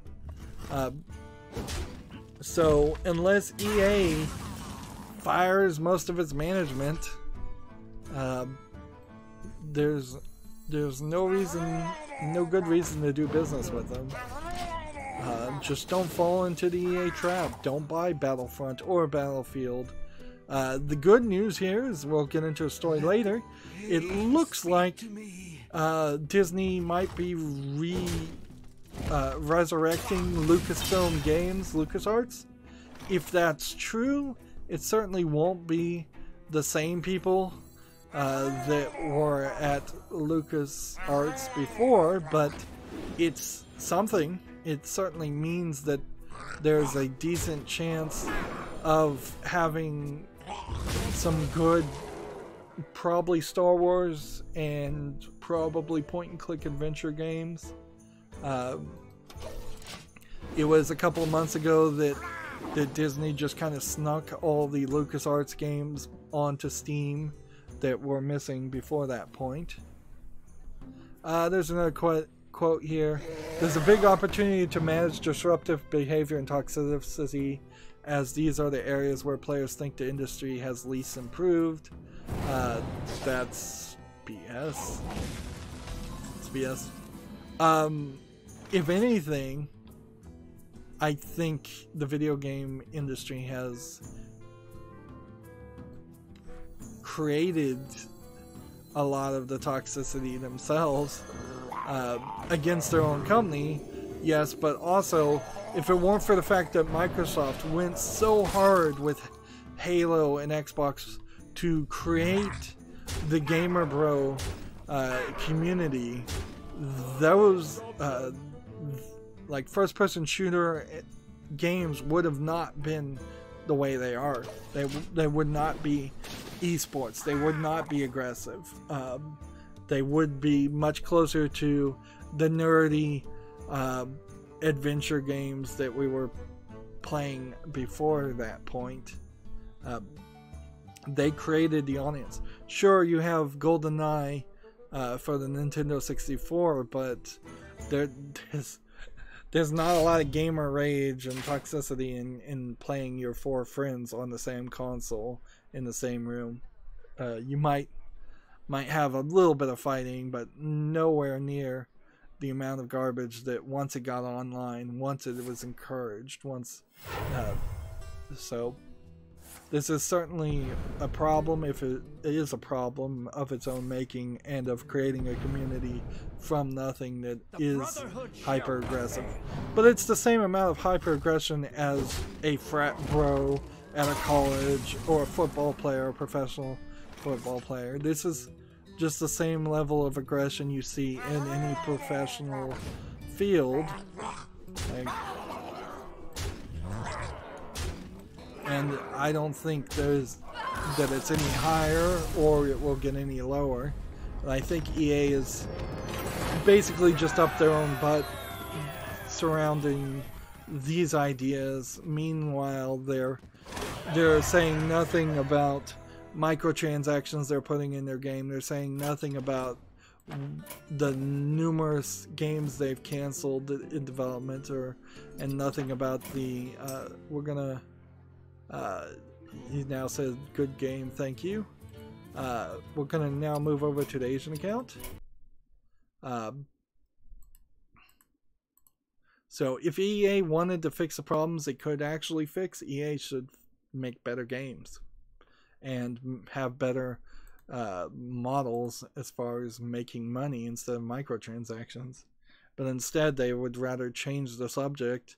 A: So unless EA fires most of its management, there's no good reason to do business with them. Just don't fall into the EA trap. Don't buy Battlefront or Battlefield. The good news here is, we'll get into a story later, it looks like Disney might be resurrecting Lucasfilm Games, LucasArts. If that's true, it certainly won't be the same people that were at LucasArts before, but it's something. It certainly means that there's a decent chance of having some good, probably Star Wars and probably point-and-click adventure games. It was a couple of months ago that Disney just kind of snuck all the LucasArts games onto Steam that were missing before that point. There's another quote here. There's a big opportunity to manage disruptive behavior and toxicity, as these are the areas where players think the industry has least improved. That's BS. It's BS. If anything, I think the video game industry has created a lot of the toxicity themselves against their own company, yes, but also if it weren't for the fact that Microsoft went so hard with Halo and Xbox to create the Gamer Bro community, those like first-person shooter games would have not been the way they are. They would not be esports. They would not be aggressive. They would be much closer to the nerdy adventure games that we were playing before that point. They created the audience. Sure, you have GoldenEye for the Nintendo 64, but there's not a lot of gamer rage and toxicity in playing your 4 friends on the same console in the same room. You might have a little bit of fighting, but nowhere near the amount of garbage that once it got online, once it was encouraged, so this is certainly a problem, if it is a problem of its own making, and of creating a community from nothing that is hyper aggressive. But it's the same amount of hyper aggression as a frat bro at a college, or a football player, a professional football player. This is just the same level of aggression you see in any professional field. And I don't think that it's any higher or it will get any lower. And I think EA is basically just up their own butt surrounding these ideas. Meanwhile, they're saying nothing about microtransactions they're putting in their game. They're saying nothing about the numerous games they've canceled in development, and nothing about the he now says good game, thank you. We're gonna now move over to the Asian account. So if EA wanted to fix the problems it could actually fix, EA should make better games and have better models as far as making money instead of microtransactions. But instead they would rather change the subject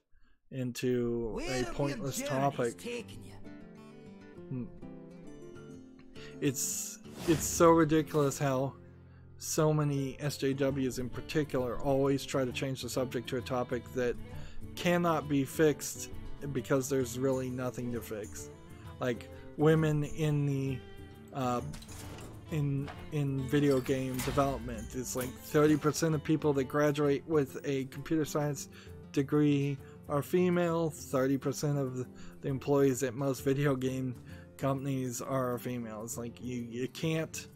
A: into a pointless topic. It's so ridiculous how so many SJWs in particular always try to change the subject to a topic that cannot be fixed because there's really nothing to fix. Like women in the in video game development, it's like 30% of people that graduate with a computer science degree are female. 30% of the employees at most video game companies are female. It's like you can't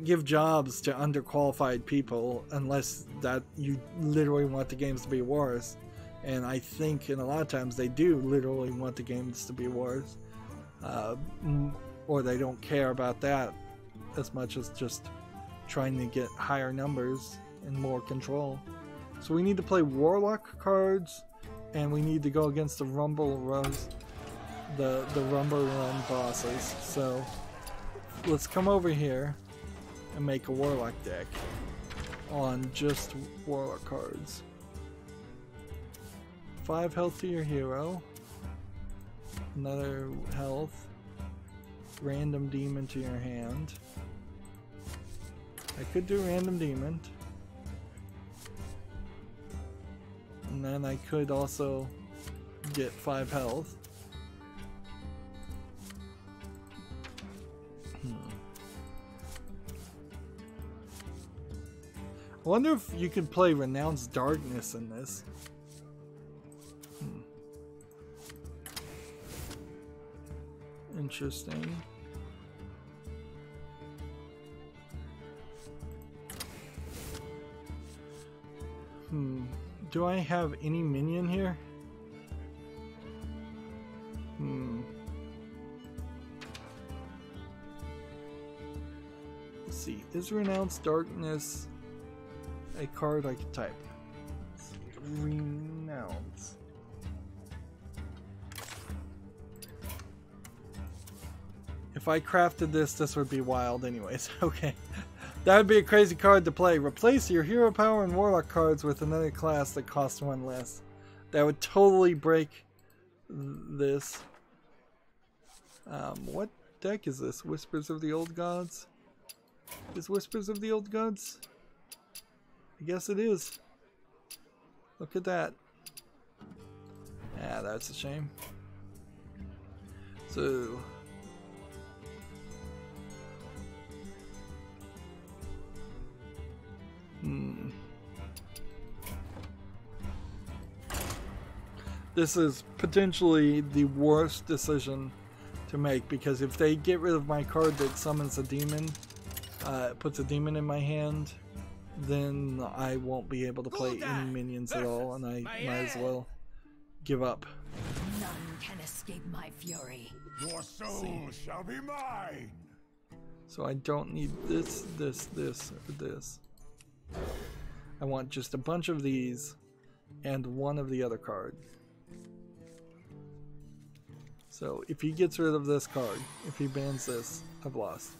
A: give jobs to underqualified people unless that you literally want the games to be worse. And I think in a lot of times they do literally want the games to be worse, or they don't care about that as much as just trying to get higher numbers and more control. So we need to play Warlock cards, and we need to go against the Rumble Runs, the Rumble Run bosses. So let's come over here and make a Warlock deck on just Warlock cards. 5 health to your hero, another health, random demon to your hand. I could do random demon, and then I could also get 5 health. I wonder if you could play Renounced Darkness in this. Interesting. Do I have any minion here? Let's see. Is Renounced Darkness a card I could type? Renounce. If I crafted this, this would be wild anyways. Okay. That would be a crazy card to play. Replace your hero power and warlock cards with another class that costs one less. That would totally break this. What deck is this? Whispers of the Old Gods? Is Whispers of the Old Gods? I guess it is. Look at that. Yeah, that's a shame. So... This is potentially the worst decision to make, because if they get rid of my card that summons a demon, puts a demon in my hand, then I won't be able to play any minions at all, and I might as well give up.
D: None can escape my fury.
C: Your soul shall be mine.
A: So I don't need this, this, or this. I want just a bunch of these and one of the other card. So if he gets rid of this card, if he bans this, I've lost.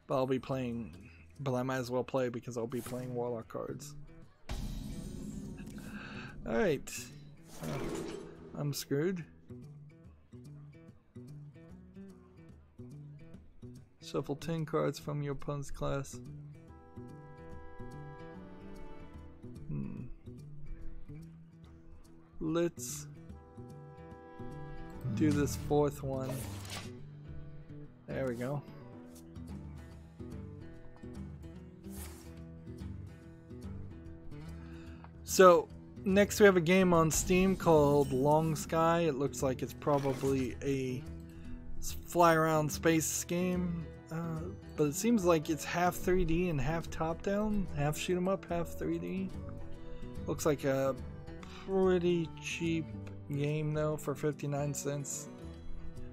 A: But I'll be playing, but I might as well play because I'll be playing Warlock cards. Alright. I'm screwed. Shuffle 10 cards from your opponent's class. Let's do this fourth one. There we go. So next we have a game on Steam called Long Sky. It looks like it's probably a fly around space game, but it seems like it's half 3D and half top down, half shoot 'em up, half 3D. Looks like a pretty cheap game though for 59 cents.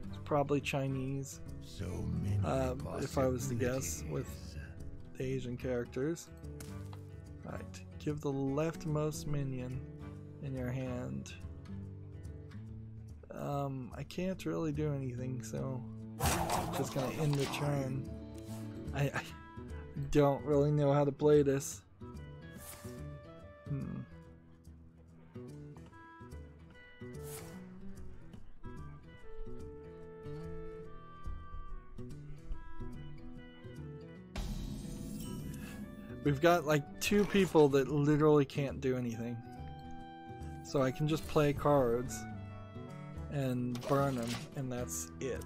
A: It's probably Chinese,
C: So many
A: if I was to guess, with the Asian characters. Alright, give the leftmost minion in your hand. I can't really do anything, so I'm just gonna end the turn. I don't really know how to play this. We've got like 2 people that literally can't do anything. So I can just play cards and burn them, and that's it.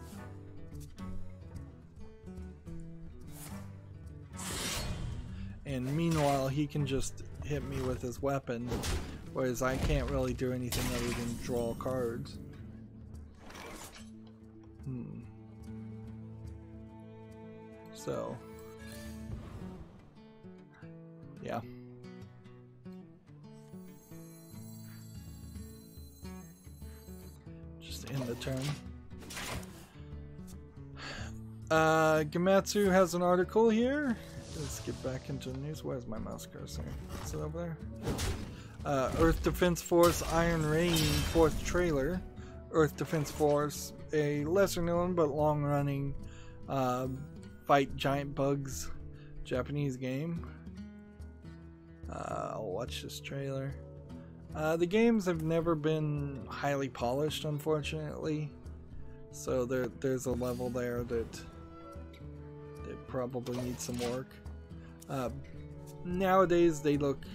A: And meanwhile, he can just hit me with his weapon, whereas I can't really do anything other than draw cards. So, yeah. Just end the turn. Gamatsu has an article here. Let's get back into the news. Where's my mouse cursor? Is it over there? Earth Defense Force Iron Rain 4th trailer. Earth Defense Force, a lesser known but long running fight giant bugs Japanese game. I'll watch this trailer. The games have never been highly polished, unfortunately, so there's a level there that probably needs some work. Nowadays they look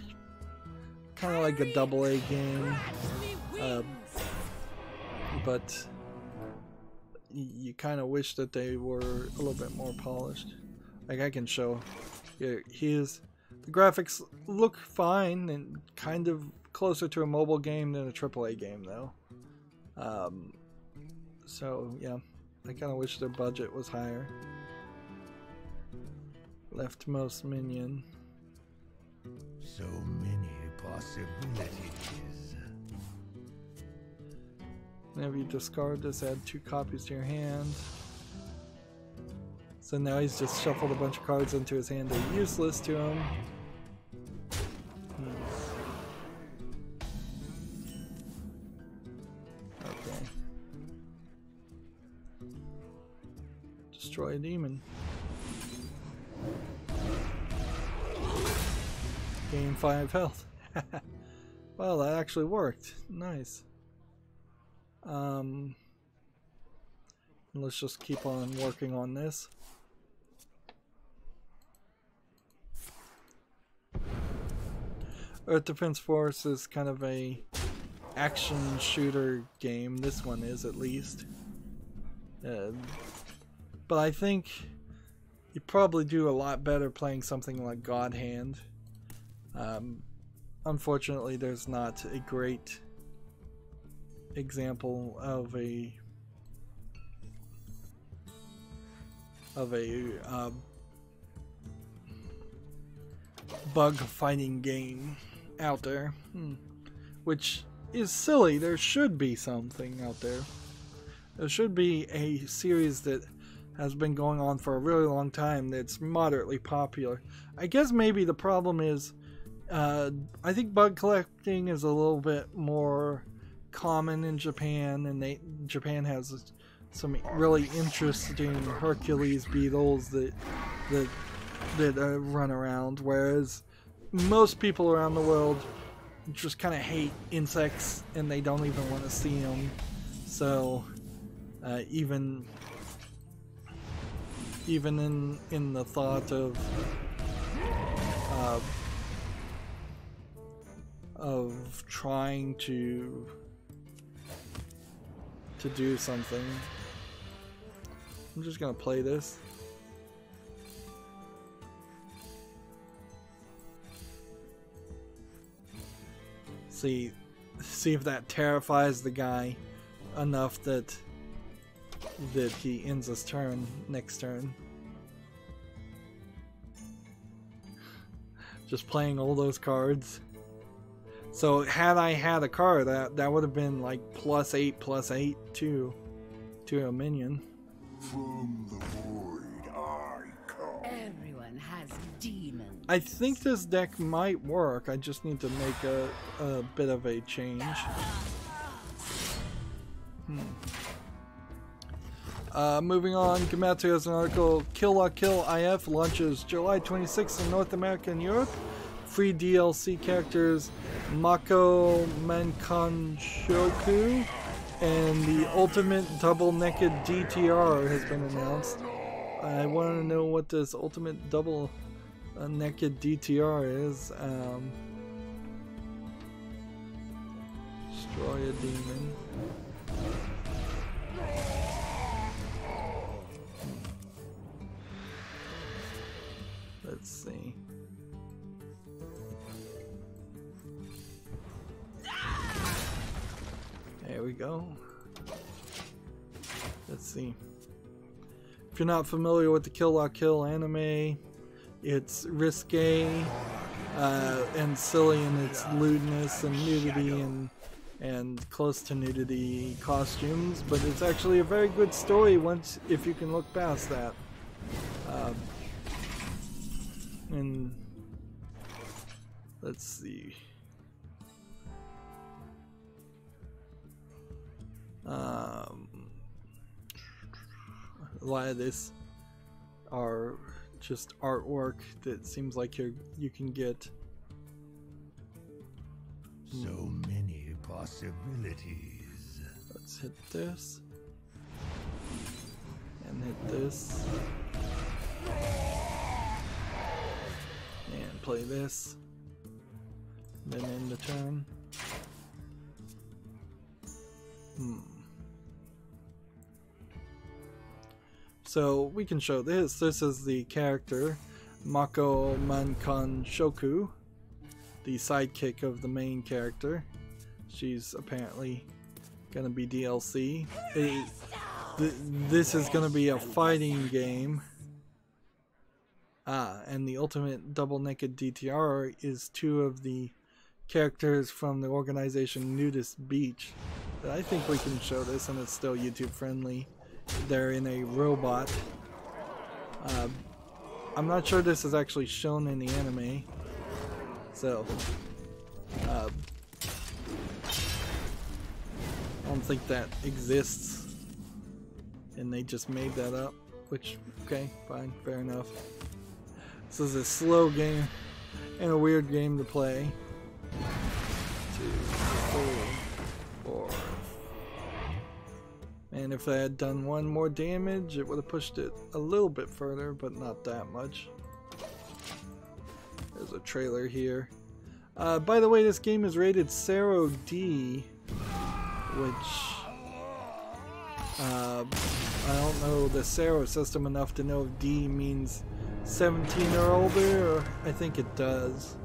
A: kind of like a AA game, but you kind of wish that they were a little bit more polished. Like I can show here, the graphics look fine and kind of closer to a mobile game than a AAA game though. So yeah, I kind of wish their budget was higher. Leftmost minion.
B: So many possibilities.
A: Whenever you discard this, add 2 copies to your hand. So now he's just shuffled a bunch of cards into his hand that are useless to him. Okay. Destroy a demon. Gain 5 health. Well, that actually worked. Nice. Let's just keep on working on this. Earth Defense Force is kind of a action shooter game. This one is, at least. But I think you probably do a lot better playing something like God Hand. Unfortunately, there's not a great example of a bug fighting game out there, which is silly. There should be something out there. There should be a series that has been going on for a really long time that's moderately popular. I guess maybe the problem is I think bug collecting is a little bit more common in Japan, and Japan has some really interesting Hercules beetles that run around, whereas most people around the world just kind of hate insects and they don't even want to see them. So even in the thought of trying to do something, I'm just gonna play this. See if that terrifies the guy enough that he ends his turn next turn. Just playing all those cards. So had I had a card, that would have been like +8/+8 to a minion.
B: From the void I come.
E: Everyone has demons.
A: I think this deck might work. I just need to make a bit of a change. Moving on, Gematsu has an article. Kill La Kill IF launches July 26th in North America and Europe. Free DLC characters Mako Mankanshoku and the ultimate double naked DTR has been announced. I want to know what this ultimate double naked DTR is. Destroy a demon. Let's see. There we go. Let's see. If you're not familiar with the Kill La Kill anime, it's risque and silly in its lewdness and nudity and close to nudity costumes, but it's actually a very good story if you can look past that. And let's see. A lot of this are just artwork that seems like you can get.
B: So many possibilities.
A: Let's hit this and hit this and play this, then end the turn. So we can show this. This is the character Mako Mankanshoku, the sidekick of the main character. She's apparently gonna be DLC. This is gonna be a fighting game. And the ultimate double naked DTR is 2 of the characters from the organization Nudist Beach. But I think we can show this and it's still YouTube friendly. They're in a robot. I'm not sure this is actually shown in the anime. So, I don't think that exists. And they just made that up. Which, okay, fine, fair enough. This is a slow game and a weird game to play. 2, 3, 4. And if I had done 1 more damage, it would have pushed it a little bit further, but not that much. There's a trailer here. By the way, this game is rated Zero D, which I don't know the Zero system enough to know if D means 17 or older, or I think it does.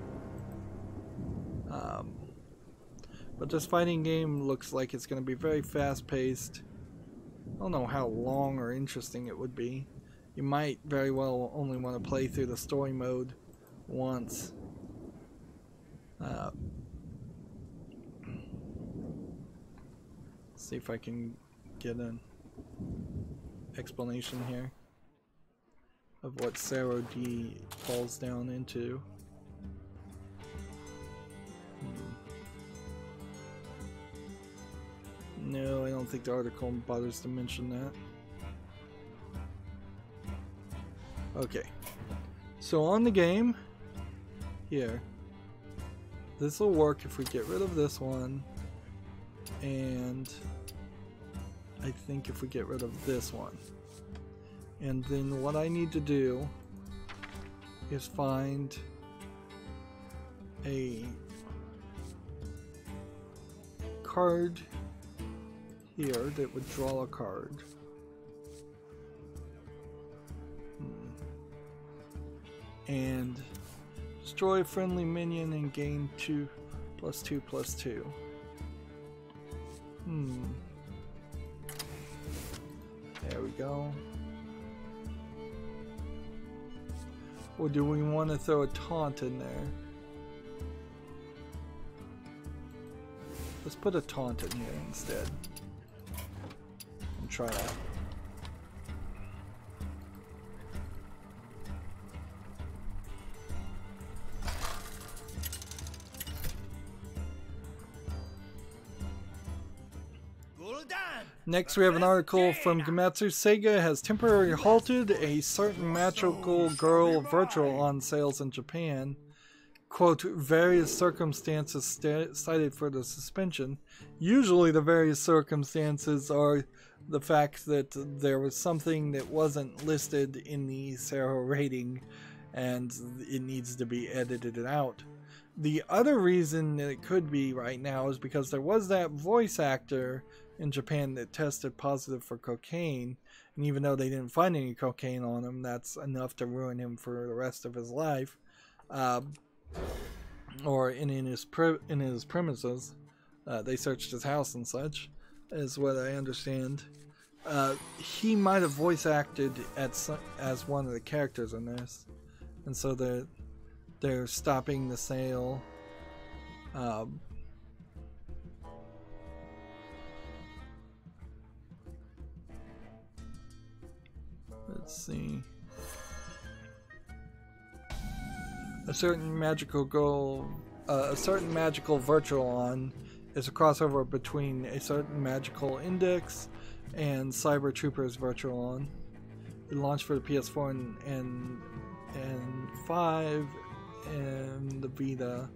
A: But this fighting game looks like it's going to be very fast-paced. I don't know how long or interesting it would be. You might very well only want to play through the story mode once. See if I can get an explanation here of what Zero D falls down into. No, I don't think the article bothers to mention that. Okay, so on the game, here, this will work if we get rid of this one, and I think if we get rid of this one. And then what I need to do is find a card here that would draw a card. And destroy a friendly minion and gain 2 + 2 + 2. There we go. Or do we want to throw a taunt in there? Let's put a taunt in here instead. And try that. Next we have an article from Gematsu. Sega has temporarily halted a certain magical girl virtual on sales in Japan. Quote, various circumstances cited for the suspension. Usually the various circumstances are the fact that there was something that wasn't listed in the Zero rating and it needs to be edited out. The other reason that it could be right now is because there was that voice actor in Japan that tested positive for cocaine, and even though they didn't find any cocaine on him, that's enough to ruin him for the rest of his life, or in his premises. They searched his house and such, is what I understand. He might have voice acted as one of the characters in this, and so they're stopping the sale. Let's see. A certain magical Virtualon is a crossover between a certain magical index and Cyber Troopers Virtualon. It launched for the PS4 and 5 and the Vita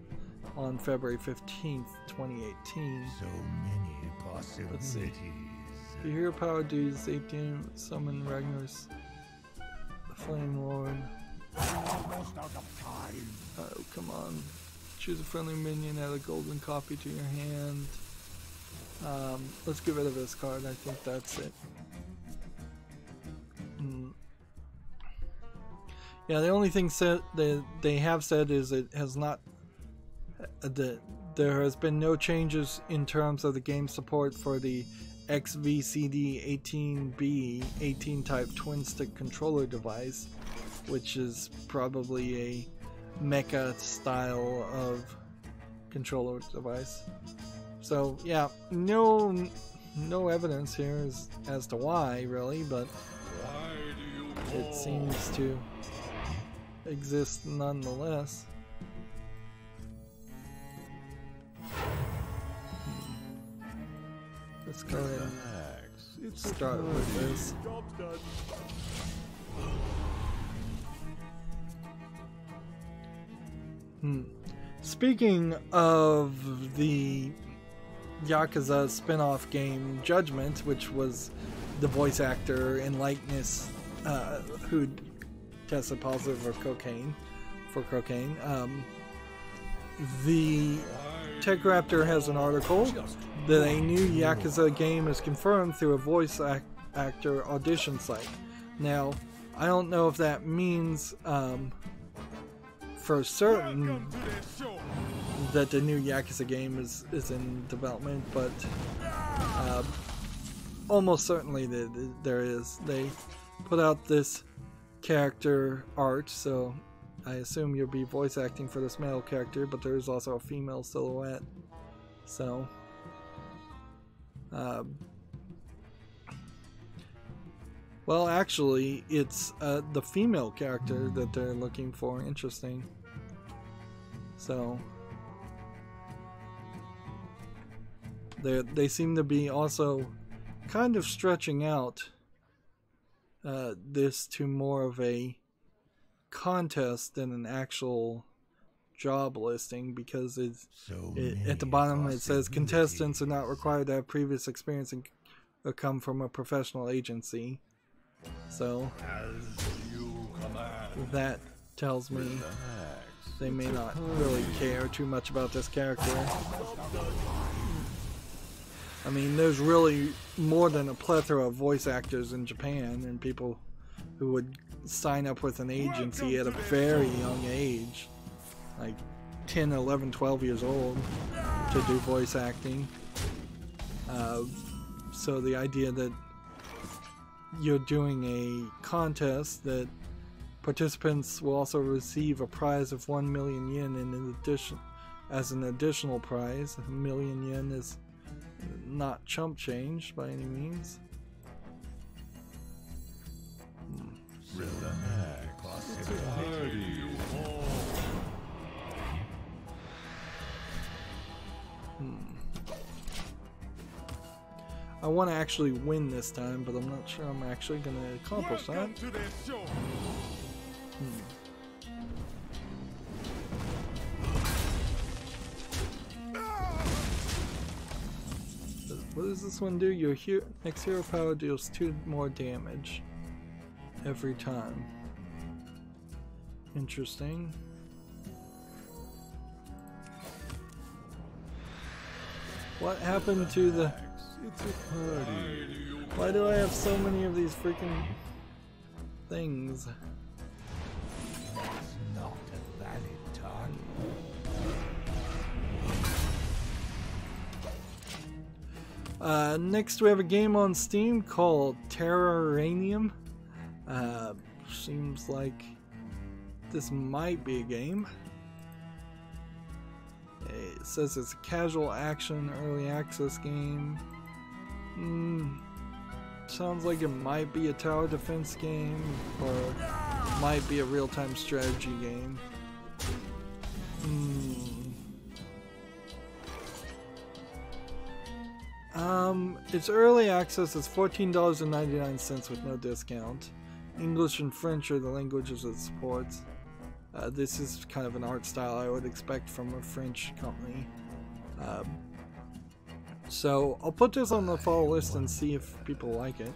A: on February 15th, 2018.
C: So many possibilities.
A: Let's see. The hero power dudes 18 summon Ragnar's the Flame Lord.
C: Almost out of time.
A: Oh, come on. Choose a friendly minion, add a golden copy to your hand. Let's get rid of this card. I think that's it. Yeah, the only thing they have said is it has not There has been no changes in terms of the game support for the XVCD18B 18 type twin stick controller device, which is probably a mecha style of controller device. So yeah, no evidence here as to why really, but it seems to exist nonetheless. Let's go ahead and start with this. Speaking of the Yakuza spin-off game Judgment, which was the voice actor and likeness who tested positive for cocaine, the TechRaptor has an article that a new Yakuza game is confirmed through a voice actor audition site. Now, I don't know if that means for certain that the new Yakuza game is in development, but almost certainly there is. They put out this character art, so I assume you'll be voice acting for this male character, but there is also a female silhouette. So, well, actually, it's the female character that they're looking for. Interesting. So, they seem to be also kind of stretching out this to more of a contest than an actual job listing, because at the bottom it says contestants are not required to have previous experience and come from a professional agency. So that tells me they may not really care too much about this character. I mean, there's really more than a plethora of voice actors in Japan and people who would sign up with an agency at a very young age, like 10, 11, 12 years old, to do voice acting. So the idea that you're doing a contest that participants will also receive a prize of 1 million yen in addition as an additional prize. 1 million yen is not chump change by any means. I want to actually win this time, but I'm not sure I'm actually going to accomplish that. What does this one do? Your next hero power deals 2 more damage every time. Interesting. What happened to the...
B: It's a party.
A: Why do I have so many of these freaking things?
C: That's not a valid target.
A: Next we have a game on Steam called Terrarium. Seems like this might be a game. It says it's a casual action early access game. Sounds like it might be a tower defense game, or might be a real-time strategy game. It's early access. It's $14.99 with no discount. English and French are the languages it supports. This is kind of an art style I would expect from a French company. So I'll put this on the follow list and see if people like it.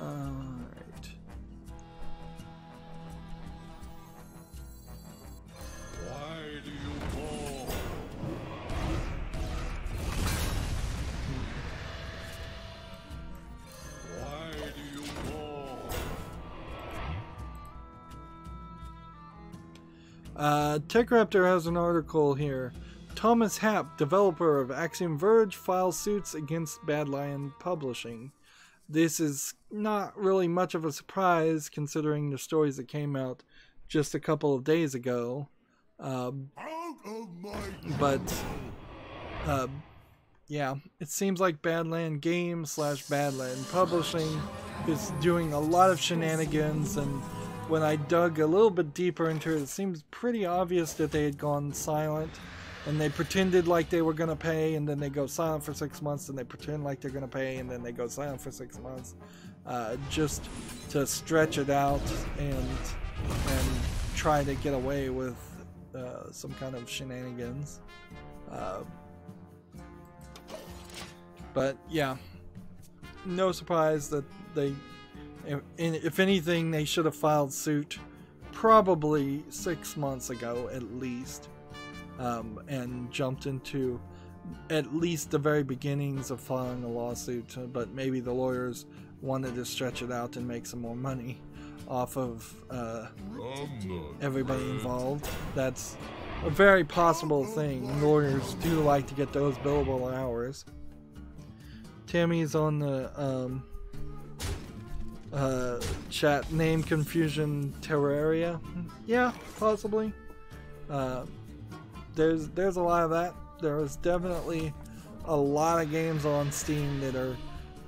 A: Alright.
B: Why do you call? Why do you call?
A: TechRaptor has an article here. Thomas Happ, developer of Axiom Verge, files suits against Badlion Publishing. This is not really much of a surprise considering the stories that came out just a couple of days ago. Yeah, it seems like Badland Games / Badland Publishing is doing a lot of shenanigans, and when I dug a little bit deeper into it, it seems pretty obvious that they had gone silent, and they pretended like they were going to pay, and then they go silent for 6 months, and they pretend like they're going to pay, and then they go silent for 6 months, just to stretch it out and try to get away with some kind of shenanigans. But yeah, no surprise that they, if anything, they should have filed suit probably 6 months ago at least, and jumped into at least the very beginnings of filing a lawsuit, but maybe the lawyers wanted to stretch it out and make some more money off of everybody involved. That's a very possible thing. Lawyers do like to get those billable hours. Tammy's on the chat. Name confusion Terraria. Yeah, possibly. There's a lot of that. There is definitely a lot of games on Steam that are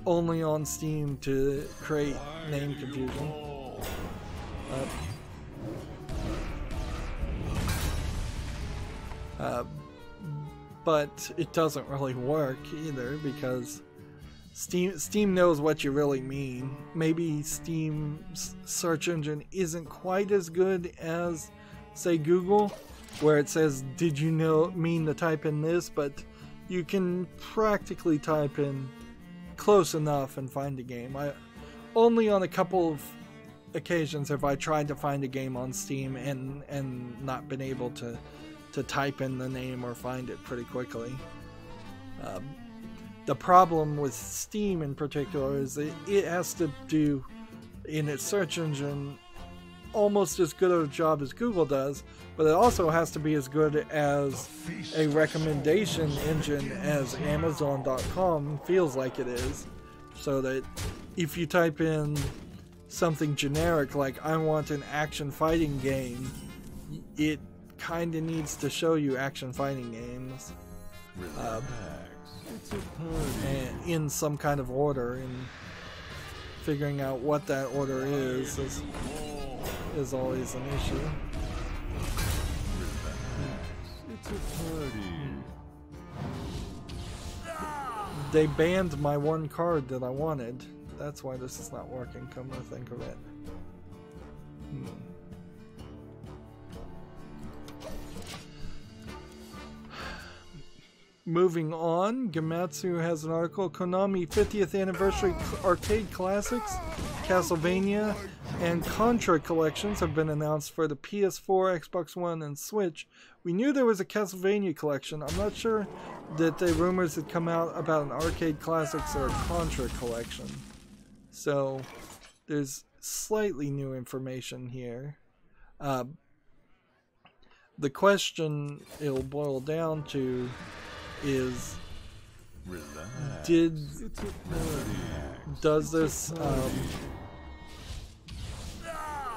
A: only on Steam to create name confusion. But it doesn't really work either, because Steam knows what you really mean. Maybe Steam's search engine isn't quite as good as, say, Google, where it says, did you mean to type in this? But you can practically type in close enough and find a game. Only on a couple of occasions have I tried to find a game on Steam and not been able to type in the name or find it pretty quickly. The problem with Steam in particular is that it has to do in its search engine almost as good of a job as Google does, but it also has to be as good as a recommendation engine as Amazon.com feels like it is, so that if you type in something generic like I want an action fighting game, it kind of needs to show you action fighting games and in some kind of order, and figuring out what that order is always an issue. They banned my one card that I wanted. That's why this is not working, come to think of it. Moving on, Gamatsu has an article. Konami 50th Anniversary Arcade Classics, Castlevania, and Contra collections have been announced for the PS4, Xbox One, and Switch. We knew there was a Castlevania collection. I'm not sure that the rumors had come out about an Arcade Classics or a Contra collection. So, there's slightly new information here. The question it'll boil down to is, does this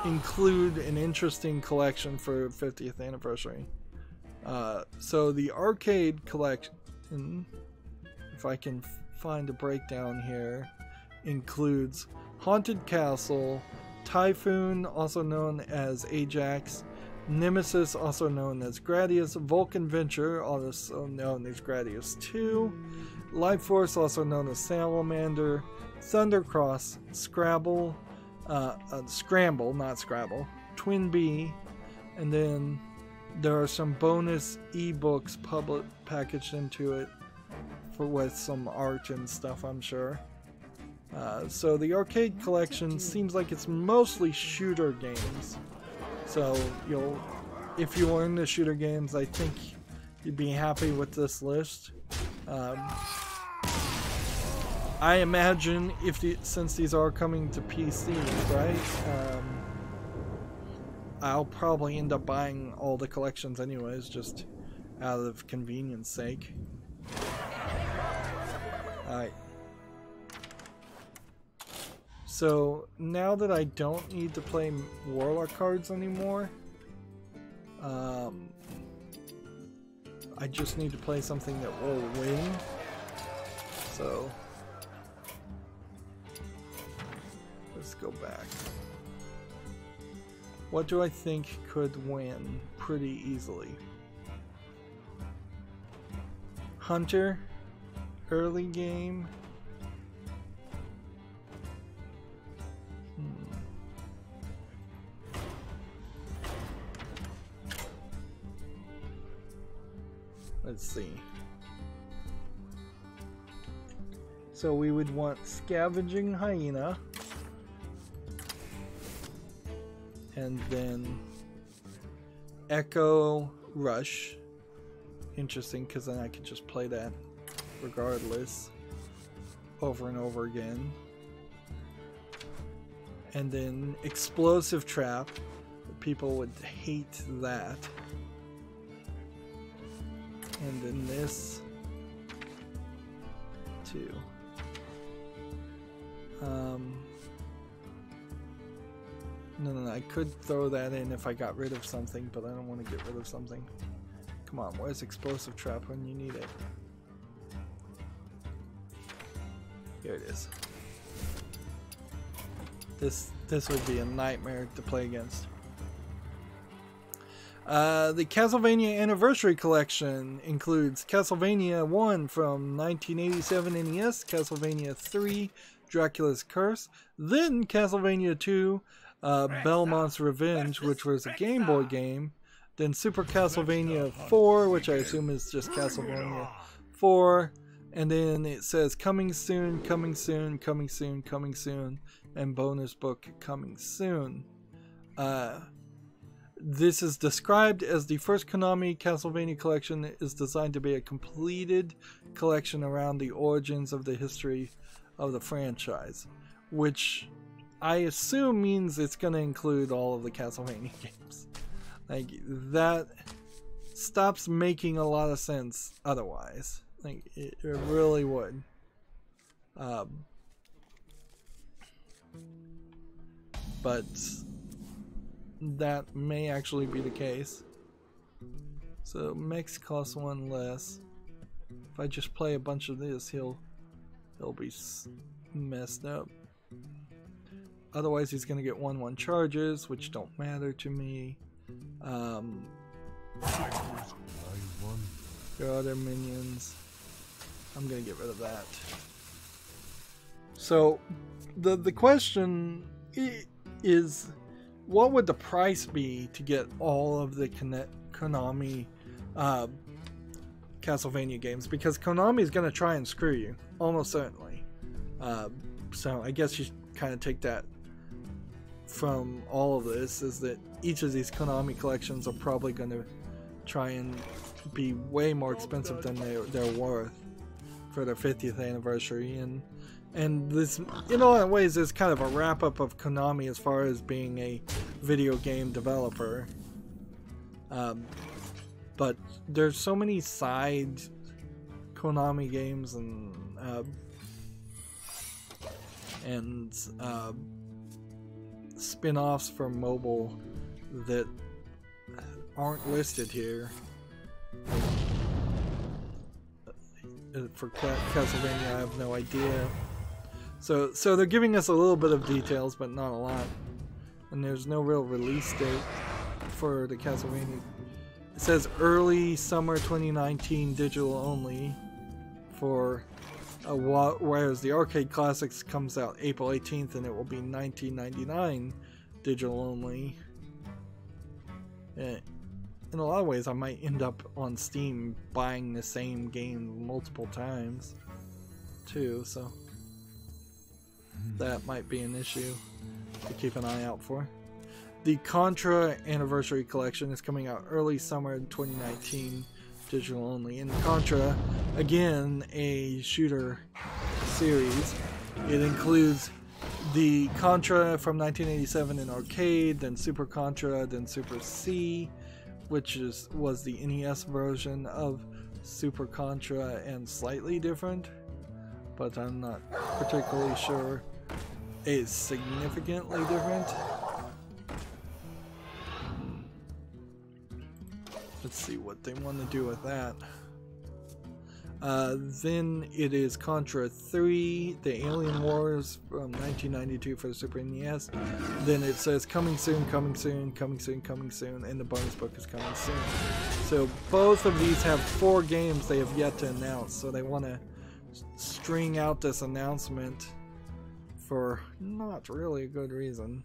A: include an interesting collection for 50th anniversary? So the arcade collection, if I can find a breakdown here, includes Haunted Castle, Typhoon, also known as Ajax, Nemesis, also known as Gradius, Vulcan Venture, also known as Gradius 2, Life Force, also known as Salamander, Thundercross, Scramble, not Scrabble, Twin Bee, and then there are some bonus ebooks packaged into it with some art and stuff, I'm sure. So the arcade collection seems like it's mostly shooter games. So if you were into shooter games, I think you'd be happy with this list. I imagine since these are coming to PCs, right? I'll probably end up buying all the collections anyways, just out of convenience sake. Alright. So now that I don't need to play Warlock cards anymore, I just need to play something that will win. So let's go back. What do I think could win pretty easily? Hunter, early game. Let's see. So we would want Scavenging Hyena. And then Echo Rush. Interesting, because then I could just play that regardless over and over again. And then Explosive Trap. People would hate that. And then this too. No, I could throw that in if I got rid of something, but I don't want to get rid of something. Come on, where's Explosive Trap when you need it? Here it is. This would be a nightmare to play against. The Castlevania Anniversary Collection includes Castlevania 1 from 1987 NES, Castlevania 3, Dracula's Curse, then Castlevania 2, Belmont's Revenge, which was a Game Boy game, then Super Castlevania 4, which I assume is just Castlevania 4, and then it says coming soon, coming soon, coming soon, coming soon, and bonus book coming soon. This is described as the first Konami Castlevania collection. It is designed to be a completed collection around the origins of the history of the franchise, which I assume means it's going to include all of the Castlevania games. Like, that stops making a lot of sense otherwise. Like, it really would. But that may actually be the case. So Mex costs 1 less. If I just play a bunch of this, he'll be messed up. Otherwise, he's gonna get 1/1 charges, which don't matter to me. There are other minions. I'm gonna get rid of that. So the question is, what would the price be to get all of the Konami Castlevania games? Because Konami is going to try and screw you, almost certainly. So I guess you kind of take that from all of this, is that each of these Konami collections are probably going to try and be way more expensive than they're worth for their 50th anniversary. And this, in a lot of ways, is kind of a wrap-up of Konami as far as being a video game developer. But there's so many side Konami games and spin-offs for mobile that aren't listed here. For Castlevania, I have no idea. So they're giving us a little bit of details, but not a lot. And there's no real release date for the Castlevania. It says early summer 2019 digital only, whereas the Arcade Classics comes out April 18th and it will be $19.99 digital only. In a lot of ways, I might end up on Steam buying the same game multiple times too, so that might be an issue to keep an eye out for. The Contra Anniversary Collection is coming out early summer 2019, digital only. And Contra, again, a shooter series. It includes the Contra from 1987 in arcade, then Super Contra, then Super C, which was the NES version of Super Contra and slightly different, but I'm not particularly sure it's significantly different. Let's see what they want to do with that. Then it is Contra 3, the Alien Wars from 1992 for the Super NES. Then it says coming soon, coming soon, coming soon, coming soon, and the bonus book is coming soon. So both of these have 4 games they have yet to announce, so they want to string out this announcement for not really a good reason.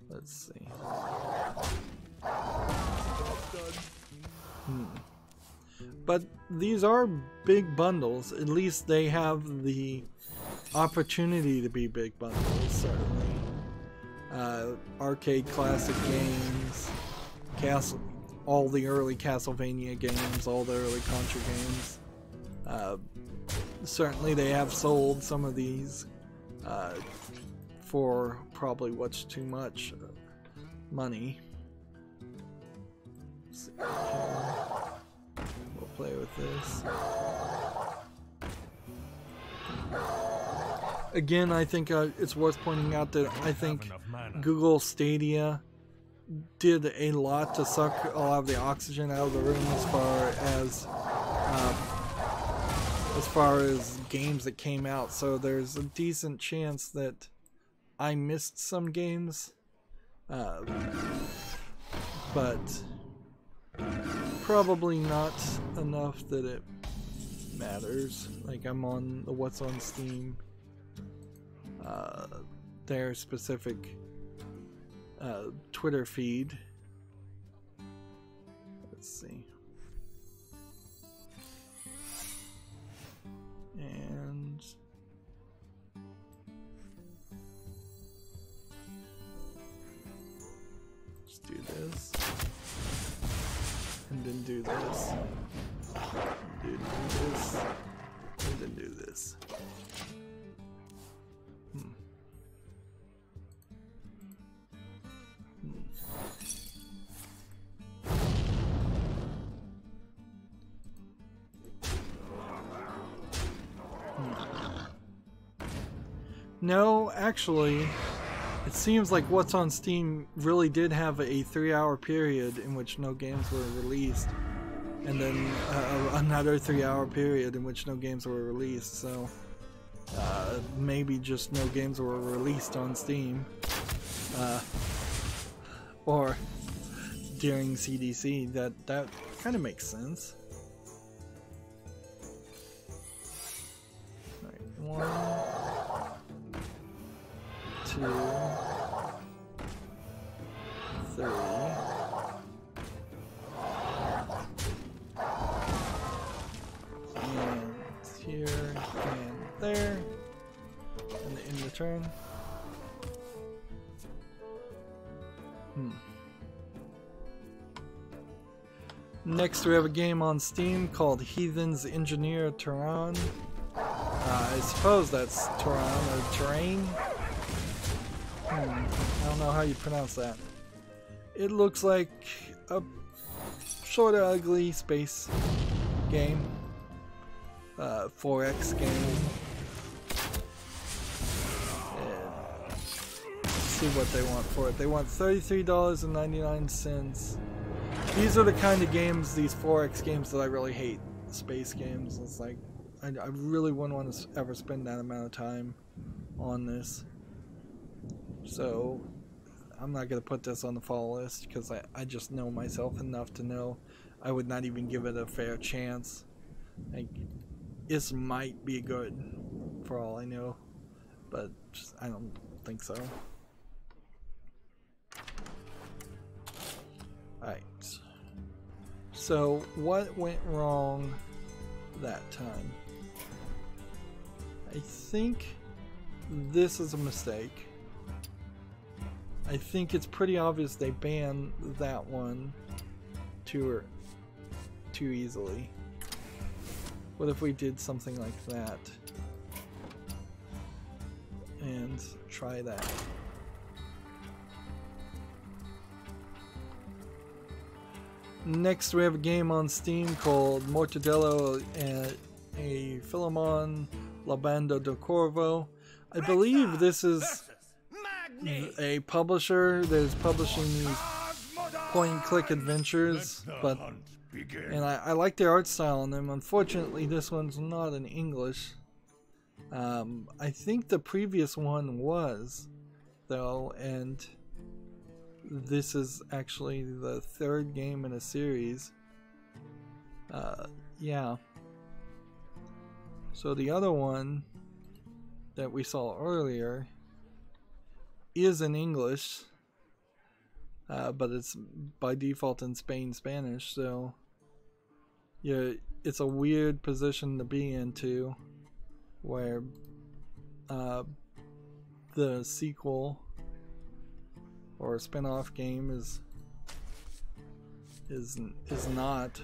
A: Let's see. But these are big bundles. At least they have the opportunity to be big bundles, certainly. Arcade classic games, all the early Castlevania games, all the early Contra games. Certainly they have sold some of these for probably what's too much money. Let's see here. We'll play with this. Again, I think it's worth pointing out that I think Google Stadia did a lot to suck a lot of the oxygen out of the room as far as games that came out. So there's a decent chance that I missed some games, but probably not enough that it matters. Like, I'm on the What's on Steam, their specific Twitter feed. Let's see. And let's do this. And then do this. And do this. And then do this. No, actually, it seems like What's on Steam really did have a 3-hour period in which no games were released, and then another 3-hour period in which no games were released. So maybe just no games were released on Steam, or during CDC. That kind of makes sense. All right, 1, 2, 3, and here and there, and in the turn. Next we have a game on Steam called Heathen's Engineer Tehran. I suppose that's Tehran or Terrain. I don't know how you pronounce that. It looks like a sort of ugly space game. 4X game. And let's see what they want for it. They want $33.99. These are the kind of games, these 4X games, that I really hate. Space games. It's like, I really wouldn't want to ever spend that amount of time on this. So I'm not going to put this on the fall list because I just know myself enough to know I would not even give it a fair chance. Like, this might be good for all I know, but just, I don't think so. Alright. So what went wrong that time? I think this is a mistake. I think it's pretty obvious they banned that one too too easily. What if we did something like that? And try that. Next we have a game on Steam called Mortadello and a Philemon La Banda del Corvo. I believe this is a publisher that is publishing these point-and-click adventures, but and I like the art style on them. Unfortunately, this one's not in English. I think the previous one was, though, and this is actually the third game in a series. Yeah. So the other one that we saw earlier is in English, but it's by default in Spanish, so yeah, it's a weird position to be into where the sequel or a spin-off game is not.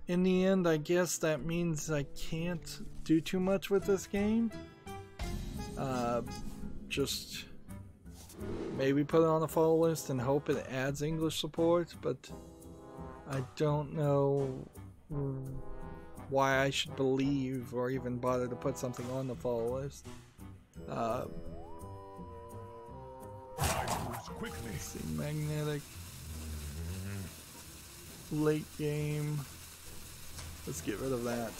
A: In the end, I guess that means I can't do too much with this game. Just maybe put it on the follow list and hope it adds English support, but I don't know why I should believe or even bother to put something on the follow list. Let's see, magnetic, late game. Let's get rid of that.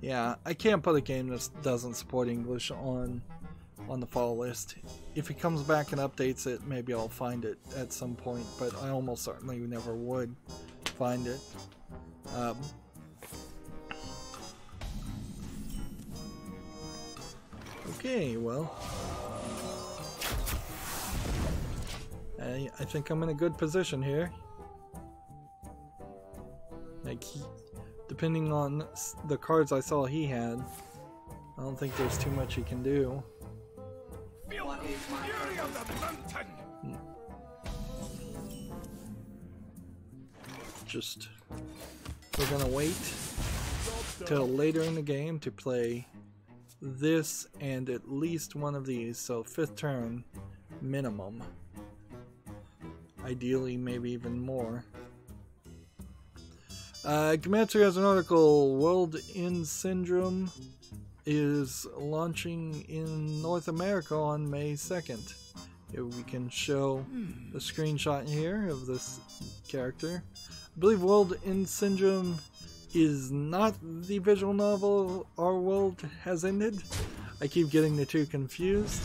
A: Yeah, I can't put a game that doesn't support English on the follow list. If it comes back and updates it, maybe I'll find it at some point, but I almost certainly never would find it. Okay, well, I think I'm in a good position here. Like, depending on the cards I saw he had, I don't think there's too much he can do. Just, we're gonna wait till later in the game to play this and at least one of these, so 5th turn minimum. Ideally, maybe even more. Gematsu has an article. World End Syndrome is launching in North America on May 2nd. Here we can show a screenshot here of this character. I believe World End Syndrome is not the visual novel Our World Has Ended. I keep getting the two confused.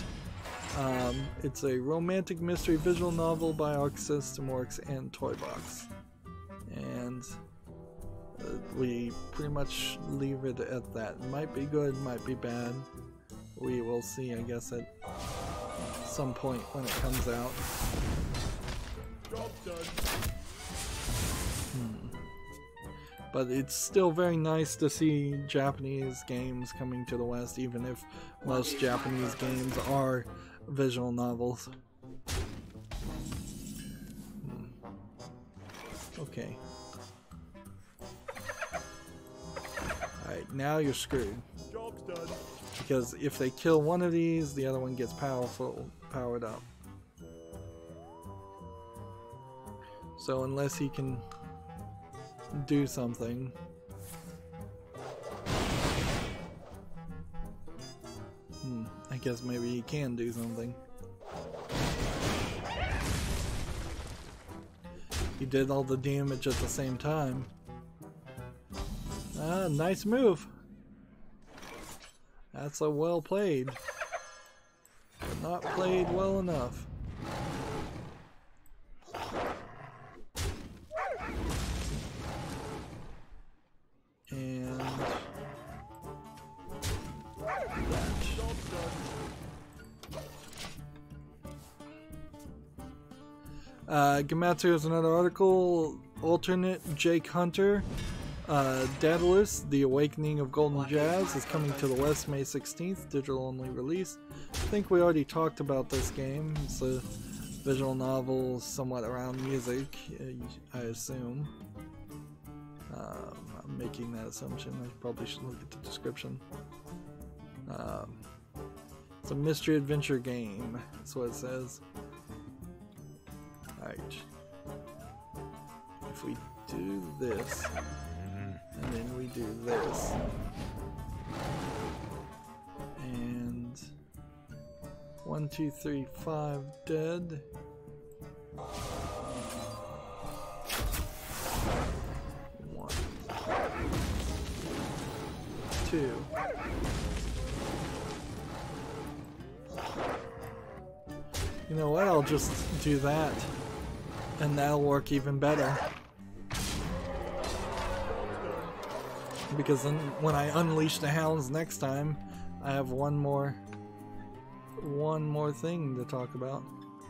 A: It's a romantic mystery visual novel by Arc System Works and Toybox. And we pretty much leave it at that. It might be good, might be bad. We will see, I guess, at some point when it comes out. But it's still very nice to see Japanese games coming to the West, even if most Japanese games are visual novels. Okay. Alright, now you're screwed.
B: Job's done.
A: Because if they kill one of these, the other one gets powered up. So unless he can do something. I guess maybe he can do something. He did all the damage at the same time. Ah, nice move. That's a well played. But not played well enough. And Gematsu has another article. Alternate Jake Hunter Daedalus, The Awakening of Golden Jazz, is coming to the West May 16th, digital only release. I think we already talked about this game. It's a visual novel somewhat around music, I assume. I'm making that assumption. I probably should look at the description. It's a mystery adventure game, that's what it says. Alright. If we do this, and then we do this, and 1, 2, 3, 5 dead. 1, 2. You know what? I'll just do that, and that'll work even better. Because then when I unleash the hounds next time, I have one more thing to talk about.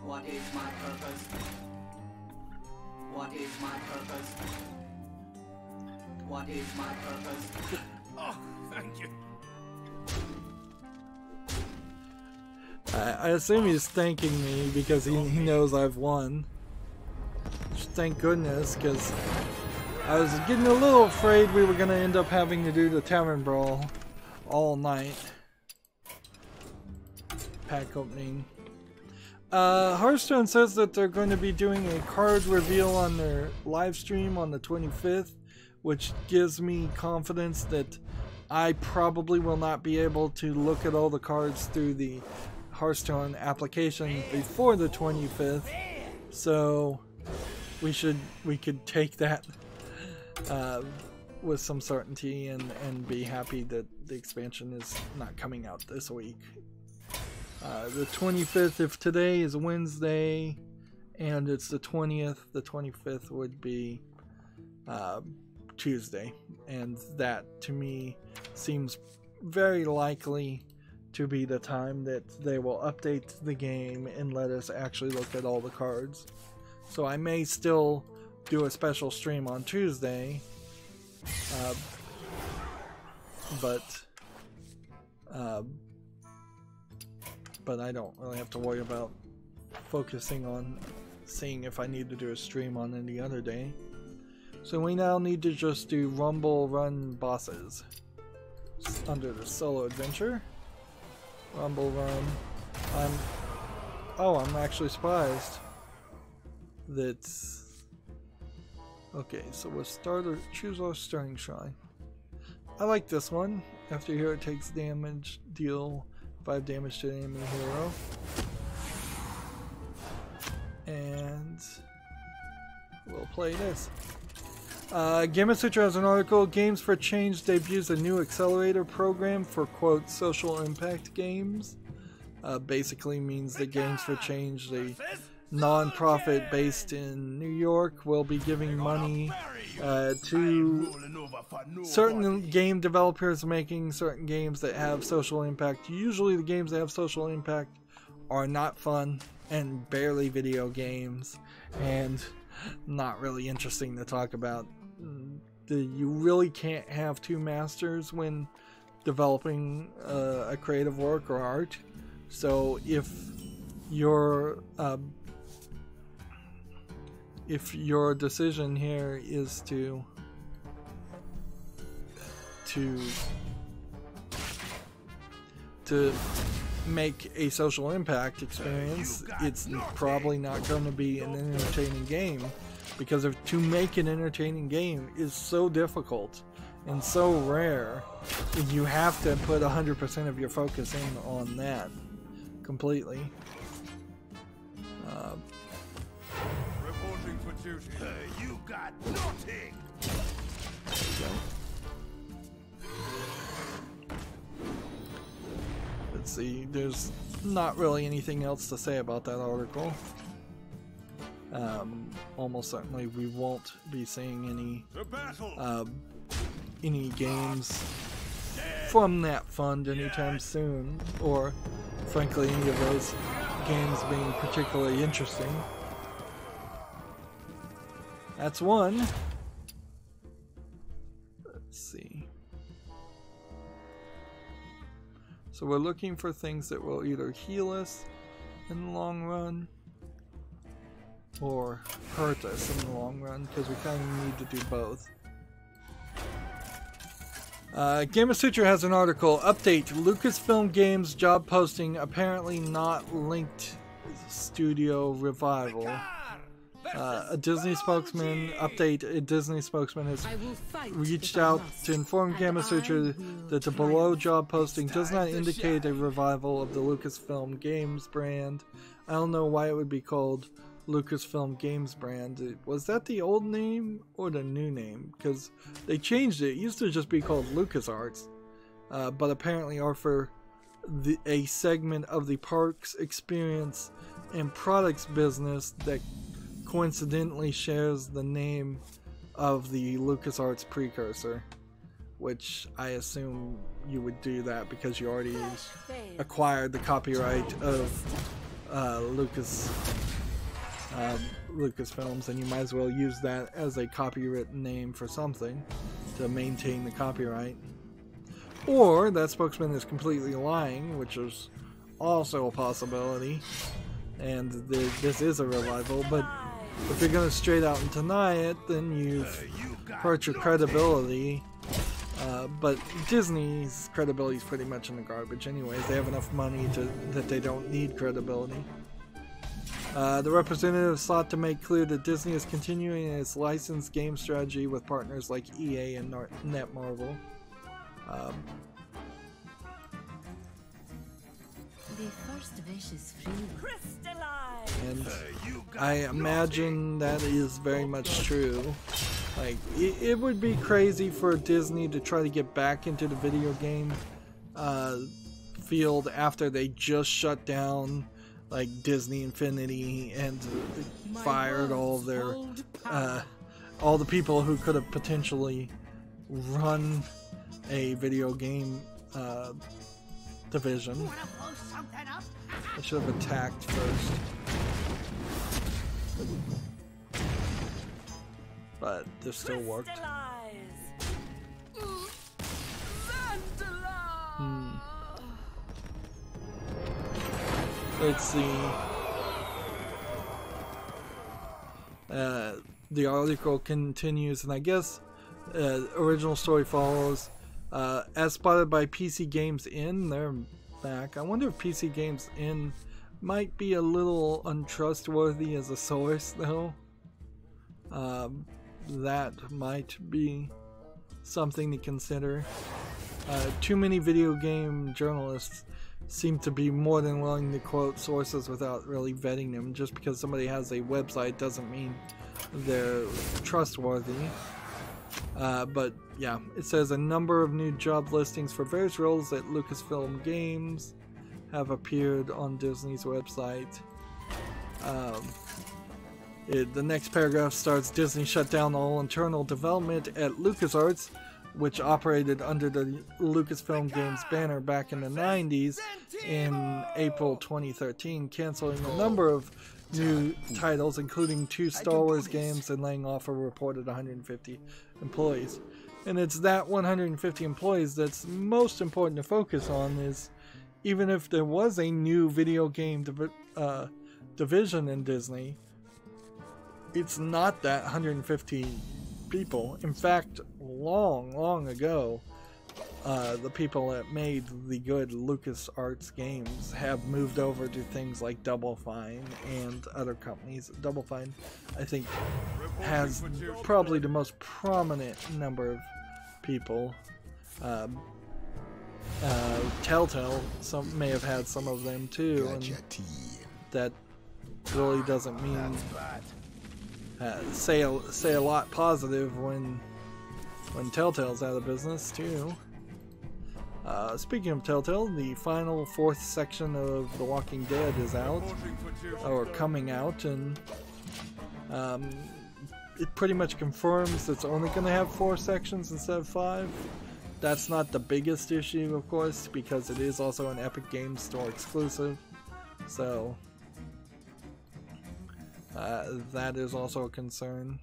F: What is my purpose? What is my purpose? What is my purpose?
B: Oh, thank you.
A: I assume he's thanking me because he knows I've won. Thank goodness, because I was getting a little afraid we were going to end up having to do the Tavern Brawl all night. Pack opening. Hearthstone says that they're going to be doing a card reveal on their live stream on the 25th, which gives me confidence that I probably will not be able to look at all the cards through the Hearthstone application before the 25th, so we could take that with some certainty and be happy that the expansion is not coming out this week. The 25th, if today is Wednesday and it's the 20th, the 25th would be Tuesday, and that to me seems very likely to be the time that they will update the game and let us actually look at all the cards. So I may still do a special stream on Tuesday, but I don't really have to worry about focusing on seeing if I need to do a stream on any other day. So we now need to just do Rumble Run bosses under the solo adventure. Rumble Run. I'm actually surprised. That's okay. So we'll choose our starting shrine. I like this one. After your hero takes damage, deal 5 damage to the enemy hero. And we'll play this. Gamasutra has an article. Games for Change debuts a new accelerator program for, quote, social impact games. Basically means that Games for Change, the non-profit based in New York, will be giving money to certain game developers making certain games that have social impact. Usually the games that have social impact are not fun and barely video games and not really interesting to talk about. You really can't have two masters when developing a creative work or art. So if your decision here is to make a social impact experience, it's probably not going to be an entertaining game, because to make an entertaining game is so difficult and so rare. You have to put 100% of your focus in on that completely.
B: Reporting for duty. You got nothing.
A: Let's see, there's not really anything else to say about that article. Almost certainly we won't be seeing any games from that fund anytime soon, or frankly any of those games being particularly interesting. That's one. Let's see. So we're looking for things that will either heal us in the long run or hurt us in the long run, because we kind of need to do both. Gamasutra has an article. Update: Lucasfilm Games job posting apparently not linked studio revival. A Disney spokesman update. A Disney spokesman has reached out to inform Gamasutra that the below job posting does not indicate a revival of the Lucasfilm Games brand. I don't know why it would be called Lucasfilm Games brand. Was that the old name or the new name? Because they changed it. It used to just be called LucasArts, but apparently offer a segment of the parks experience and products business that coincidentally shares the name of the LucasArts precursor, which I assume you would do that because you already acquired the copyright of Lucasfilms, and you might as well use that as a copyright name for something to maintain the copyright. Or that spokesman is completely lying, which is also a possibility, and this is a revival. But if you're going to straight out and deny it, then you've hurt your credibility. But Disney's credibility is pretty much in the garbage anyways. They have enough money that they don't need credibility. The representative sought to make clear that Disney is continuing its licensed game strategy with partners like EA and Netmarble.
E: The first wish is free.
A: And I imagine that is very much true. Like, it would be crazy for Disney to try to get back into the video game field after they just shut down like Disney Infinity and fired all of their all the people who could have potentially run a video game division. I should have attacked first, but this still worked. Let's see. The article continues, and I guess original story follows. As spotted by PC Games In, they're back. I wonder if PC Games In might be a little untrustworthy as a source, though. That might be something to consider. Too many video game journalists seem to be more than willing to quote sources without really vetting them. Just because somebody has a website doesn't mean they're trustworthy. But yeah, it says a number of new job listings for various roles at Lucasfilm Games have appeared on Disney's website. The next paragraph starts: Disney shut down all internal development at LucasArts, which operated under the Lucasfilm Games banner back in the 90s, in April 2013, canceling a number of new titles, including 2 Star Wars games, and laying off a reported 150 employees. And it's that 150 employees that's most important to focus on. Is even if there was a new video game division in Disney, it's not that 150 people. In fact, long ago, the people that made the good LucasArts games have moved over to things like Double Fine and other companies. Double Fine, I think, has probably the most prominent number of people. Telltale may have had some of them too, and that really doesn't mean say a lot positive when Telltale's out of business too. Speaking of Telltale, the final 4th section of The Walking Dead is out, or coming out, and it pretty much confirms it's only going to have 4 sections instead of 5. That's not the biggest issue, of course, because it is also an Epic Games Store exclusive, so that is also a concern.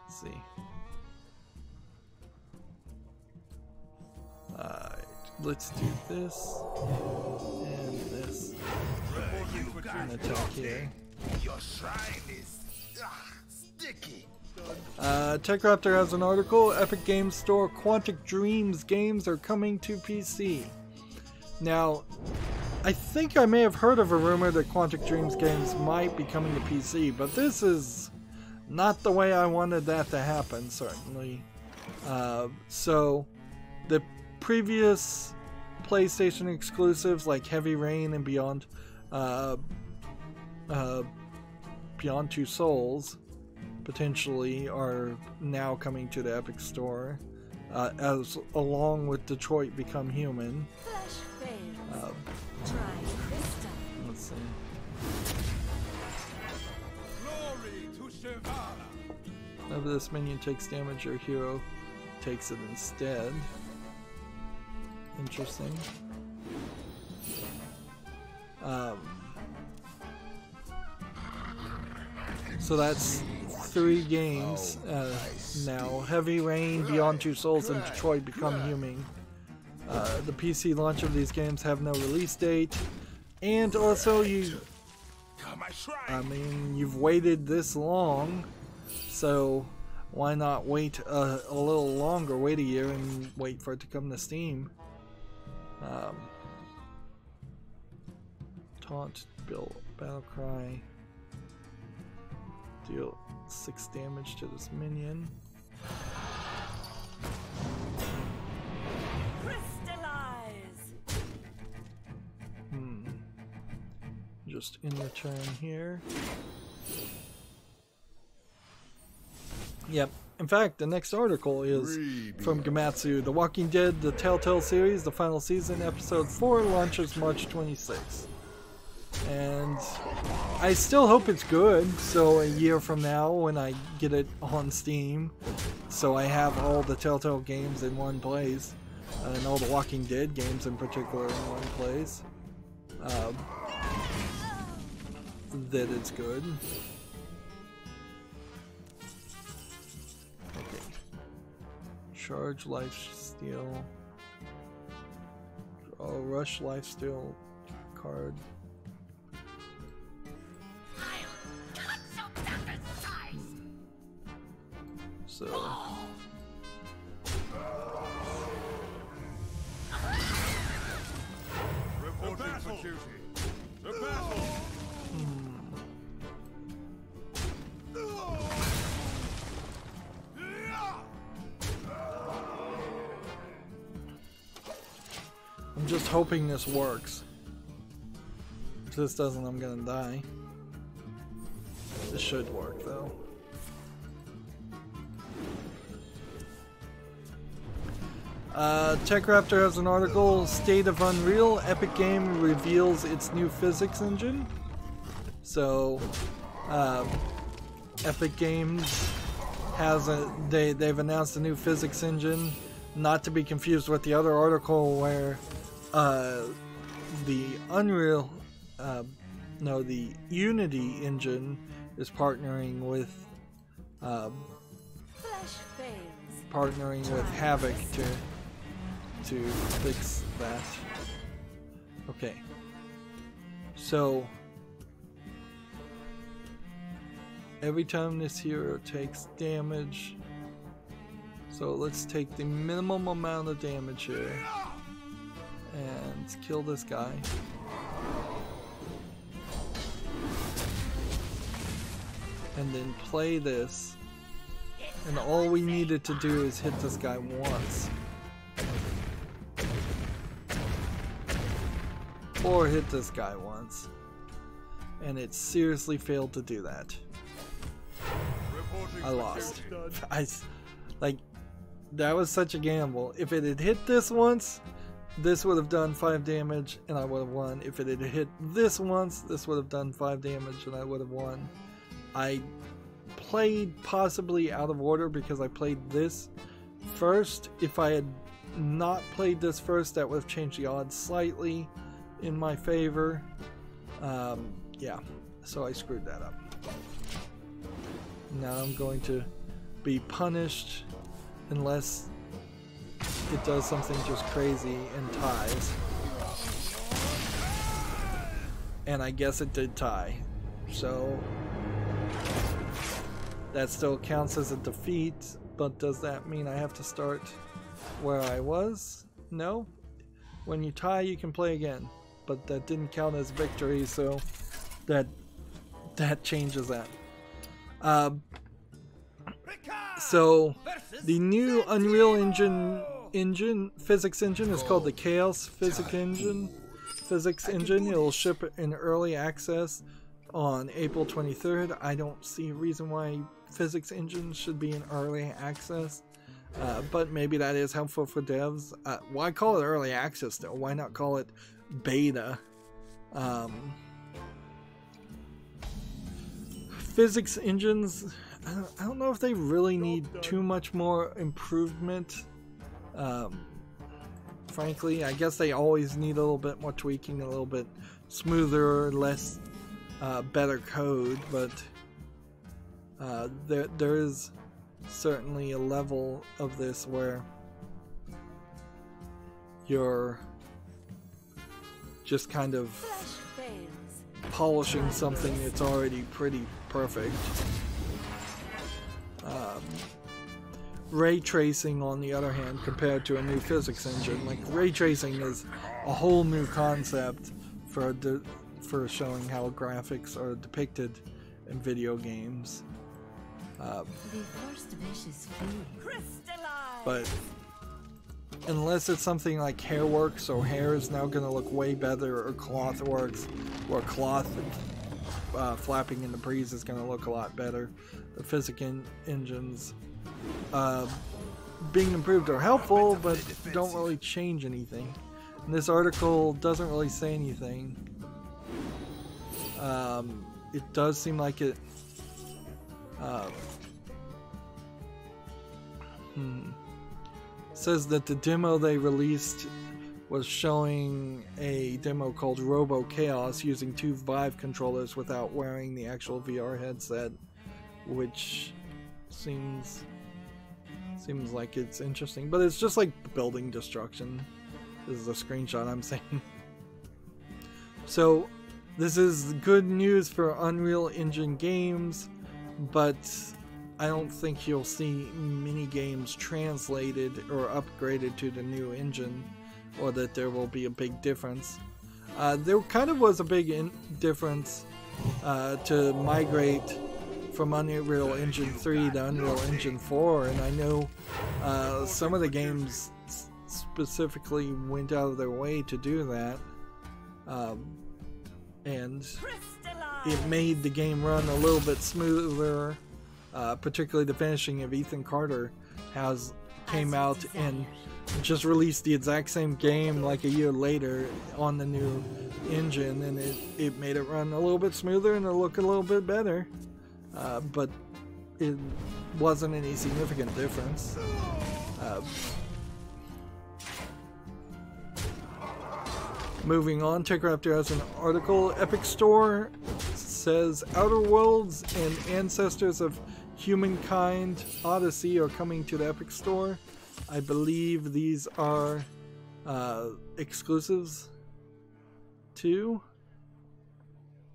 A: Let's see. let's do this and this. And attack here.
C: Your shrine is sticky.
A: TechRaptor has an article. Epic Games Store Quantic Dreams games are coming to PC. Now, I think I may have heard of a rumor that Quantic Dreams games might be coming to PC, but this is not the way I wanted that to happen, certainly. So, the previous PlayStation exclusives like Heavy Rain and Beyond Two Souls potentially are now coming to the Epic Store, as along with Detroit Become Human. Let's see.
B: Glory to Shivara.
A: Whenever this minion takes damage, your hero takes it instead. Interesting. So that's 3 games now. Heavy Rain, Beyond Two Souls, and Detroit Become Human. The PC launch of these games have no release date. And also you've waited this long, so why not wait a little longer, wait a year and wait for it to come to Steam. Taunt, battle cry, deal 6 damage to this minion. Just in return here. Yep. In fact, the next article is from Gamatsu. The Walking Dead, the Telltale series, the final season, episode 4 launches March 26th. And I still hope it's good, so a year from now when I get it on Steam, so I have all the Telltale games in one place, and all the Walking Dead games in particular in one place. That it's good. Okay. Charge lifesteal. Oh, rush lifesteal card. So.
B: Reporting for duty. The battle.
A: I'm just hoping this works. If this doesn't, I'm gonna die. This should work though. TechRaptor has an article, State of Unreal, Epic Game reveals its new physics engine. So, Epic Games has they've announced a new physics engine, not to be confused with the other article where the Unreal, no, the Unity engine is partnering with Havoc to fix that. Okay. So every time this hero takes damage, so let's take the minimum amount of damage here and kill this guy. And then play this, and all we needed to do is hit this guy once. Or hit this guy once. And it seriously failed to do that. I lost. That was such a gamble. If it had hit this once, this would have done 5 damage and I would have won. If it had hit this once, this would have done 5 damage and I would have won. I played possibly out of order because I played this first. If I had not played this first, that would have changed the odds slightly in my favor. Yeah, so I screwed that up. Now I'm going to be punished unless it does something just crazy and ties. And I guess it did tie. So that still counts as a defeat, but does that mean I have to start where I was? No. When you tie, you can play again, but that didn't count as victory, so that changes that. So the new Unreal Engine physics engine is called the Chaos Physics Engine. It'll ship in early access on April 23rd. I don't see a reason why physics engines should be in early access, but maybe that is helpful for devs. Why call it early access though? Why not call it beta? Physics engines, I don't know if they really need too much more improvement. Frankly, I guess they always need a little bit more tweaking, a little bit smoother, less better code, but there is certainly a level of this where you're just kind of polishing something that's already pretty perfect. Ray tracing, on the other hand, compared to a new physics engine, like ray tracing is a whole new concept for showing how graphics are depicted in video games. But unless it's something like Hairworks, or hair is now going to look way better, or Clothworks, or cloth flapping in the breeze is going to look a lot better, the physics engines being improved are helpful, but don't really change anything. And this article doesn't really say anything. It does seem like it says that the demo they released was showing a demo called Robo Chaos using 2 Vive controllers without wearing the actual VR headset, which seems like it's interesting, but it's just like building destruction. This is a screenshot I'm saying. So this is good news for Unreal Engine games, but I don't think you'll see mini games translated or upgraded to the new engine, or that there will be a big difference. There kind of was a big difference to migrate from Unreal Engine 3 to Unreal Engine 4, and I know some of the games specifically went out of their way to do that, and it made the game run a little bit smoother. Particularly the finishing of Ethan Carter came out and just released the exact same game like a year later on the new engine, and it made it run a little bit smoother and it looked a little bit better, but it wasn't any significant difference. Moving on, TechRaptor has an article. Epic Store says Outer Worlds and Ancestors of Humankind Odyssey are coming to the Epic Store. I believe these are exclusives too.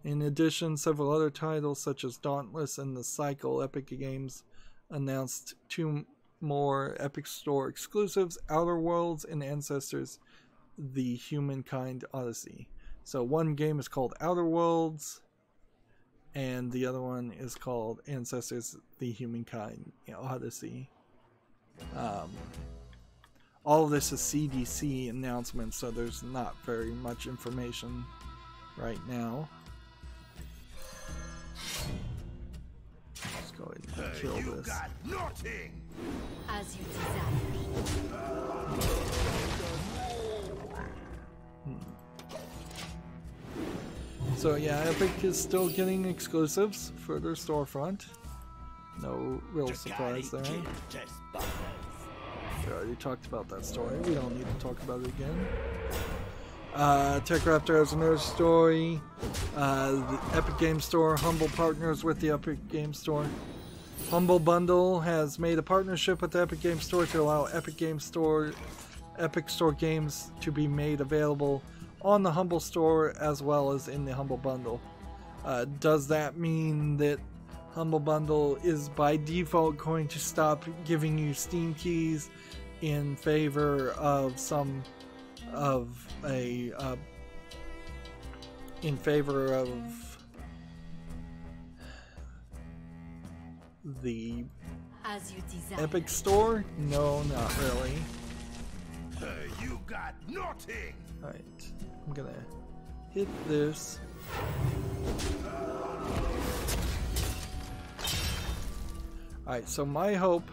A: In addition, several other titles such as Dauntless and The Cycle. Epic Games announced 2 more Epic Store exclusives, Outer Worlds and Ancestors the Humankind Odyssey. So one game is called Outer Worlds, and the other one is called Ancestors the Humankind Odyssey. All of this is CDC announcements, so there's not very much information right now. Let's go ahead and kill this.
D: As you desire.
A: So yeah, Epic is still getting exclusives for their storefront. No real surprise there. We already talked about that story. We don't need to talk about it again. TechRaptor has another story. The Epic Game Store, Humble partners with the Epic Game Store. Humble Bundle has made a partnership with the Epic Games Store to allow Epic Store games to be made available on the Humble Store as well as in the Humble Bundle. Does that mean that Humble Bundle is by default going to stop giving you Steam keys in favor of the
D: As you desire.
A: Epic Store? No, not really.
C: You got nothing.
A: Alright, I'm gonna hit this. Alright, so my hope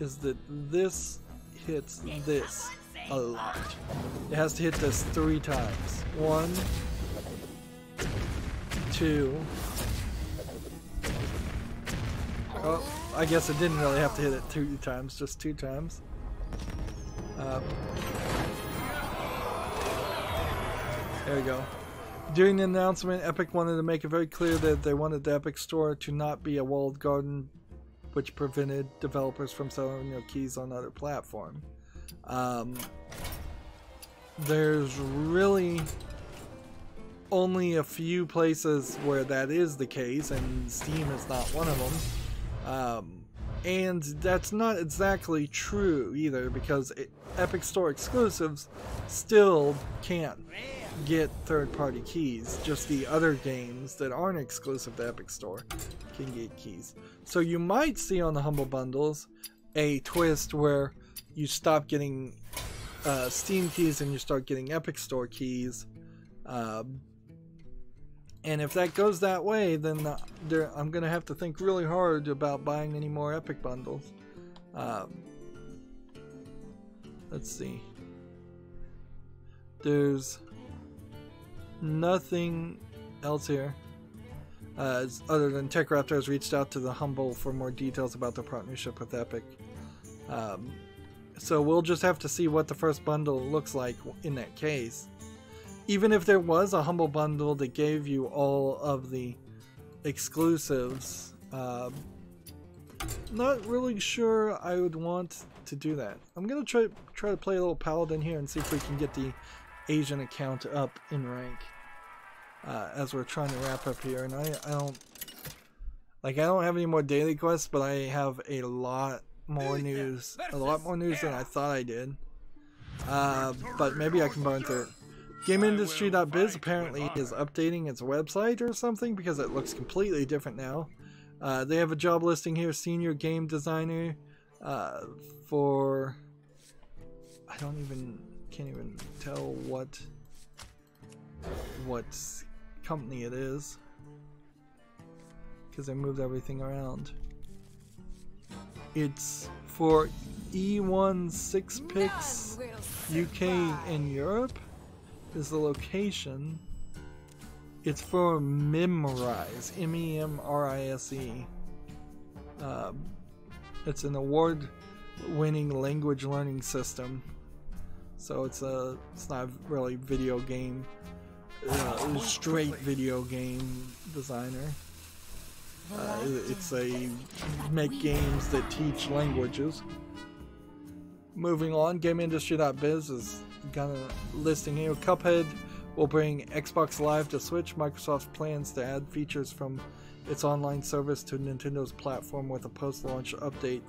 A: is that this hits this a lot. It has to hit this 3 times. 1, 2. Oh, I guess it didn't really have to hit it 2 times, just 2 times. There we go. During the announcement, Epic wanted to make it very clear that they wanted the Epic Store to not be a walled garden which prevented developers from selling their keys on other platforms. There's really only a few places where that is the case, and Steam is not one of them. And that's not exactly true either, because Epic Store exclusives still can't get third-party keys. Just the other games that aren't exclusive to Epic Store can get keys. So you might see on the Humble Bundles a twist where you stop getting Steam keys and you start getting Epic Store keys. And if that goes that way, then I'm going to have to think really hard about buying any more Epic bundles. Let's see. There's nothing else here. Other than TechRaptor has reached out to the Humble for more details about the partnership with Epic. So we'll just have to see what the first bundle looks like in that case. Even if there was a Humble Bundle that gave you all of the exclusives, not really sure I would want to do that. I'm gonna try to play a little Paladin here and see if we can get the Asian account up in rank as we're trying to wrap up here. And I don't have any more daily quests, but I have a lot more news, than I thought I did. But maybe I can burn through it. GameIndustry.biz apparently is updating its website or something because it looks completely different now. They have a job listing here, senior game designer, for can't even tell what company it is because they moved everything around. It's for E1 6pix UK and Europe is the location. It's for Memrise, M-E-M-R-I-S-E. It's an award-winning language learning system. So it's not really video game, straight video game designer. It's a make games that teach languages. Moving on, GameIndustry.biz is got a listing here. Cuphead will bring Xbox Live to Switch. Microsoft plans to add features from its online service to Nintendo's platform with a post-launch update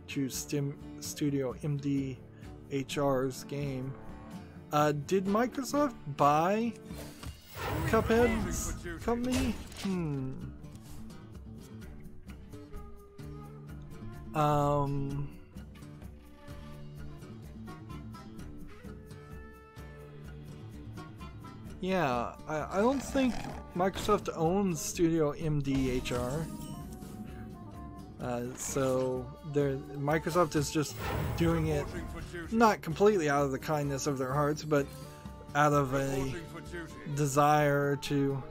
A: to Studio MDHR's game. Did Microsoft buy Cuphead's company? Yeah, I don't think Microsoft owns Studio MDHR. So Microsoft is just doing it not completely out of the kindness of their hearts, but out of a desire to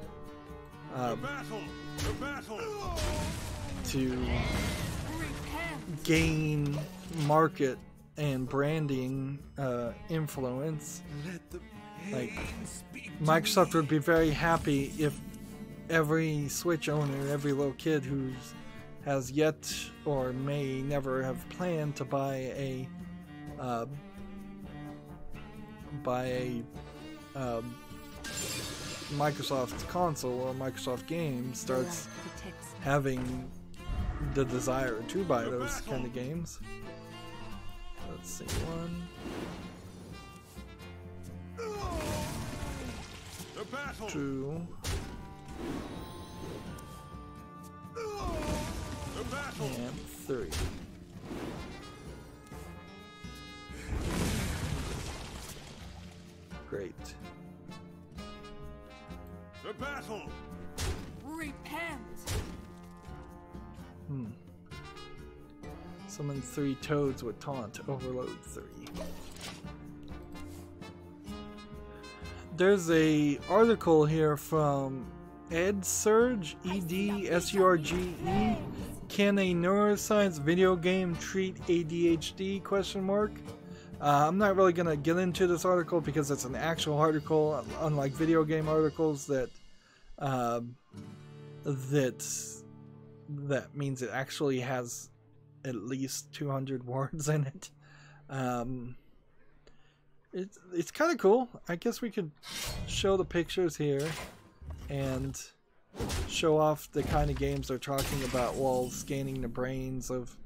A: gain market and branding influence. Like, Microsoft would be very happy if every Switch owner, every little kid who has yet or may never have planned to buy a Microsoft console or Microsoft game starts having the desire to buy those kind of games. Let's see, 1.
B: The battle.
A: 2.
B: The battle.
A: And 3. Great.
B: The battle.
D: Repent.
A: Summon 3 toads with taunt. Overload 3. There's a article here from EdSurge, EdSurge. Can a neuroscience video game treat ADHD? Question mark. I'm not really gonna get into this article because it's an actual article, unlike video game articles that that means it actually has at least 200 words in it. It's kind of cool. I guess we could show the pictures here and show off the kind of games they're talking about while scanning the brains of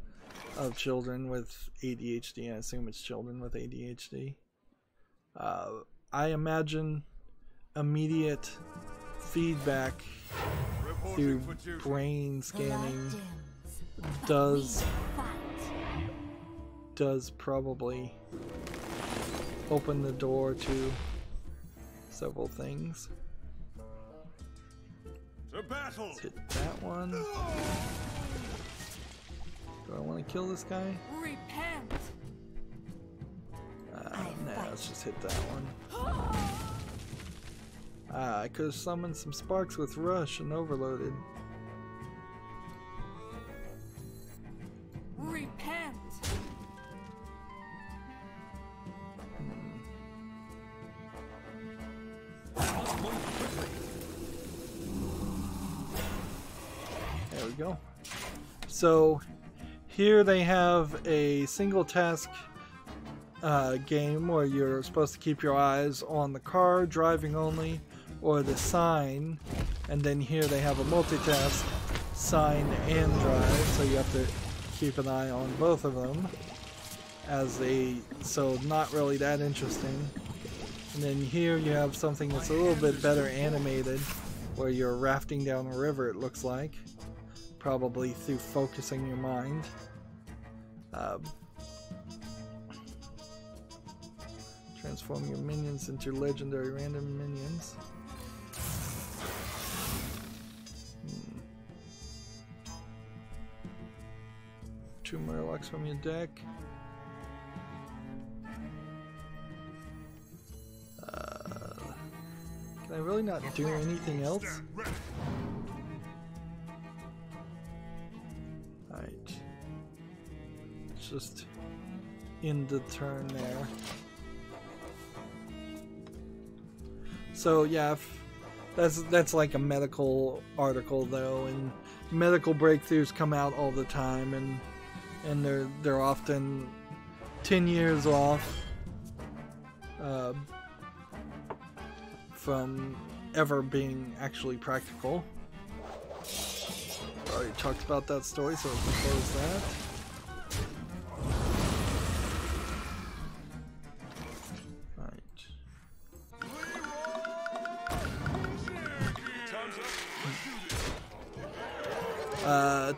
A: children with ADHD. I assume it's children with ADHD. I imagine immediate feedback through brain scanning does probably open the door to several things.
B: The battle.
A: Let's hit that one. Do I want to kill this guy?
D: Repent.
A: Nah, let's just hit that one. I could have summoned some sparks with Rush and overloaded.
D: Repent. There we go. So here they have a single task game where you're supposed to keep your eyes on the car, driving only, or the sign, and then here they have a multitask, sign and drive, so you have to keep an eye on both of them so not really that interesting. And then here you have something that's a little bit better animated where you're rafting down a river, it looks like, probably through focusing your mind. Transform your minions into legendary random minions. Two Murlocs from your deck. Can I really not do anything else? Alright. It's just end the turn there. So yeah, that's like a medical article though, and medical breakthroughs come out all the time, and they're often 10 years off from ever being actually practical. Already talked about that story, so let's close that.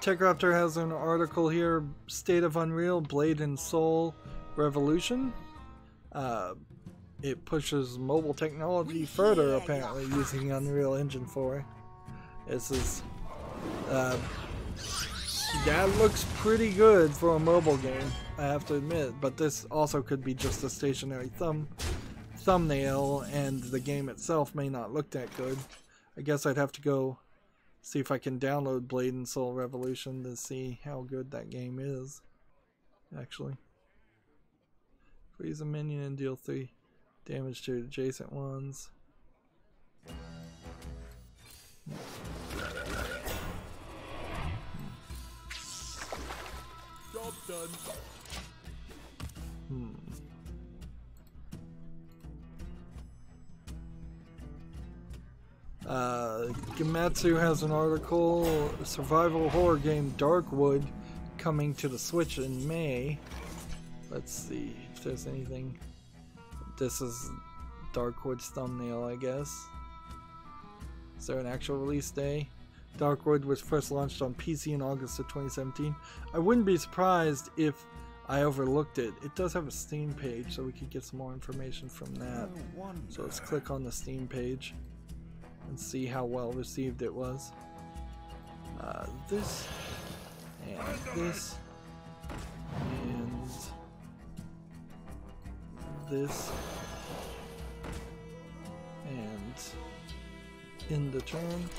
D: TechRaptor has an article here, State of Unreal, Blade and Soul Revolution. It pushes mobile technology further, apparently, using Unreal Engine 4. This is... that looks pretty good for a mobile game, I have to admit, but this also could be just a stationary thumbnail, and the game itself may not look that good. I guess I'd have to go see if I can download Blade and Soul Revolution to see how good that game is, actually. Freeze a minion and deal 3 damage to adjacent ones.
B: done.
D: Gamatsu has an article, survival horror game Darkwood coming to the Switch in May. Let's see if there's anything. This is Darkwood's thumbnail, I guess. Is there an actual release day? Darkwood was first launched on PC in August of 2017. I wouldn't be surprised if I overlooked it. It does have a Steam page, so we could get some more information from that. So let's click on the Steam page and see how well received it was. This and this and this and in the turn.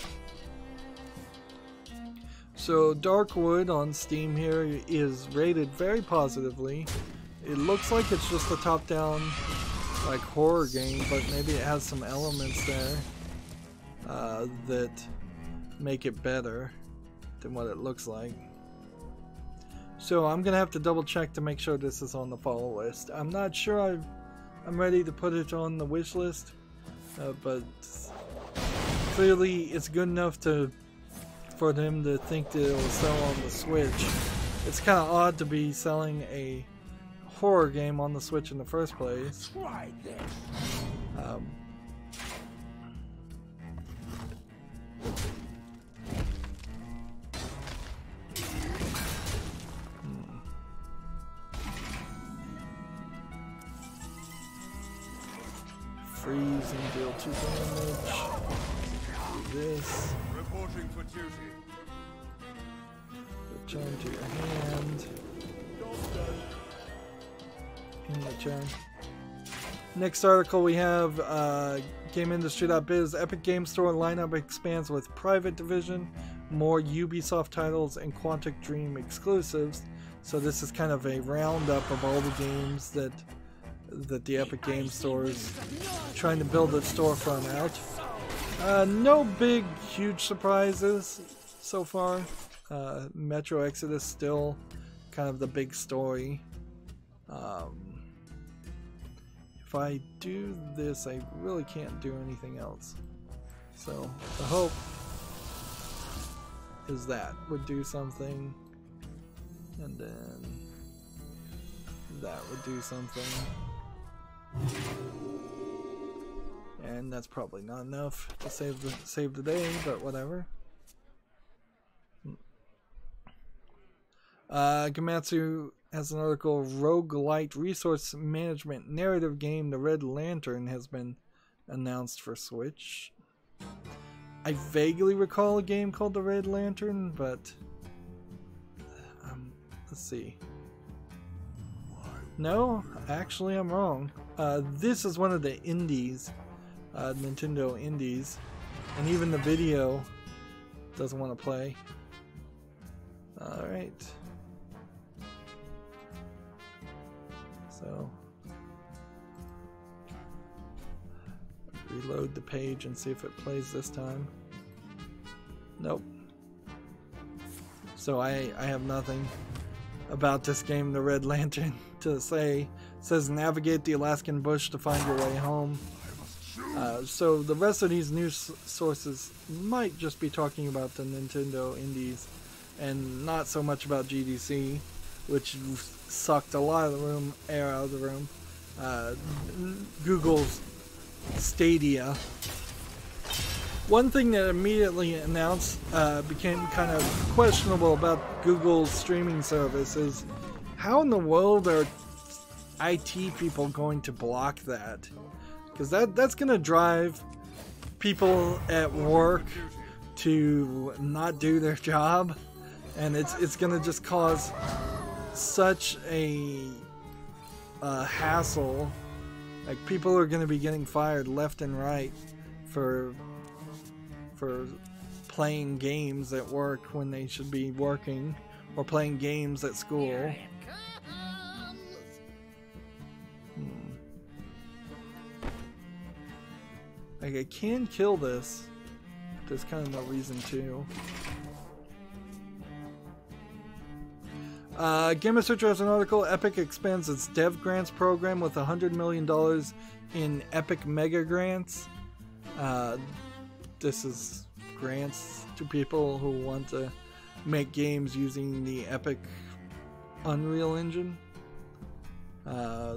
D: So Darkwood on Steam here is rated very positively. It looks like it's just a top-down like horror game, but maybe it has some elements there that make it better than what it looks like. So I'm gonna have to double check to make sure this is on the follow list. I'm not sure I'm ready to put it on the wish list, but clearly it's good enough for them to think that it will sell on the Switch. It's kind of odd to be selling a horror game on the Switch in the first place.
C: Try this.
D: Freeze and deal 2 damage. Do this.
B: Reporting for duty.
D: Return to your hand. In the turn. Next article we have GameIndustry.biz. Epic Game Store lineup expands with Private Division, more Ubisoft titles, and Quantic Dream exclusives. So this is kind of a roundup of all the games that the Epic Game Store is trying to build its storefront out. No big, huge surprises so far. Metro Exodus still kind of the big story. If I do this, I really can't do anything else. So the hope is that would do something, and then that would do something. And that's probably not enough to save the day, but whatever. Gamatsu has an article, roguelite resource management narrative game The Red Lantern has been announced for Switch. I vaguely recall a game called The Red Lantern, but let's see. No, actually I'm wrong. This is one of the indies, Nintendo indies, and even the video doesn't want to play. Alright. So, reload the page and see if it plays this time. Nope. So I have nothing about this game, The Red Lantern, to say. It says navigate the Alaskan bush to find your way home. So the rest of these news sources might just be talking about the Nintendo indies and not so much about GDC, which sucked a lot of the air out of the room. Google's Stadia. One thing that immediately announced became kind of questionable about Google's streaming service is how in the world are IT people going to block that? Because that's going to drive people at work to not do their job, and it's going to just cause such a hassle. Like, people are going to be getting fired left and right for playing games at work when they should be working, or playing games at school. Like, I can kill this. There's kind of no reason to. Game Researcher has an article. Epic expands its dev grants program with $100 million in Epic Mega Grants. This is grants to people who want to make games using the Epic Unreal Engine.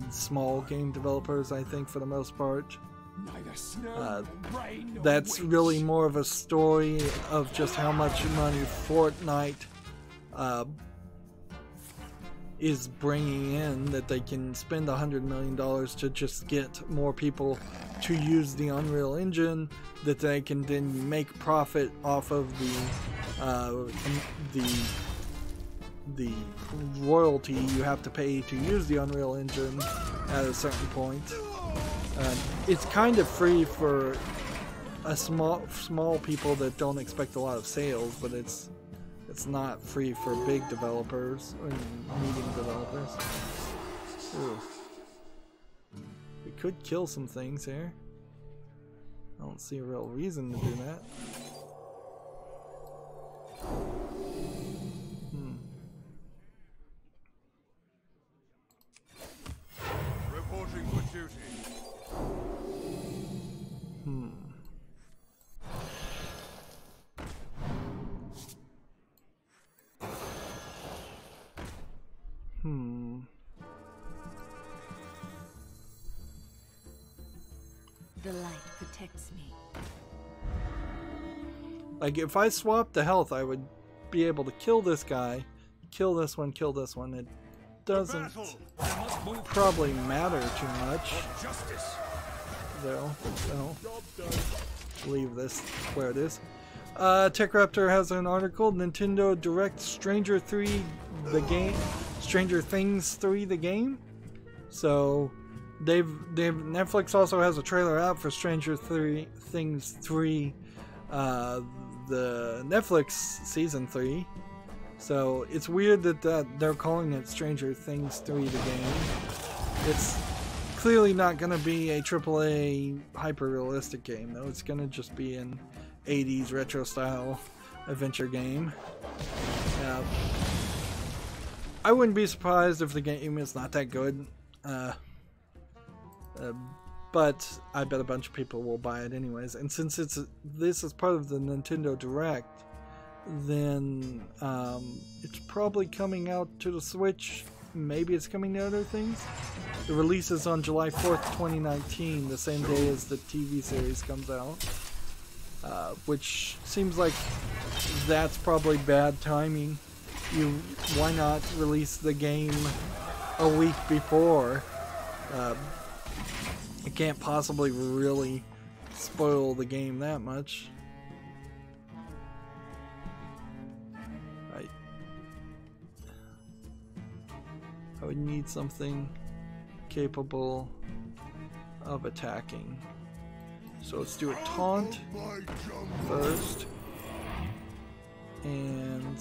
D: Small game developers, I think, for the most part.
B: Neither snow nor rain nor
D: That's
B: wind.
D: really more of a story of just how much money Fortnite is bringing in, that they can spend $100 million to just get more people to use the Unreal Engine, that they can then make profit off of the royalty you have to pay to use the Unreal Engine at a certain point. It's kind of free for a small people that don't expect a lot of sales, but it's not free for big developers or medium developers. Ooh. We could kill some things here. I don't see a real reason to do that.
B: Reporting for duty.
E: The light protects me.
D: Like, if I swapped the health, I would be able to kill this guy, kill this one, kill this one. It doesn't probably matter too much, though, so leave this where it is. Tech Raptor has an article. Nintendo Direct Stranger 3 the game. Stranger Things 3 the game. So Netflix also has a trailer out for Stranger Things 3, the Netflix season 3. So it's weird that they're calling it Stranger Things 3 the game. It's clearly not going to be a AAA hyper-realistic game, though. It's going to just be an 80s retro style adventure game. I wouldn't be surprised if the game is not that good. But I bet a bunch of people will buy it anyways. And since this is part of the Nintendo Direct, then it's probably coming out to the Switch. Maybe it's coming to other things. The release is on July 4th, 2019, the same day as the TV series comes out. Which seems like that's probably bad timing. Why not release the game a week before? It can't possibly really spoil the game that much. I would need something capable of attacking. So let's do a taunt first. And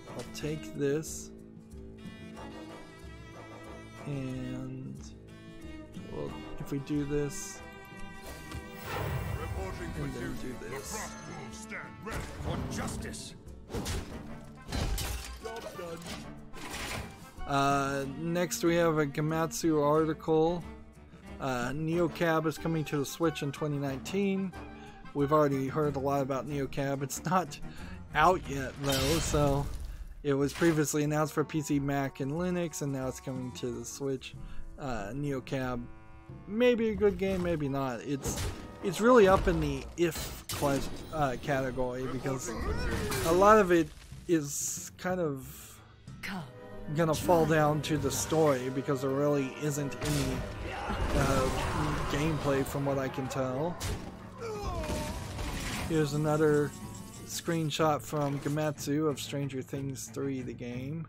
D: I'll take this. And well, if we do this, and then do this.
B: Stand ready for justice.
D: Next we have a Gamatsu article. NeoCab is coming to the Switch in 2019. We've already heard a lot about NeoCab. It's not out yet though, so it was previously announced for PC, Mac, and Linux, and now it's coming to the Switch. NeoCab, maybe a good game, maybe not. It's really up in the if category, because a lot of it is kind of gonna fall down to the story, because there really isn't any gameplay from what I can tell. Here's another screenshot from Gamatsu of Stranger Things 3 the game.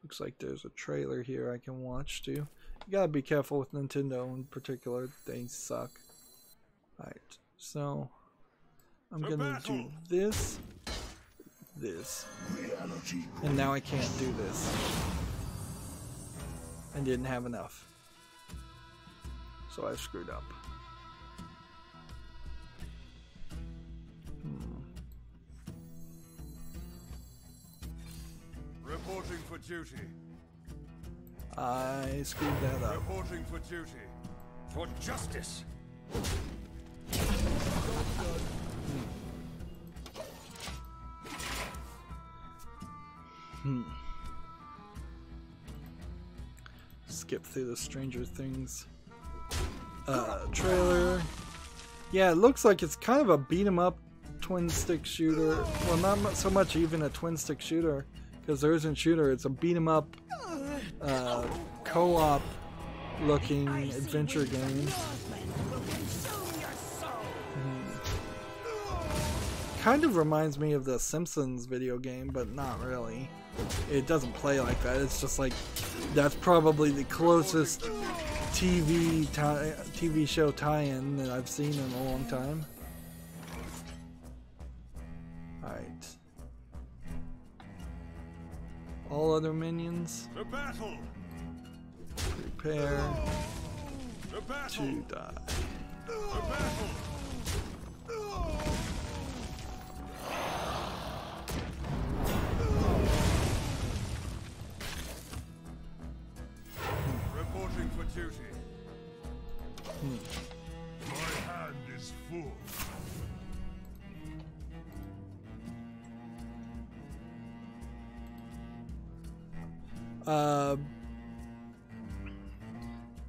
D: Looks like there's a trailer here I can watch too. You gotta be careful with Nintendo in particular, they suck. Alright, so I'm gonna do this, and now I can't do this. I didn't have enough, so I screwed up.
B: Reporting for duty.
D: I screwed that up.
B: Reporting for duty.
C: For justice.
D: Skip through the Stranger Things trailer. Yeah, it looks like it's kind of a beat 'em up twin stick shooter. Well, not so much even a twin stick shooter, because there isn't shooter. It's a beat 'em up co-op looking adventure game. Kind of reminds me of the Simpsons video game, but not really. It doesn't play like that. It's just like, that's probably the closest TV show tie-in that I've seen in a long time. Alright. All other minions,
B: The battle.
D: prepare
B: The battle.
D: to die.
B: The battle. Reporting for duty. My hand is full.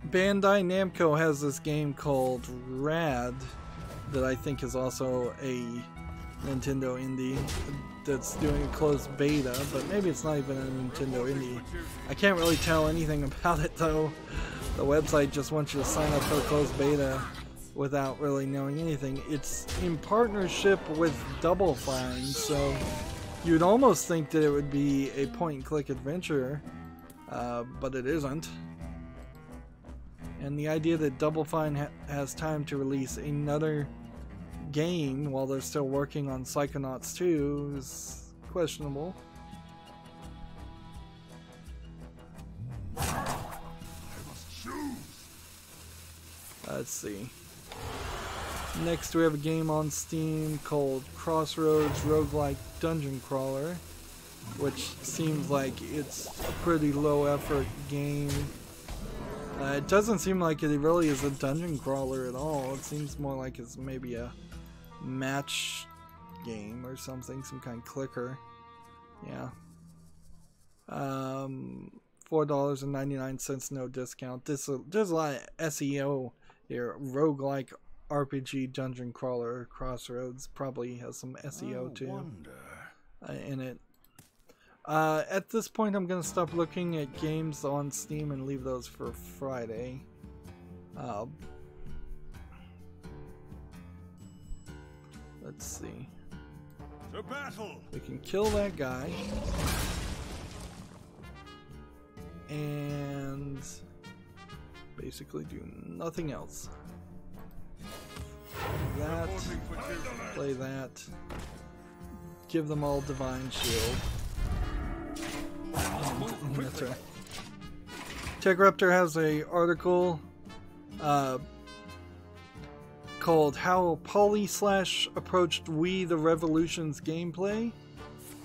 D: Bandai Namco has this game called Rad that I think is also a Nintendo indie that's doing a closed beta, but maybe it's not even a Nintendo indie. I can't really tell anything about it though. The website just wants you to sign up for a closed beta without really knowing anything. It's in partnership with Double Fine, so you'd almost think that it would be a point-and-click adventure, but it isn't. And the idea that Double Fine has time to release another game while they're still working on Psychonauts 2 is questionable. Let's see. Next we have a game on Steam called Crossroads Roguelike Dungeon Crawler, which seems like it's a pretty low effort game. It doesn't seem like it really is a dungeon crawler at all. It seems more like it's maybe a match game or something, some kind of clicker. Yeah. $4.99, no discount. There's a lot of SEO here. Roguelike RPG dungeon crawler Crossroads probably has some SEO too in it. At this point I'm gonna stop looking at games on Steam and leave those for Friday. Let's see.
B: To battle.
D: We can kill that guy and basically do nothing else. That, play that, give them all Divine Shield. And that's right. TechRaptor has a article called How Polyslash Approached Wii the Revolution's Gameplay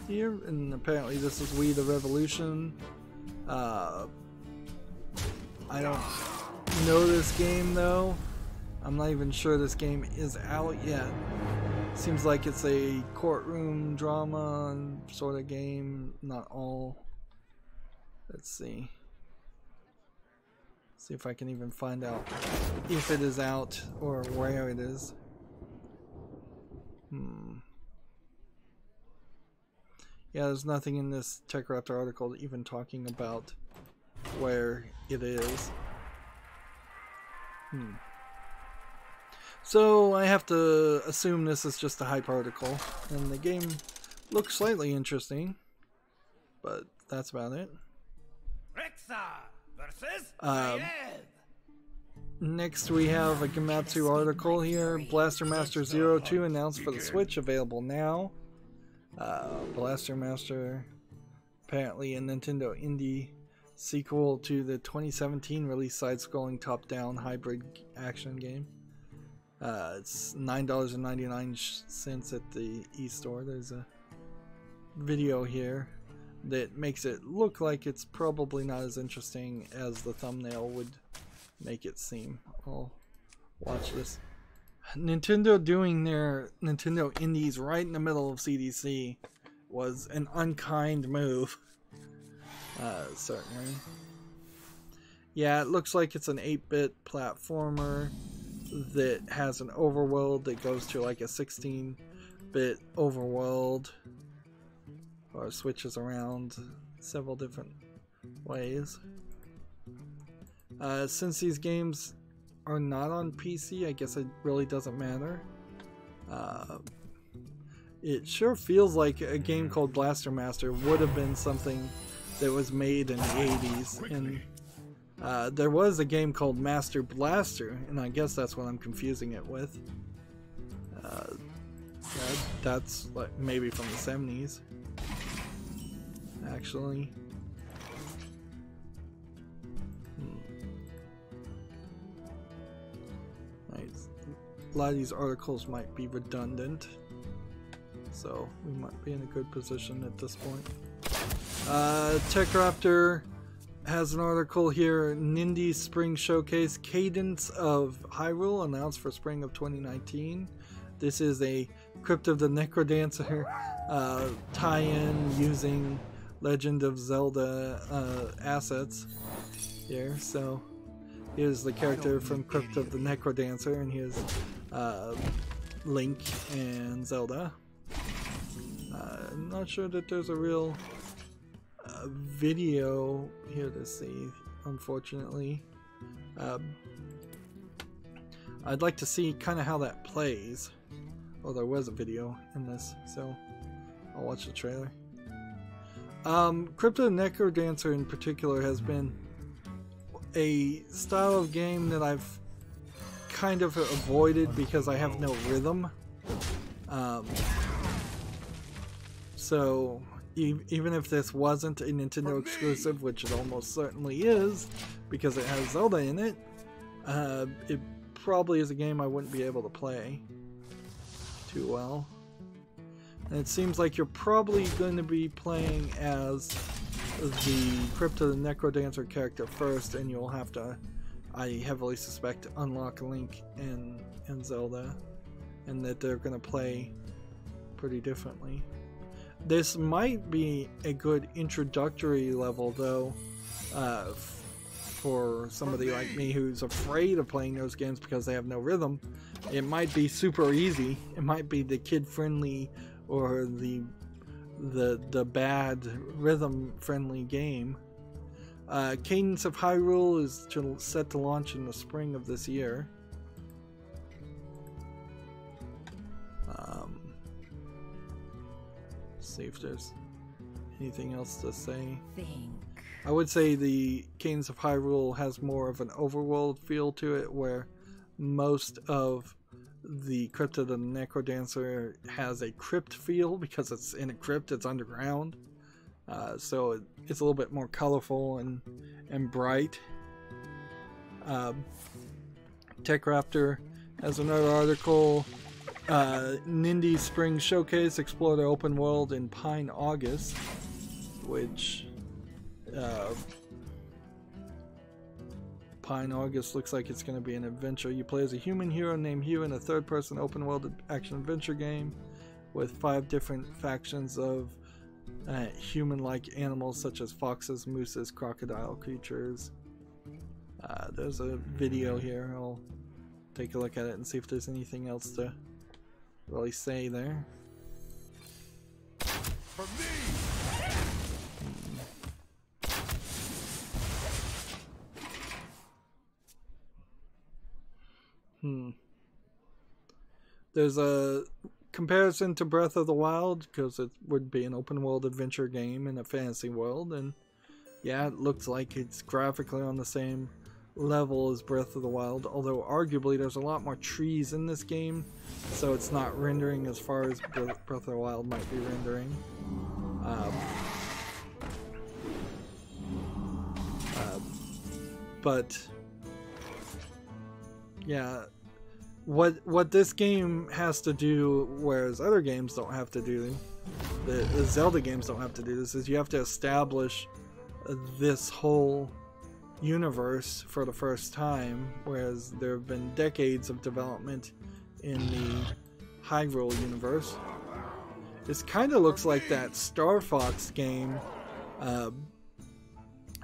D: here, and apparently this is Wii the Revolution. I don't know this game though. I'm not even sure this game is out yet. Seems like it's a courtroom drama sort of game, not all. Let's see. See if I can even find out if it is out or where it is. Yeah, there's nothing in this TechRaptor article even talking about where it is. So I have to assume this is just a hype article, and the game looks slightly interesting, but that's about it. Next we have a Gematsu article here. Blaster Master 02 announced for the Switch, available now. Blaster Master, apparently a Nintendo indie sequel to the 2017 release side-scrolling top-down hybrid action game. It's $9.99 at the eStore. There's a video here. that makes it look like it's probably not as interesting as the thumbnail would make it seem. I'll watch this. Nintendo doing their Nintendo Indies right in the middle of CDC was an unkind move. Certainly. Yeah, it looks like it's an 8-bit platformer that has an overworld that goes to like a 16-bit overworld, or switches around several different ways. Since these games are not on PC, I guess it really doesn't matter. It sure feels like a game called Blaster Master would have been something that was made in the 80s. And there was a game called Master Blaster, and I guess that's what I'm confusing it with. That's like maybe from the 70s, actually. Nice. A lot of these articles might be redundant, so we might be in a good position at this point. TechRaptor has an article here. Nindy Spring Showcase, Cadence of Hyrule announced for spring of 2019. This is a Crypt of the Necrodancer tie-in using Legend of Zelda assets here. So here's the character from Crypt of the Necrodancer, and here's Link and Zelda. I'm not sure that there's a real video here to see, unfortunately. I'd like to see kind of how that plays. Oh, there was a video in this, so I'll watch the trailer. Crypt of the Necrodancer in particular has been a style of game that I've kind of avoided because I have no rhythm. So even if this wasn't a Nintendo exclusive, which it almost certainly is because it has Zelda in it, it probably is a game I wouldn't be able to play too well. And it seems like you're probably going to be playing as the Crypt of the Necrodancer character first, and you'll have to, I heavily suspect, unlock Link and Zelda, and that they're going to play pretty differently. This might be a good introductory level, though, for somebody like me who's afraid of playing those games because they have no rhythm. It might be super easy. It might be the kid-friendly or the bad rhythm-friendly game. Cadence of Hyrule is set to launch in the spring of this year. See if there's anything else to say. I would say the Cadence of Hyrule has more of an overworld feel to it, where most of the Crypt of the Necrodancer has a crypt feel because it's in a crypt, it's underground. So it's a little bit more colorful and bright. TechRaptor has another article. Nindy Spring Showcase, explore the open world in Pine August, which Pine August looks like it's going to be an adventure. You play as a human hero named Hugh in a third-person open-world action-adventure game with 5 different factions of human-like animals such as foxes, mooses, crocodile creatures. There's a video here. I'll take a look at it and see if there's anything else to really say there.
B: For me.
D: There's a comparison to Breath of the Wild because it would be an open world adventure game in a fantasy world, and yeah, it looks like it's graphically on the same level as Breath of the Wild, although arguably there's a lot more trees in this game, so it's not rendering as far as Breath of the Wild might be rendering. But yeah, what this game has to do, whereas other games don't have to do, the Zelda games don't have to do this, is you have to establish this whole universe for the first time, whereas there have been decades of development in the Hyrule universe. This kind of looks like that Star Fox game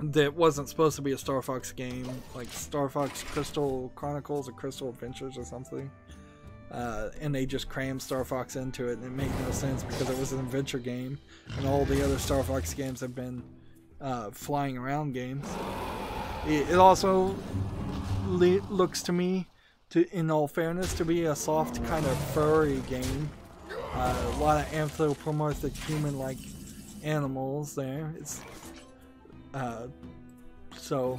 D: that wasn't supposed to be a Star Fox game, like Star Fox Crystal Chronicles or Crystal Adventures or something. And they just crammed Star Fox into it, and it made no sense because it was an adventure game, and all the other Star Fox games have been flying around games. It also looks to me, in all fairness, to be a soft kind of furry game. A lot of anthropomorphic human-like animals there. It's so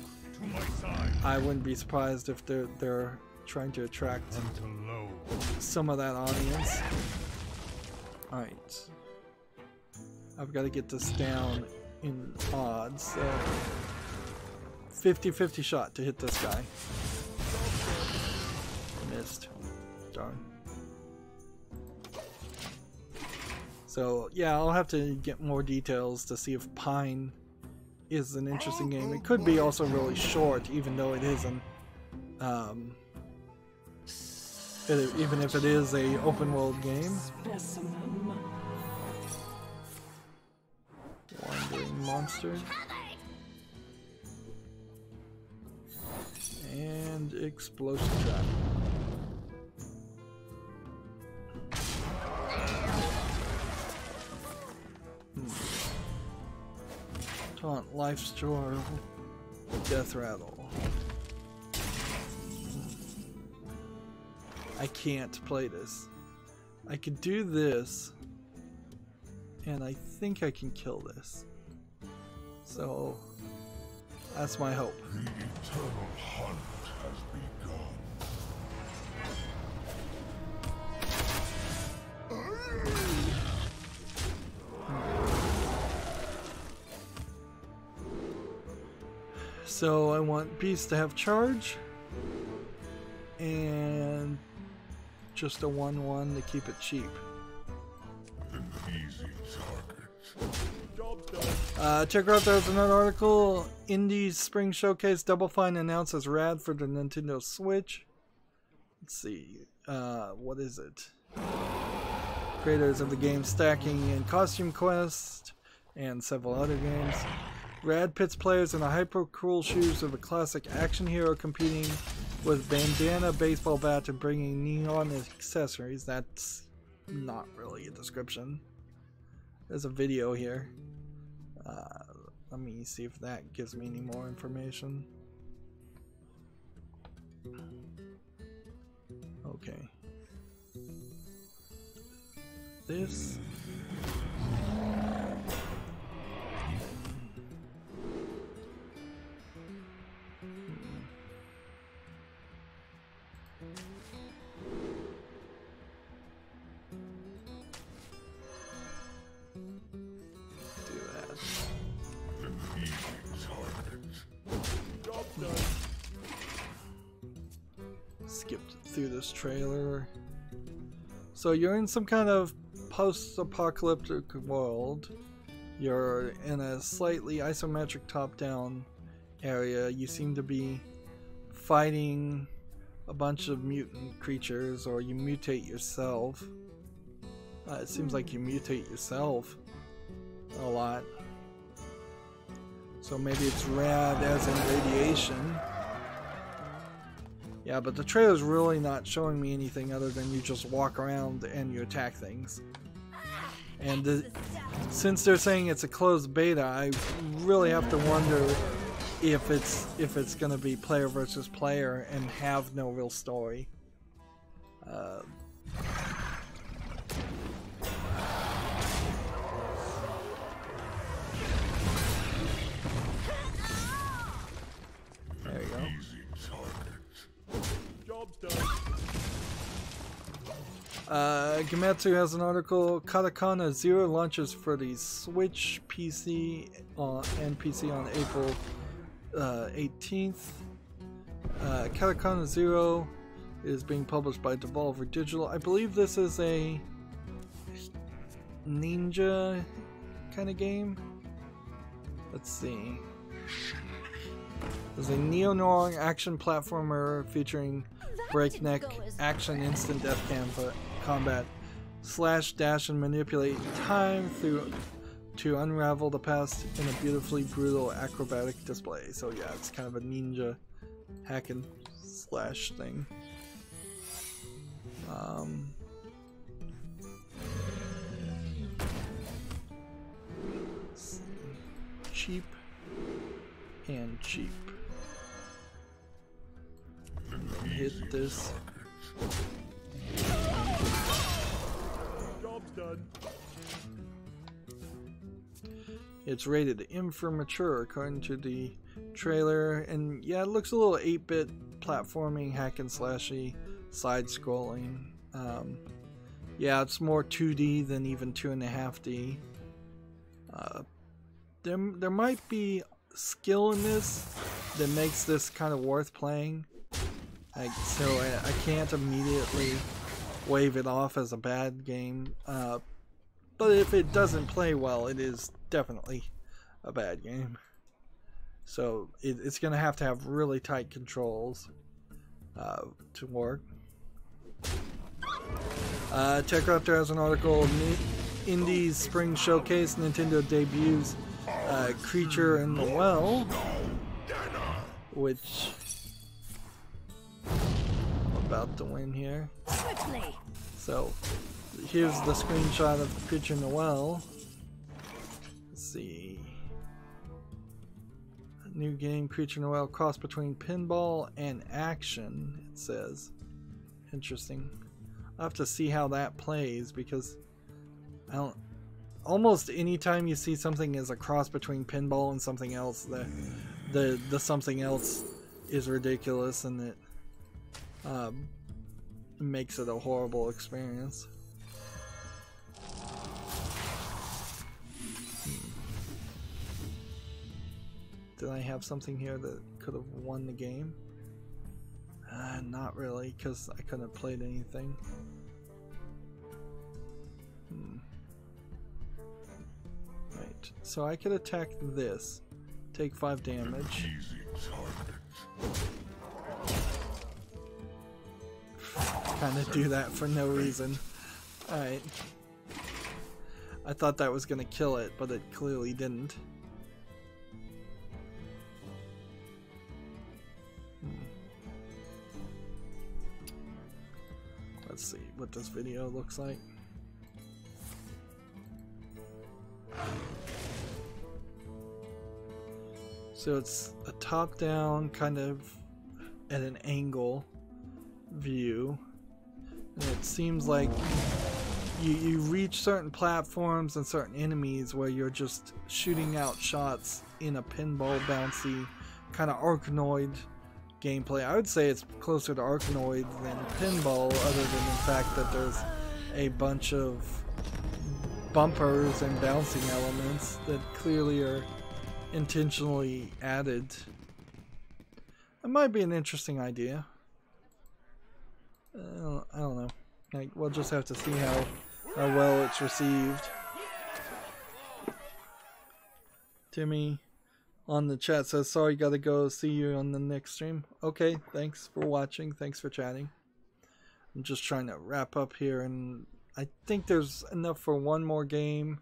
D: I wouldn't be surprised if they're trying to attract some of that audience. Alright. I've got to get this down in odds. So 50-50 shot to hit this guy. Missed. Darn. So yeah, I'll have to get more details to see if Pine is an interesting game. It could be also really short, even though it isn't. Even if it is a open world game. Wandering monster. And explosion shot. Taunt, life's joy, death rattle. I can't play this. I could do this, and I think I can kill this. So that's my hope.
B: The eternal hunt has begun.
D: So I want Beast to have charge, and just a 1/1 to keep it cheap.
B: An easy target.
D: Check out there's another article. Indie's Spring Showcase Double Fine announced as rad for the Nintendo Switch. Let's see. What is it? Creators of the game Stacking and Costume Quest and several other games. Rad pits players in the hyper-cool shoes of a classic action hero competing with bandana, baseball bat, and bringing neon accessories. That's not really a description. There's a video here. Let me see if that gives me any more information. Okay. This... Skipped through this trailer. So you're in some kind of post-apocalyptic world. You're in a slightly isometric top-down area. You seem to be fighting a bunch of mutant creatures, or you mutate yourself. It seems like you mutate yourself a lot. So maybe it's rad as in radiation. Yeah, but the trailer's really not showing me anything other than you just walk around and you attack things. And since they're saying it's a closed beta, I really have to wonder if it's going to be player versus player and have no real story. There you go. Gematsu has an article. Katakana Zero launches for the Switch PC and PC on April 18th. Katakana Zero is being published by Devolver Digital. I believe this is a ninja kind of game. Let's see. There's a neo-noir action platformer featuring breakneck action instant death combat. Slash, dash, and manipulate time to unravel the past in a beautifully brutal acrobatic display. So yeah, it's kind of a ninja hack and slash thing. Cheap and cheap. Hit this.
B: Job's done.
D: It's rated M for mature according to the trailer, and yeah, it looks a little 8-bit platforming, hack and slashy, side scrolling. Yeah, it's more 2D than even 2.5D. There might be skill in this that makes this kind of worth playing. So I can't immediately wave it off as a bad game. But if it doesn't play well, it is definitely a bad game. So it's going to have really tight controls to work. TechRaptor has an article, Indie's Spring Showcase, Nintendo debuts Creature in the Well, which I'm about to win here. So here's the screenshot of Creature in the Well. Let's see. A new game, Creature in the Well, cross between pinball and action, it says. Interesting. I'll have to see how that plays, because I don't. Almost any time you see something as a cross between pinball and something else, the something else is ridiculous, and it makes it a horrible experience. Did I have something here that could have won the game? Not really, because I couldn't have played anything. Right, so I could attack this, take 5 damage. Kind of do that for no reason. Alright. I thought that was gonna kill it, but it clearly didn't. Let's see what this video looks like. So it's a top-down, kind of at an angle view, and it seems like you reach certain platforms and certain enemies where you're just shooting out shots in a pinball bouncy kind of Arkanoid gameplay. I would say it's closer to Arkanoid than pinball, other than the fact that there's a bunch of bumpers and bouncing elements that clearly are intentionally added. It might be an interesting idea. I don't know. Like, we'll just have to see how well it's received. Timmy on the chat says, sorry, gotta go, see you on the next stream. Okay, thanks for watching, thanks for chatting. I'm just trying to wrap up here, and I think there's enough for one more game,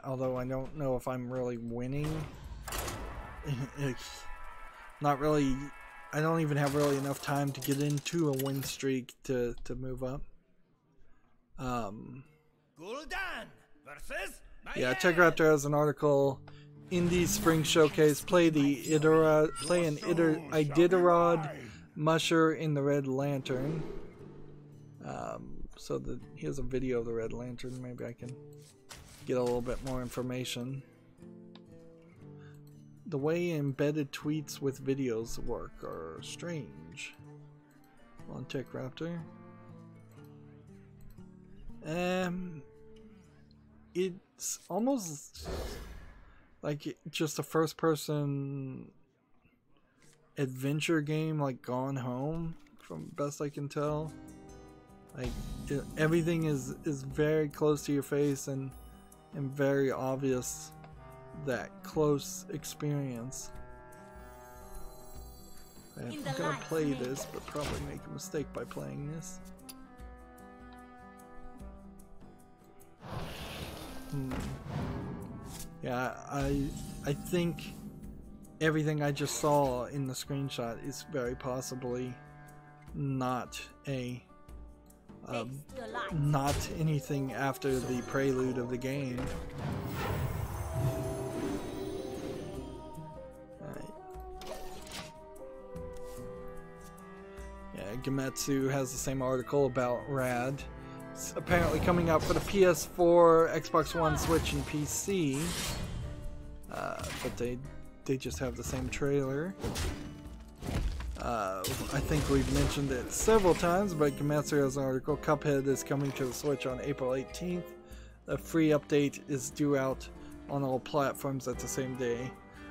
D: although I don't know if I'm really winning. Not really. I don't even have really enough time to get into a win streak to move up. Yeah, TechRaptor has an article. Indie Spring Showcase. Play an Iditarod Musher in the Red Lantern. So here's a video of the Red Lantern. Maybe I can get a little bit more information. The way embedded tweets with videos work are strange. On TechRaptor. It's almost like just a first-person adventure game, like Gone Home, from best I can tell. Like everything is very close to your face and very obvious. That close experience. I'm gonna play this, but probably make a mistake by playing this. Yeah, I think everything I just saw in the screenshot is very possibly not a not anything after the prelude of the game. Yeah, Gematsu has the same article about Rad. It's apparently coming out for the PS4, Xbox One, Switch, and PC. But they just have the same trailer. I think we've mentioned it several times, but Gematsu has an article. Cuphead is coming to the Switch on April 18th. A free update is due out on all platforms at the same day.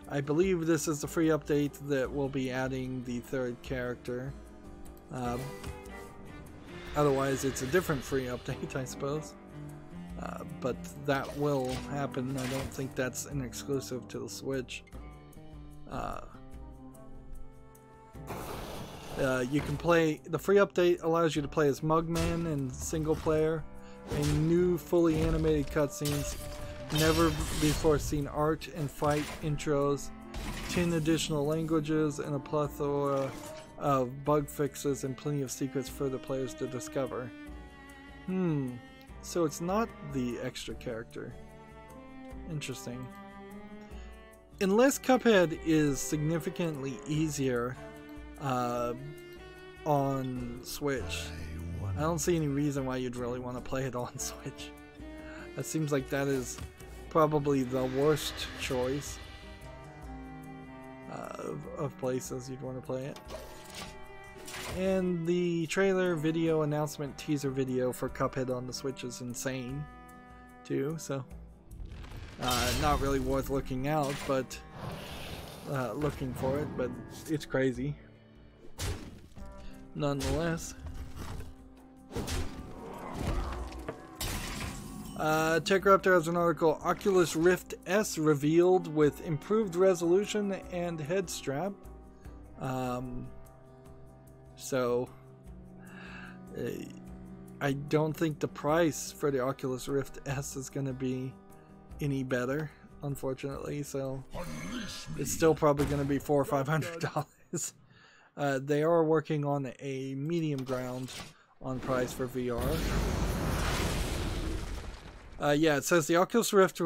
D: I believe this is the free update that will be adding the third character. Otherwise, it's a different free update, I suppose. But that will happen. I don't think that's an exclusive to the Switch. You can play, the free update allows you to play as Mugman in single player, and new fully animated cutscenes, never before seen art and fight intros, 10 additional languages, and a plethora of bug fixes and plenty of secrets for the players to discover. So it's not the extra character. Interesting. Unless Cuphead is significantly easier on Switch, I don't see any reason why you'd really want to play it on Switch. That seems like that is probably the worst choice of places you'd want to play it. And the trailer video announcement teaser video for Cuphead on the Switch is insane too, so not really worth looking out, but looking for it, but it's crazy nonetheless. TechRaptor has an article, Oculus Rift S revealed with improved resolution and head strap. So I don't think the price for the Oculus Rift S is going to be any better, unfortunately, so it's still probably going to be $400 or $500. They are working on a medium ground on price for VR. Yeah, it says the Oculus Rift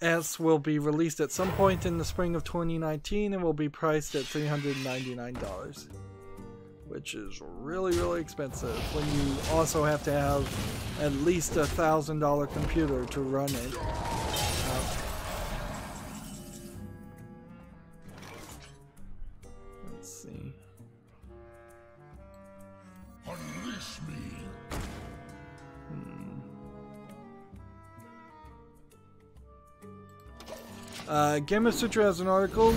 D: S will be released at some point in the spring of 2019 and will be priced at $399. Which is really, really expensive when you also have to have at least a $1,000 computer to run it. Let's see.
C: Unleash me.
D: Gamma Sutra has an article,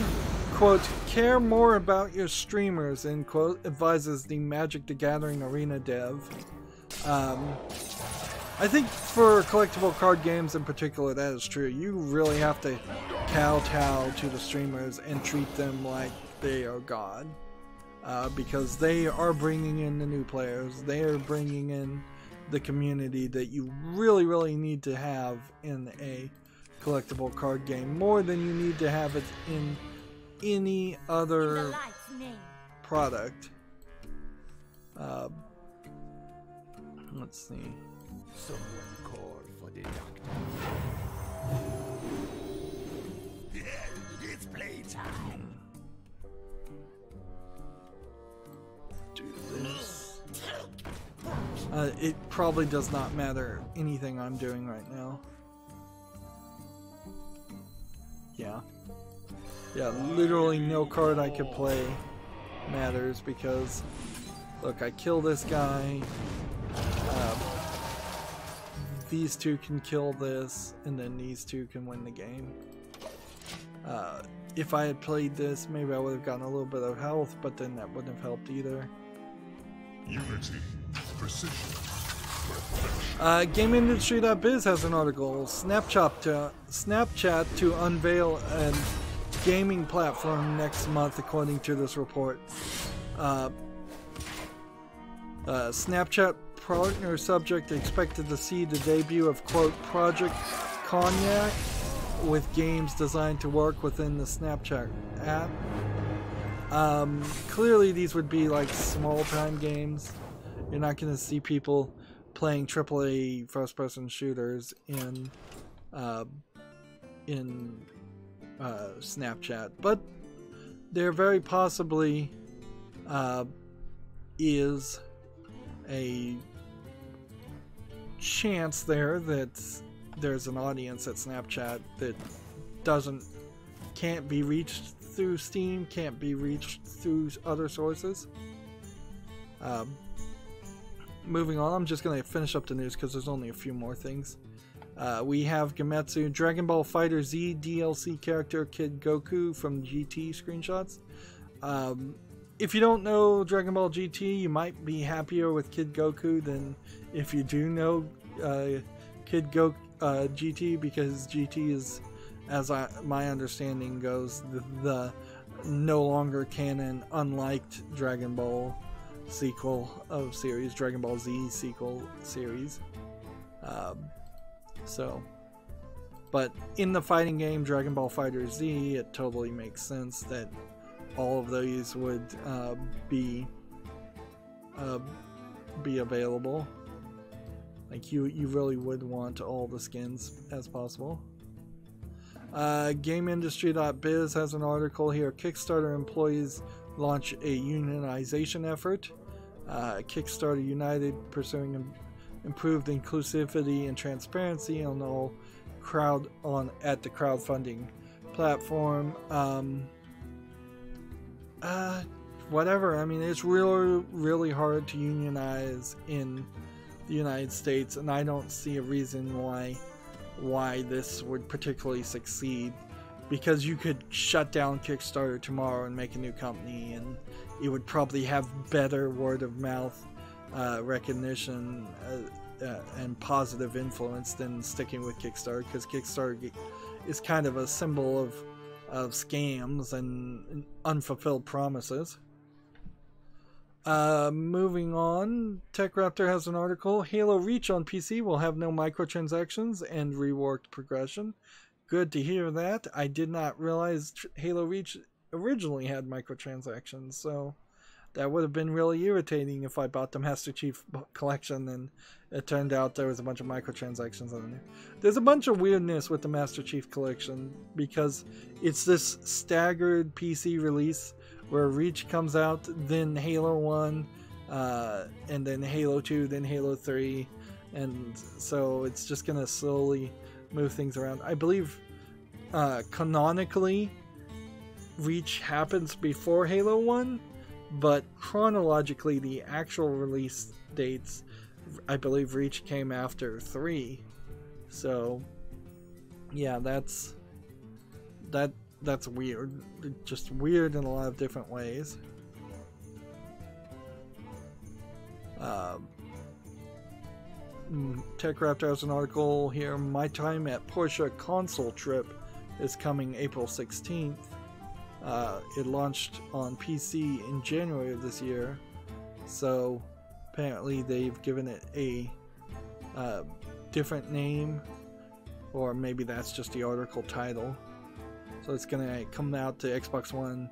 D: quote, care more about your streamers, end quote, advises the Magic the Gathering Arena dev. I think for collectible card games in particular, that is true. You really have to kowtow to the streamers and treat them like they are God. Because they are bringing in the new players. They are bringing in the community that you really, really need to have in a collectible card game. More than you need to have it in any other product. Let's see.
C: Someone call for the doctor. It's playtime.
D: Do this. It probably does not matter anything I'm doing right now. Yeah, literally no card I could play matters because, look, I kill this guy, these two can kill this, and then these two can win the game. If I had played this, maybe I would have gotten a little bit of health, but then that wouldn't have helped either.
C: Unity.
D: GameIndustry.biz has an article. Snapchat to unveil a gaming platform next month, according to this report. Snapchat partner subject expected to see the debut of, quote, Project Cognac with games designed to work within the Snapchat app. Clearly these would be like small-time games. You're not going to see people playing AAA first-person shooters in Snapchat, but there very possibly is a chance there that there's an audience at Snapchat that can't be reached through Steam, can't be reached through other sources. Moving on, I'm just going to finish up the news because there's only a few more things. We have Gematsu, Dragon Ball Fighter Z DLC character Kid Goku from GT screenshots. If you don't know Dragon Ball GT, you might be happier with Kid Goku than if you do know Kid GT, because GT is, as my understanding goes, the no longer canon, unliked Dragon Ball sequel of series, Dragon Ball Z sequel series. But in the fighting game Dragon Ball Fighter Z, it totally makes sense that all of these would be available. Like you really would want all the skins as possible. GameIndustry.biz has an article here. Kickstarter employees launch a unionization effort. Kickstarter United pursuing improved inclusivity and transparency on all at the crowdfunding platform. Whatever. I mean, it's really hard to unionize in the United States, and I don't see a reason why this would particularly succeed, because you could shut down Kickstarter tomorrow and make a new company, and it would probably have better word of mouth recognition and positive influence than sticking with Kickstarter, because Kickstarter is kind of a symbol of scams and unfulfilled promises. Moving on, TechRaptor has an article. Halo Reach on PC will have no microtransactions and reworked progression. Good to hear that. I did not realize Halo Reach originally had microtransactions, so that would have been really irritating if I bought the Master Chief Collection and it turned out there was a bunch of microtransactions on there. There's a bunch of weirdness with the Master Chief Collection because it's this staggered PC release where Reach comes out, then Halo 1, and then Halo 2, then Halo 3, and so it's just going to slowly move things around. I believe canonically Reach happens before Halo 1, but chronologically the actual release dates, I believe Reach came after 3. So yeah, that's weird. Just weird in a lot of different ways. TechRaptor has an article here. My time at Porsche console trip is coming April 16th. It launched on PC in January of this year, so apparently they've given it a different name, or maybe that's just the article title. So it's going to come out to Xbox One,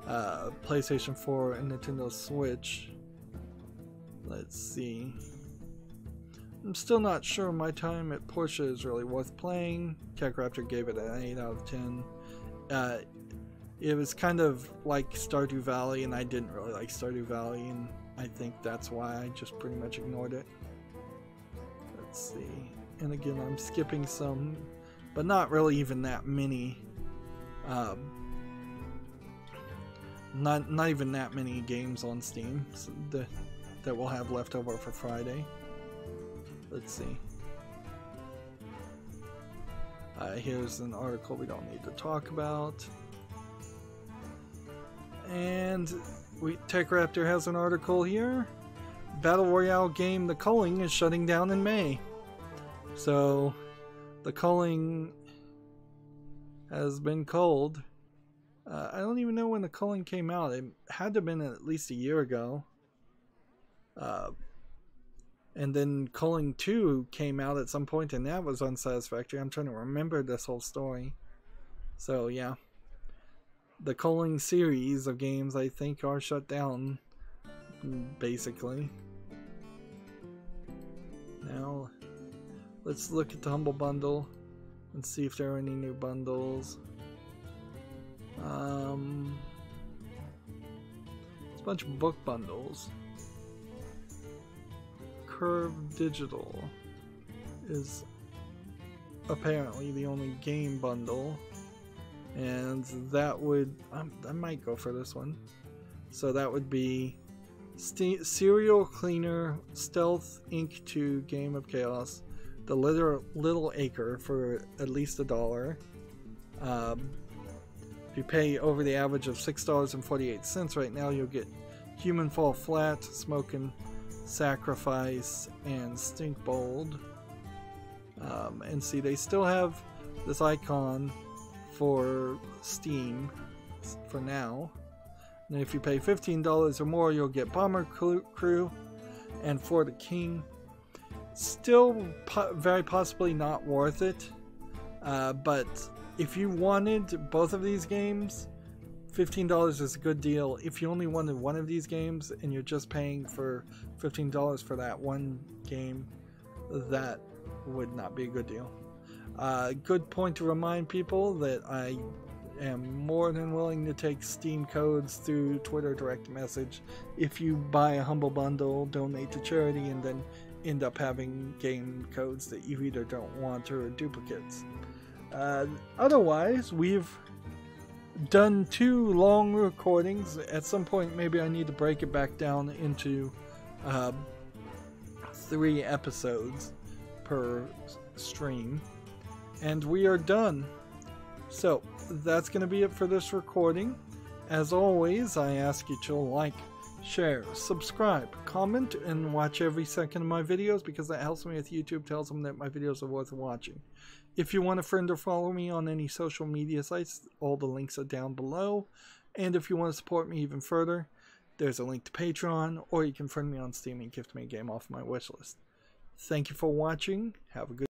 D: PlayStation 4, and Nintendo Switch. Let's see. I'm still not sure my time at Porsche is really worth playing. TechRaptor gave it an 8 out of 10. It was kind of like Stardew Valley, and I didn't really like Stardew Valley, and I think that's why I just pretty much ignored it. Let's see. And again, I'm skipping some, but not really even that many. Not even that many games on Steam that we'll have left over for Friday. Let's see. Here's an article we don't need to talk about. And TechRaptor has an article here. Battle Royale game, The Culling, is shutting down in May. So, The Culling has been culled. I don't even know when The Culling came out. It had to have been at least a year ago. And then Culling 2 came out at some point, and that was unsatisfactory. I'm trying to remember this whole story. So, yeah. The Culling series of games, I think, are shut down, basically. Now, let's look at the Humble Bundle and see if there are any new bundles. It's a bunch of book bundles. Curve Digital is apparently the only game bundle, and that would I might go for this one. So that would be Serial Cleaner, Stealth Inc. 2, Game of Chaos, The Little Acre for at least $1. If you pay over the average of $6.48 right now, you'll get Human Fall Flat, Smokin' Sacrifice, and Stink Bold. And see, they still have this icon for Steam for now. And if you pay $15 or more, you'll get Bomber Crew and For the King. Still very possibly not worth it. But if you wanted both of these games, $15 is a good deal. If you only wanted one of these games and you're just paying for $15 for that one game, that would not be a good deal. Good point to remind people that I am more than willing to take Steam codes through Twitter direct message if you buy a Humble Bundle, donate to charity, and then end up having game codes that you either don't want or are duplicates. Otherwise, we've done 2 long recordings. At some point, maybe I need to break it back down into 3 episodes per stream. And we are done. So, that's going to be it for this recording. As always, I ask you to like, share, subscribe, comment, and watch every second of my videos, because that helps me with YouTube, tells them that my videos are worth watching. If you want a friend or follow me on any social media sites, all the links are down below. And if you want to support me even further, there's a link to Patreon, or you can friend me on Steam and gift me a game off my wishlist. Thank you for watching. Have a good